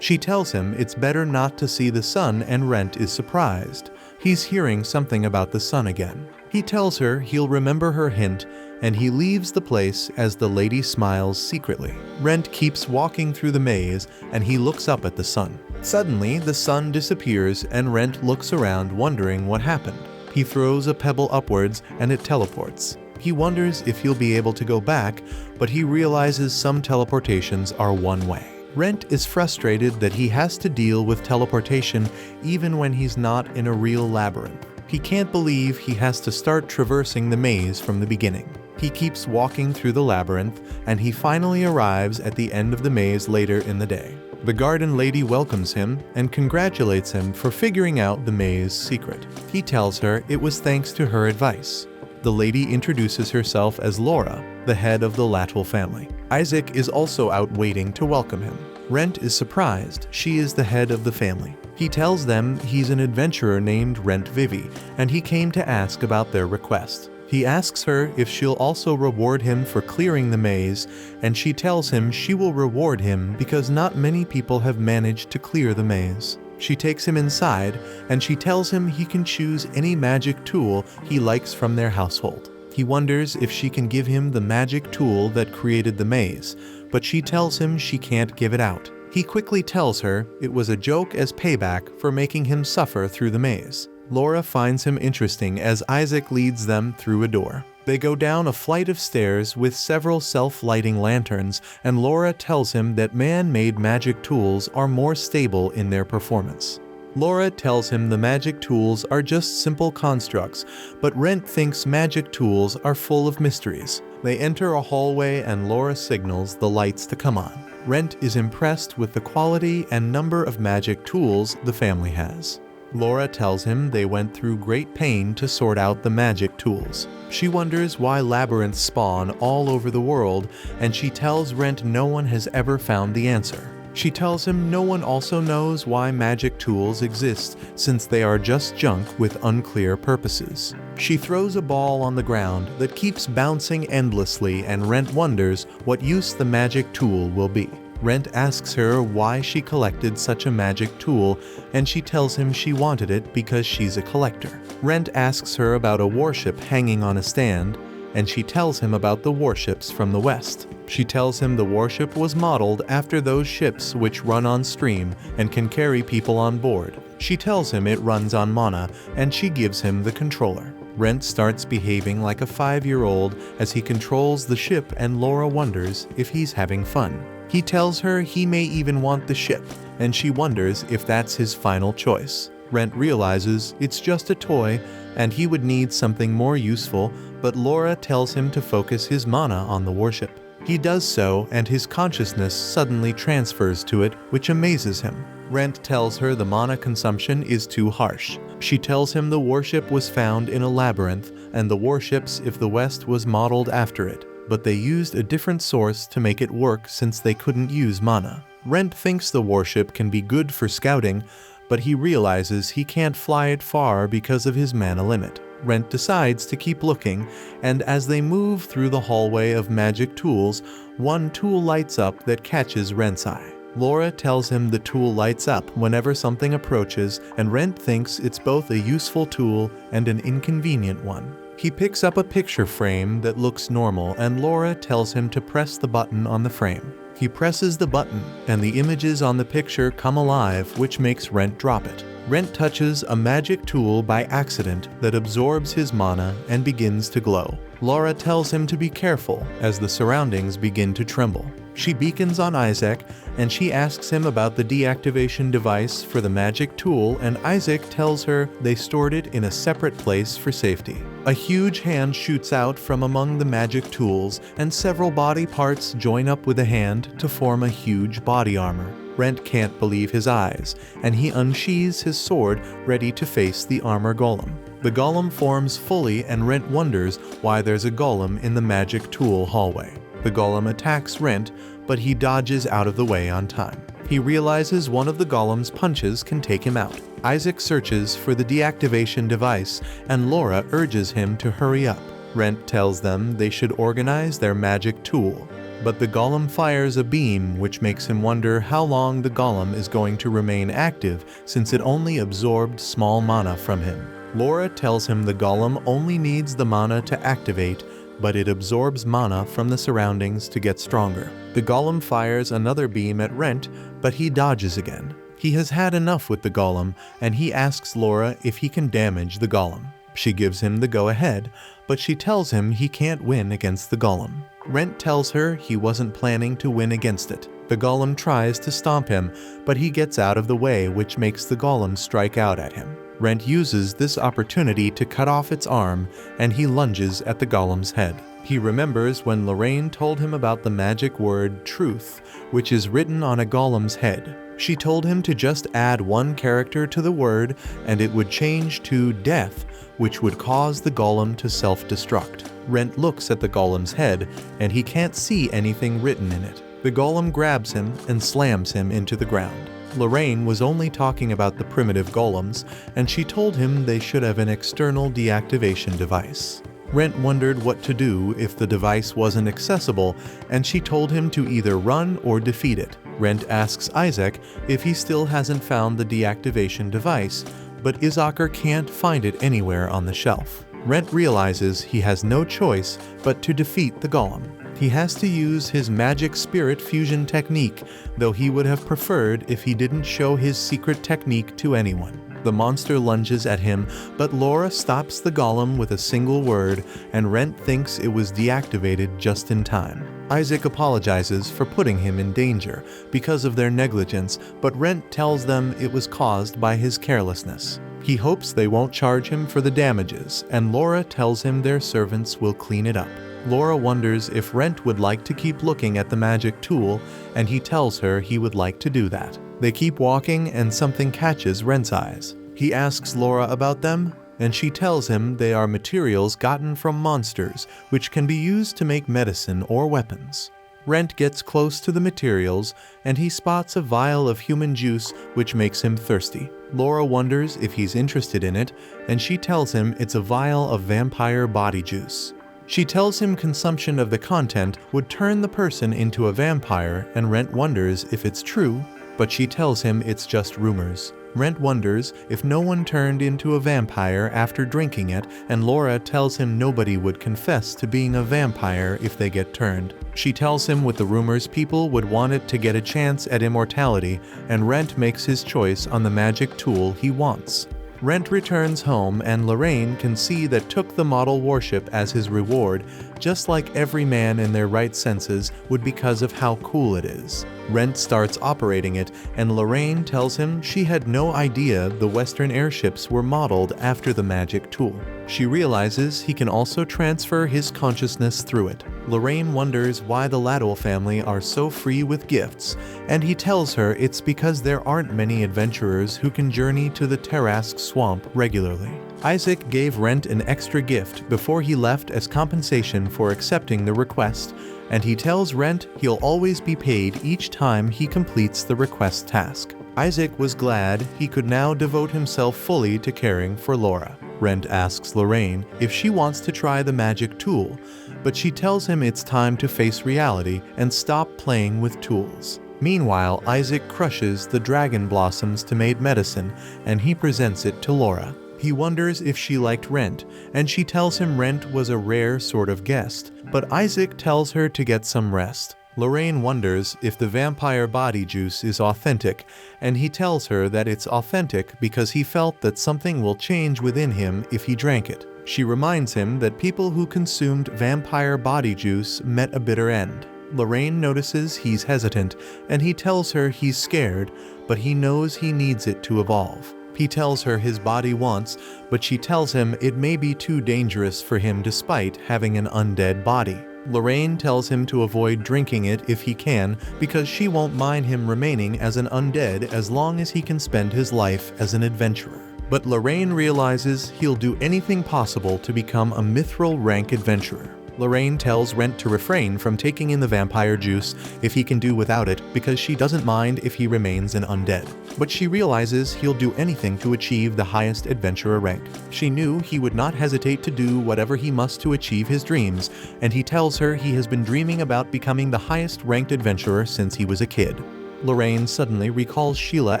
She tells him it's better not to see the sun, and Rent is surprised. He's hearing something about the sun again. He tells her he'll remember her hint, and he leaves the place as the lady smiles secretly. Rent keeps walking through the maze, and he looks up at the sun. Suddenly, the sun disappears, and Rent looks around wondering what happened. He throws a pebble upwards, and it teleports. He wonders if he'll be able to go back, but he realizes some teleportations are one way. Rent is frustrated that he has to deal with teleportation even when he's not in a real labyrinth. He can't believe he has to start traversing the maze from the beginning. He keeps walking through the labyrinth, and he finally arrives at the end of the maze later in the day. The garden lady welcomes him and congratulates him for figuring out the maze secret. He tells her it was thanks to her advice. The lady introduces herself as Laura, the head of the Lytle family. Isaac is also out waiting to welcome him. Rent is surprised she is the head of the family. He tells them he's an adventurer named Rent Vivi, and he came to ask about their request. He asks her if she'll also reward him for clearing the maze, and she tells him she will reward him because not many people have managed to clear the maze. She takes him inside, and she tells him he can choose any magic tool he likes from their household. He wonders if she can give him the magic tool that created the maze, but she tells him she can't give it out. He quickly tells her it was a joke as payback for making him suffer through the maze. Laura finds him interesting as Isaac leads them through a door. They go down a flight of stairs with several self-lighting lanterns, and Laura tells him that man-made magic tools are more stable in their performance. Laura tells him the magic tools are just simple constructs, but Rent thinks magic tools are full of mysteries. They enter a hallway and Laura signals the lights to come on. Rent is impressed with the quality and number of magic tools the family has. Laura tells him they went through great pain to sort out the magic tools. She wonders why labyrinths spawn all over the world, and she tells Rent no one has ever found the answer. She tells him no one also knows why magic tools exist, since they are just junk with unclear purposes. She throws a ball on the ground that keeps bouncing endlessly, and Rent wonders what use the magic tool will be. Rent asks her why she collected such a magic tool, and she tells him she wanted it because she's a collector. Rent asks her about a warship hanging on a stand, and she tells him about the warships from the West. She tells him the warship was modeled after those ships which run on stream and can carry people on board. She tells him it runs on mana, and she gives him the controller. Rent starts behaving like a 5-year-old as he controls the ship, and Laura wonders if he's having fun. He tells her he may even want the ship, and she wonders if that's his final choice. Rent realizes it's just a toy and he would need something more useful, but Laura tells him to focus his mana on the warship. He does so, and his consciousness suddenly transfers to it, which amazes him. Rent tells her the mana consumption is too harsh. She tells him the warship was found in a labyrinth, and the warships if the West was modeled after it, but they used a different source to make it work since they couldn't use mana. Rent thinks the warship can be good for scouting, but he realizes he can't fly it far because of his mana limit. Rent decides to keep looking, and as they move through the hallway of magic tools, one tool lights up that catches Rent's eye. Laura tells him the tool lights up whenever something approaches, and Rent thinks it's both a useful tool and an inconvenient one. He picks up a picture frame that looks normal, and Laura tells him to press the button on the frame. He presses the button, and the images on the picture come alive, which makes Rent drop it. Rent touches a magic tool by accident that absorbs his mana and begins to glow. Laura tells him to be careful as the surroundings begin to tremble. She beacons on Isaac, and she asks him about the deactivation device for the magic tool, and Isaac tells her they stored it in a separate place for safety. A huge hand shoots out from among the magic tools, and several body parts join up with a hand to form a huge body armor. Rent can't believe his eyes, and he unsheathes his sword, ready to face the armor golem. The golem forms fully, and Rent wonders why there's a golem in the magic tool hallway. The golem attacks Rent, but he dodges out of the way on time. He realizes one of the golem's punches can take him out. Isaac searches for the deactivation device, and Laura urges him to hurry up. Rent tells them they should organize their magic tool, but the golem fires a beam which makes him wonder how long the golem is going to remain active since it only absorbed small mana from him. Laura tells him the golem only needs the mana to activate, but it absorbs mana from the surroundings to get stronger. The golem fires another beam at Rent, but he dodges again. He has had enough with the golem, and he asks Laura if he can damage the golem. She gives him the go-ahead, but she tells him he can't win against the golem. Rent tells her he wasn't planning to win against it. The golem tries to stomp him, but he gets out of the way, which makes the golem strike out at him. Rent uses this opportunity to cut off its arm, and he lunges at the golem's head. He remembers when Lorraine told him about the magic word truth, which is written on a golem's head. She told him to just add one character to the word, and it would change to death, which would cause the golem to self-destruct. Rent looks at the golem's head, and he can't see anything written in it. The golem grabs him and slams him into the ground. Lorraine was only talking about the primitive golems, and she told him they should have an external deactivation device. Rent wondered what to do if the device wasn't accessible, and she told him to either run or defeat it. Rent asks Isaac if he still hasn't found the deactivation device, but Izaker can't find it anywhere on the shelf. Rent realizes he has no choice but to defeat the golem. He has to use his magic spirit fusion technique, though he would have preferred if he didn't show his secret technique to anyone. The monster lunges at him, but Laura stops the golem with a single word, and Rent thinks it was deactivated just in time. Isaac apologizes for putting him in danger because of their negligence, but Rent tells them it was caused by his carelessness. He hopes they won't charge him for the damages, and Laura tells him their servants will clean it up. Laura wonders if Rent would like to keep looking at the magic tool, and he tells her he would like to do that. They keep walking and something catches Rent's eyes. He asks Laura about them, and she tells him they are materials gotten from monsters, which can be used to make medicine or weapons. Rent gets close to the materials, and he spots a vial of human juice which makes him thirsty. Laura wonders if he's interested in it, and she tells him it's a vial of vampire body juice. She tells him consumption of the content would turn the person into a vampire, and Rent wonders if it's true, but she tells him it's just rumors. Rent wonders if no one turned into a vampire after drinking it, and Laura tells him nobody would confess to being a vampire if they get turned. She tells him with the rumors people would want it to get a chance at immortality, and Rent makes his choice on the magic tool he wants. Rent returns home, and Lorraine can see that took the model warship as his reward, just like every man in their right senses would because of how cool it is. Rent starts operating it, and Lorraine tells him she had no idea the Western airships were modeled after the magic tool. She realizes he can also transfer his consciousness through it. Lorraine wonders why the Laddle family are so free with gifts, and he tells her it's because there aren't many adventurers who can journey to the Tarask swamp regularly. Isaac gave Rent an extra gift before he left as compensation for accepting the request, and he tells Rent he'll always be paid each time he completes the request task. Isaac was glad he could now devote himself fully to caring for Laura. Rent asks Lorraine if she wants to try the magic tool, but she tells him it's time to face reality and stop playing with tools. Meanwhile, Isaac crushes the dragon blossoms to make medicine, and he presents it to Laura. He wonders if she liked Rent, and she tells him Rent was a rare sort of guest, but Isaac tells her to get some rest. Lorraine wonders if the vampire body juice is authentic, and he tells her that it's authentic because he felt that something will change within him if he drank it. She reminds him that people who consumed vampire body juice met a bitter end. Lorraine notices he's hesitant, and he tells her he's scared, but he knows he needs it to evolve. He tells her his body wants, but she tells him it may be too dangerous for him despite having an undead body. Lorraine tells him to avoid drinking it if he can, because she won't mind him remaining as an undead as long as he can spend his life as an adventurer. But Lorraine realizes he'll do anything possible to become a mithril rank adventurer. Lorraine tells Rent to refrain from taking in the vampire juice if he can do without it, because she doesn't mind if he remains an undead. But she realizes he'll do anything to achieve the highest adventurer rank. She knew he would not hesitate to do whatever he must to achieve his dreams, and he tells her he has been dreaming about becoming the highest ranked adventurer since he was a kid. Lorraine suddenly recalls Sheila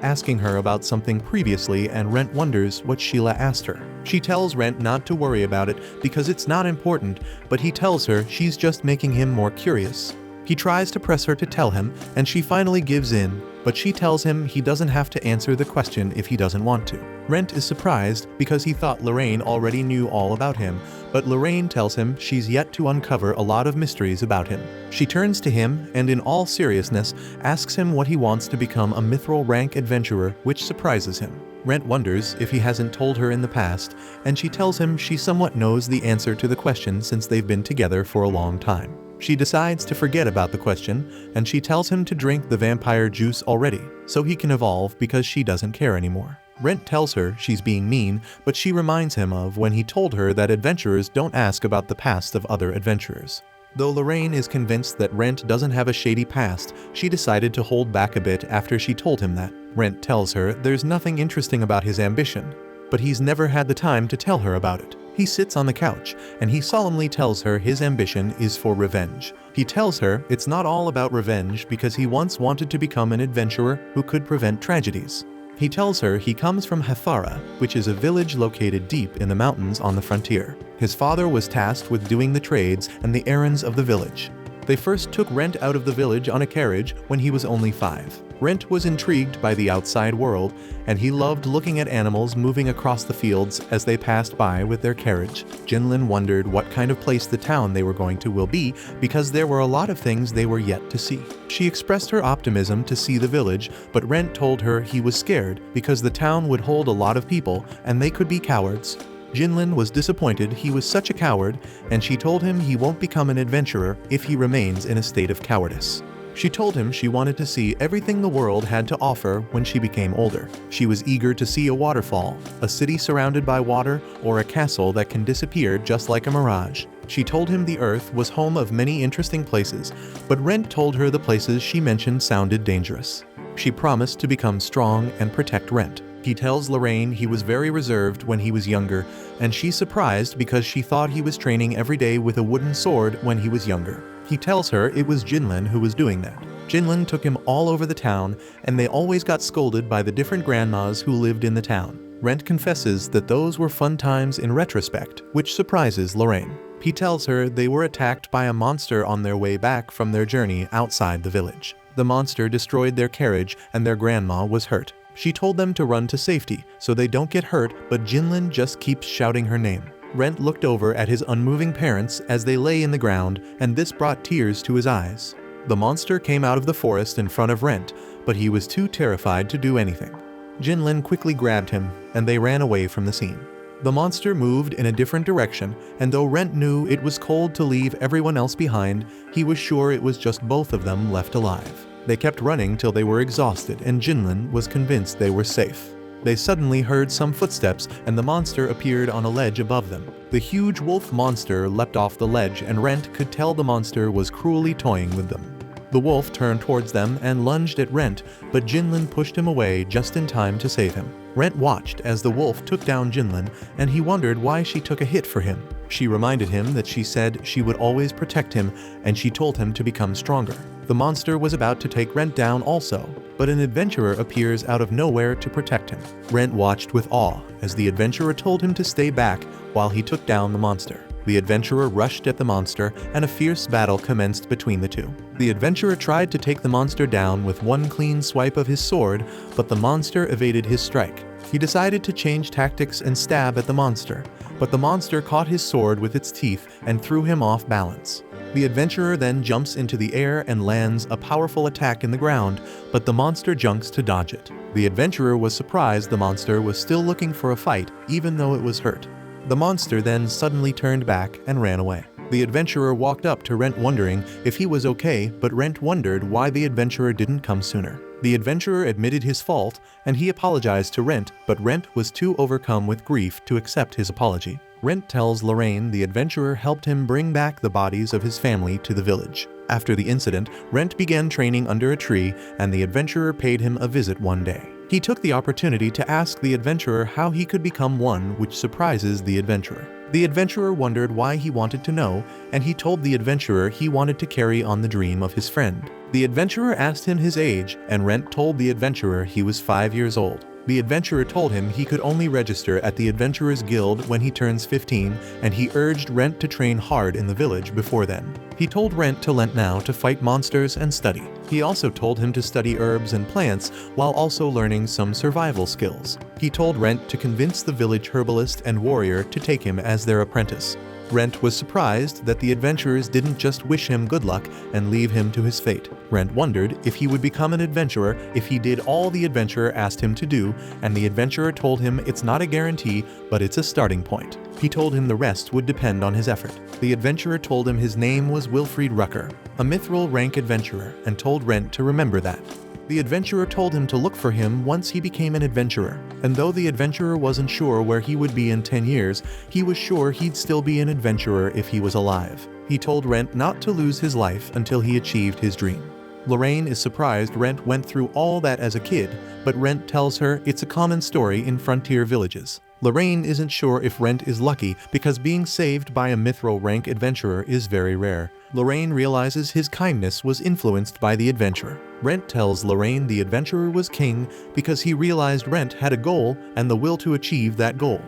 asking her about something previously, and Rent wonders what Sheila asked her. She tells Rent not to worry about it because it's not important, but he tells her she's just making him more curious. He tries to press her to tell him, and she finally gives in, but she tells him he doesn't have to answer the question if he doesn't want to. Rent is surprised because he thought Lorraine already knew all about him, but Lorraine tells him she's yet to uncover a lot of mysteries about him. She turns to him and in all seriousness asks him what he wants to become a mithril rank adventurer, which surprises him. Rent wonders if he hasn't told her in the past, and she tells him she somewhat knows the answer to the question since they've been together for a long time. She decides to forget about the question, and she tells him to drink the vampire juice already, so he can evolve because she doesn't care anymore. Rent tells her she's being mean, but she reminds him of when he told her that adventurers don't ask about the past of other adventurers. Though Lorraine is convinced that Rent doesn't have a shady past, she decided to hold back a bit after she told him that. Rent tells her there's nothing interesting about his ambition, but he's never had the time to tell her about it. He sits on the couch, and he solemnly tells her his ambition is for revenge. He tells her it's not all about revenge because he once wanted to become an adventurer who could prevent tragedies. He tells her he comes from Hathara, which is a village located deep in the mountains on the frontier. His father was tasked with doing the trades and the errands of the village. They first took Rent out of the village on a carriage when he was only 5. Rent was intrigued by the outside world, and he loved looking at animals moving across the fields as they passed by with their carriage. Jinlin wondered what kind of place the town they were going to will be because there were a lot of things they were yet to see. She expressed her optimism to see the village, but Rent told her he was scared because the town would hold a lot of people and they could be cowards. Jinlin was disappointed he was such a coward, and she told him he won't become an adventurer if he remains in a state of cowardice. She told him she wanted to see everything the world had to offer when she became older. She was eager to see a waterfall, a city surrounded by water, or a castle that can disappear just like a mirage. She told him the earth was home of many interesting places, but Rent told her the places she mentioned sounded dangerous. She promised to become strong and protect Rent. He tells Lorraine he was very reserved when he was younger, and she's surprised because she thought he was training every day with a wooden sword when he was younger. He tells her it was Jinlin who was doing that. Jinlin took him all over the town, and they always got scolded by the different grandmas who lived in the town. Rent confesses that those were fun times in retrospect, which surprises Lorraine. He tells her they were attacked by a monster on their way back from their journey outside the village. The monster destroyed their carriage and their grandma was hurt. She told them to run to safety so they don't get hurt, but Jinlin just keeps shouting her name. Rent looked over at his unmoving parents as they lay in the ground, and this brought tears to his eyes. The monster came out of the forest in front of Rent, but he was too terrified to do anything. Jinlin quickly grabbed him, and they ran away from the scene. The monster moved in a different direction, and though Rent knew it was cold to leave everyone else behind, he was sure it was just both of them left alive. They kept running till they were exhausted, and Jinlin was convinced they were safe. They suddenly heard some footsteps, and the monster appeared on a ledge above them. The huge wolf monster leapt off the ledge, and Rent could tell the monster was cruelly toying with them. The wolf turned towards them and lunged at Rent, but Jinlin pushed him away just in time to save him. Rent watched as the wolf took down Jinlin, and he wondered why she took a hit for him. She reminded him that she said she would always protect him, and she told him to become stronger. The monster was about to take Rent down also, but an adventurer appears out of nowhere to protect him. Rent watched with awe as the adventurer told him to stay back while he took down the monster. The adventurer rushed at the monster, and a fierce battle commenced between the two. The adventurer tried to take the monster down with one clean swipe of his sword, but the monster evaded his strike. He decided to change tactics and stab at the monster, but the monster caught his sword with its teeth and threw him off balance. The adventurer then jumps into the air and lands a powerful attack in the ground, but the monster jumps to dodge it. The adventurer was surprised the monster was still looking for a fight, even though it was hurt. The monster then suddenly turned back and ran away. The adventurer walked up to Rent wondering if he was okay, but Rent wondered why the adventurer didn't come sooner. The adventurer admitted his fault, and he apologized to Rent, but Rent was too overcome with grief to accept his apology. Rent tells Lorraine the adventurer helped him bring back the bodies of his family to the village. After the incident, Rent began training under a tree, and the adventurer paid him a visit one day. He took the opportunity to ask the adventurer how he could become one, which surprises the adventurer. The adventurer wondered why he wanted to know, and he told the adventurer he wanted to carry on the dream of his friend. The adventurer asked him his age, and Rent told the adventurer he was 5 years old. The adventurer told him he could only register at the Adventurers Guild when he turns 15, and he urged Rent to train hard in the village before then. He told Rent to learn now to fight monsters and study. He also told him to study herbs and plants while also learning some survival skills. He told Rent to convince the village herbalist and warrior to take him as their apprentice. Rent was surprised that the adventurers didn't just wish him good luck and leave him to his fate. Rent wondered if he would become an adventurer if he did all the adventurer asked him to do, and the adventurer told him it's not a guarantee, but it's a starting point. He told him the rest would depend on his effort. The adventurer told him his name was Wilfried Rucker, a mithril rank adventurer, and told Rent to remember that. The adventurer told him to look for him once he became an adventurer, and though the adventurer wasn't sure where he would be in 10 years, he was sure he'd still be an adventurer if he was alive. He told Rent not to lose his life until he achieved his dream. Lorraine is surprised Rent went through all that as a kid, but Rent tells her it's a common story in frontier villages. Lorraine isn't sure if Rent is lucky because being saved by a mithril rank adventurer is very rare. Lorraine realizes his kindness was influenced by the adventurer. Rent tells Lorraine the adventurer was king because he realized Rent had a goal and the will to achieve that goal.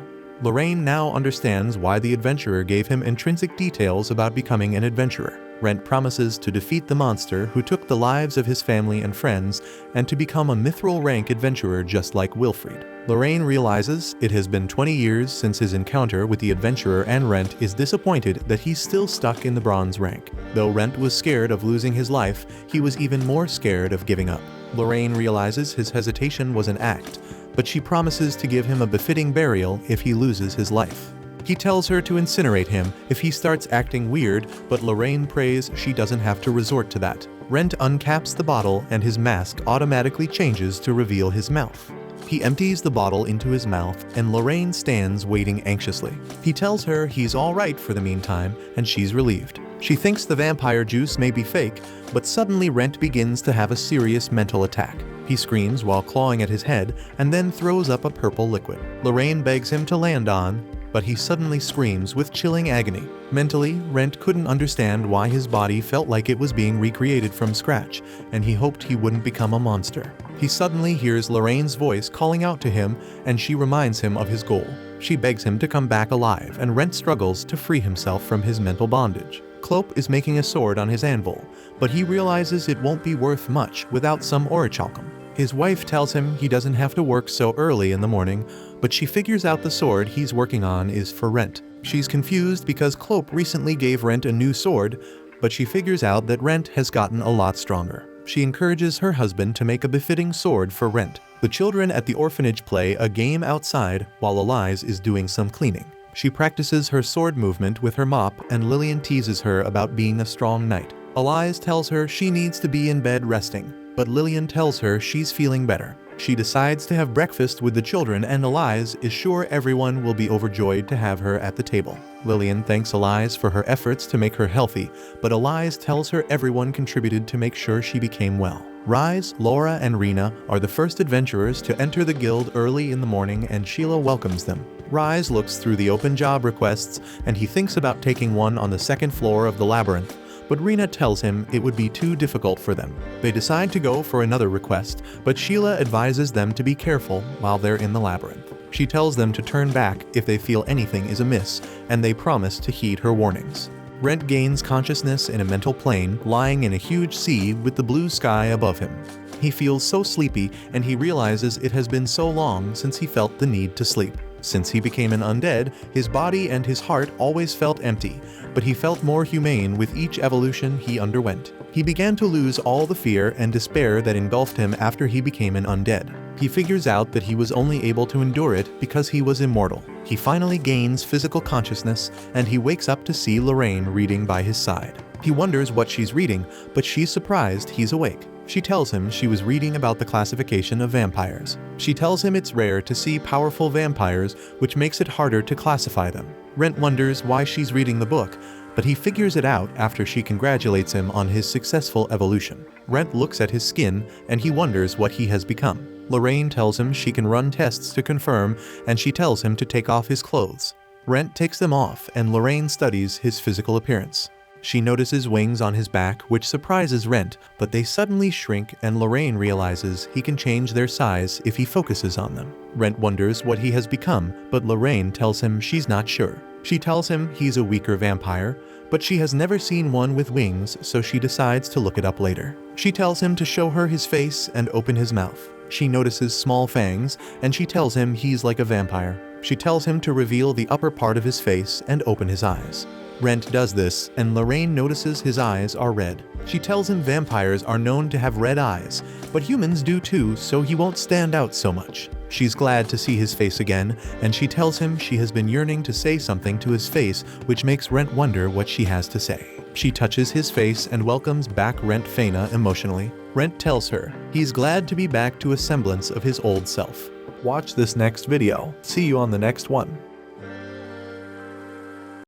Lorraine now understands why the adventurer gave him intrinsic details about becoming an adventurer. Rent promises to defeat the monster who took the lives of his family and friends and to become a mithril rank adventurer just like Wilfried. Lorraine realizes it has been 20 years since his encounter with the adventurer and Rent is disappointed that he's still stuck in the bronze rank. Though Rent was scared of losing his life, he was even more scared of giving up. Lorraine realizes his hesitation was an act, but she promises to give him a befitting burial if he loses his life. He tells her to incinerate him if he starts acting weird, but Lorraine prays she doesn't have to resort to that. Rent uncaps the bottle and his mask automatically changes to reveal his mouth. He empties the bottle into his mouth and Lorraine stands waiting anxiously. He tells her he's alright for the meantime and she's relieved. She thinks the vampire juice may be fake, but suddenly Rent begins to have a serious mental attack. He screams while clawing at his head and then throws up a purple liquid. Lorraine begs him to land on, but he suddenly screams with chilling agony. Mentally, Rent couldn't understand why his body felt like it was being recreated from scratch, and he hoped he wouldn't become a monster. He suddenly hears Lorraine's voice calling out to him, and she reminds him of his goal. She begs him to come back alive, and Rent struggles to free himself from his mental bondage. Clope is making a sword on his anvil, but he realizes it won't be worth much without some orichalcum. His wife tells him he doesn't have to work so early in the morning, but she figures out the sword he's working on is for Rent. She's confused because Clope recently gave Rent a new sword, but she figures out that Rent has gotten a lot stronger. She encourages her husband to make a befitting sword for Rent. The children at the orphanage play a game outside while Elise is doing some cleaning. She practices her sword movement with her mop and Lillian teases her about being a strong knight. Elise tells her she needs to be in bed resting, but Lillian tells her she's feeling better. She decides to have breakfast with the children and Elise is sure everyone will be overjoyed to have her at the table. Lillian thanks Elise for her efforts to make her healthy, but Elise tells her everyone contributed to make sure she became well. Rise, Laura, and Rena are the first adventurers to enter the guild early in the morning and Sheila welcomes them. Rise looks through the open job requests and he thinks about taking one on the second floor of the labyrinth, but Rena tells him it would be too difficult for them. They decide to go for another request, but Sheila advises them to be careful while they're in the labyrinth. She tells them to turn back if they feel anything is amiss, and they promise to heed her warnings. Rent gains consciousness in a mental plane, lying in a huge sea with the blue sky above him. He feels so sleepy, and he realizes it has been so long since he felt the need to sleep. Since he became an undead, his body and his heart always felt empty, but he felt more humane with each evolution he underwent. He began to lose all the fear and despair that engulfed him after he became an undead. He figures out that he was only able to endure it because he was immortal. He finally gains physical consciousness, and he wakes up to see Lorraine reading by his side. He wonders what she's reading, but she's surprised he's awake. She tells him she was reading about the classification of vampires. She tells him it's rare to see powerful vampires, which makes it harder to classify them. Rent wonders why she's reading the book, but he figures it out after she congratulates him on his successful evolution. Rent looks at his skin, and he wonders what he has become. Lorraine tells him she can run tests to confirm, and she tells him to take off his clothes. Rent takes them off, and Lorraine studies his physical appearance. She notices wings on his back, which surprises Rent, but they suddenly shrink and Lorraine realizes he can change their size if he focuses on them. Rent wonders what he has become, but Lorraine tells him she's not sure. She tells him he's a weaker vampire, but she has never seen one with wings, so she decides to look it up later. She tells him to show her his face and open his mouth. She notices small fangs, and she tells him he's like a vampire. She tells him to reveal the upper part of his face and open his eyes. Rent does this, and Lorraine notices his eyes are red. She tells him vampires are known to have red eyes, but humans do too, so he won't stand out so much. She's glad to see his face again, and she tells him she has been yearning to say something to his face, which makes Rent wonder what she has to say. She touches his face and welcomes back Rent Faina emotionally. Rent tells her he's glad to be back to a semblance of his old self. Watch this next video. See you on the next one.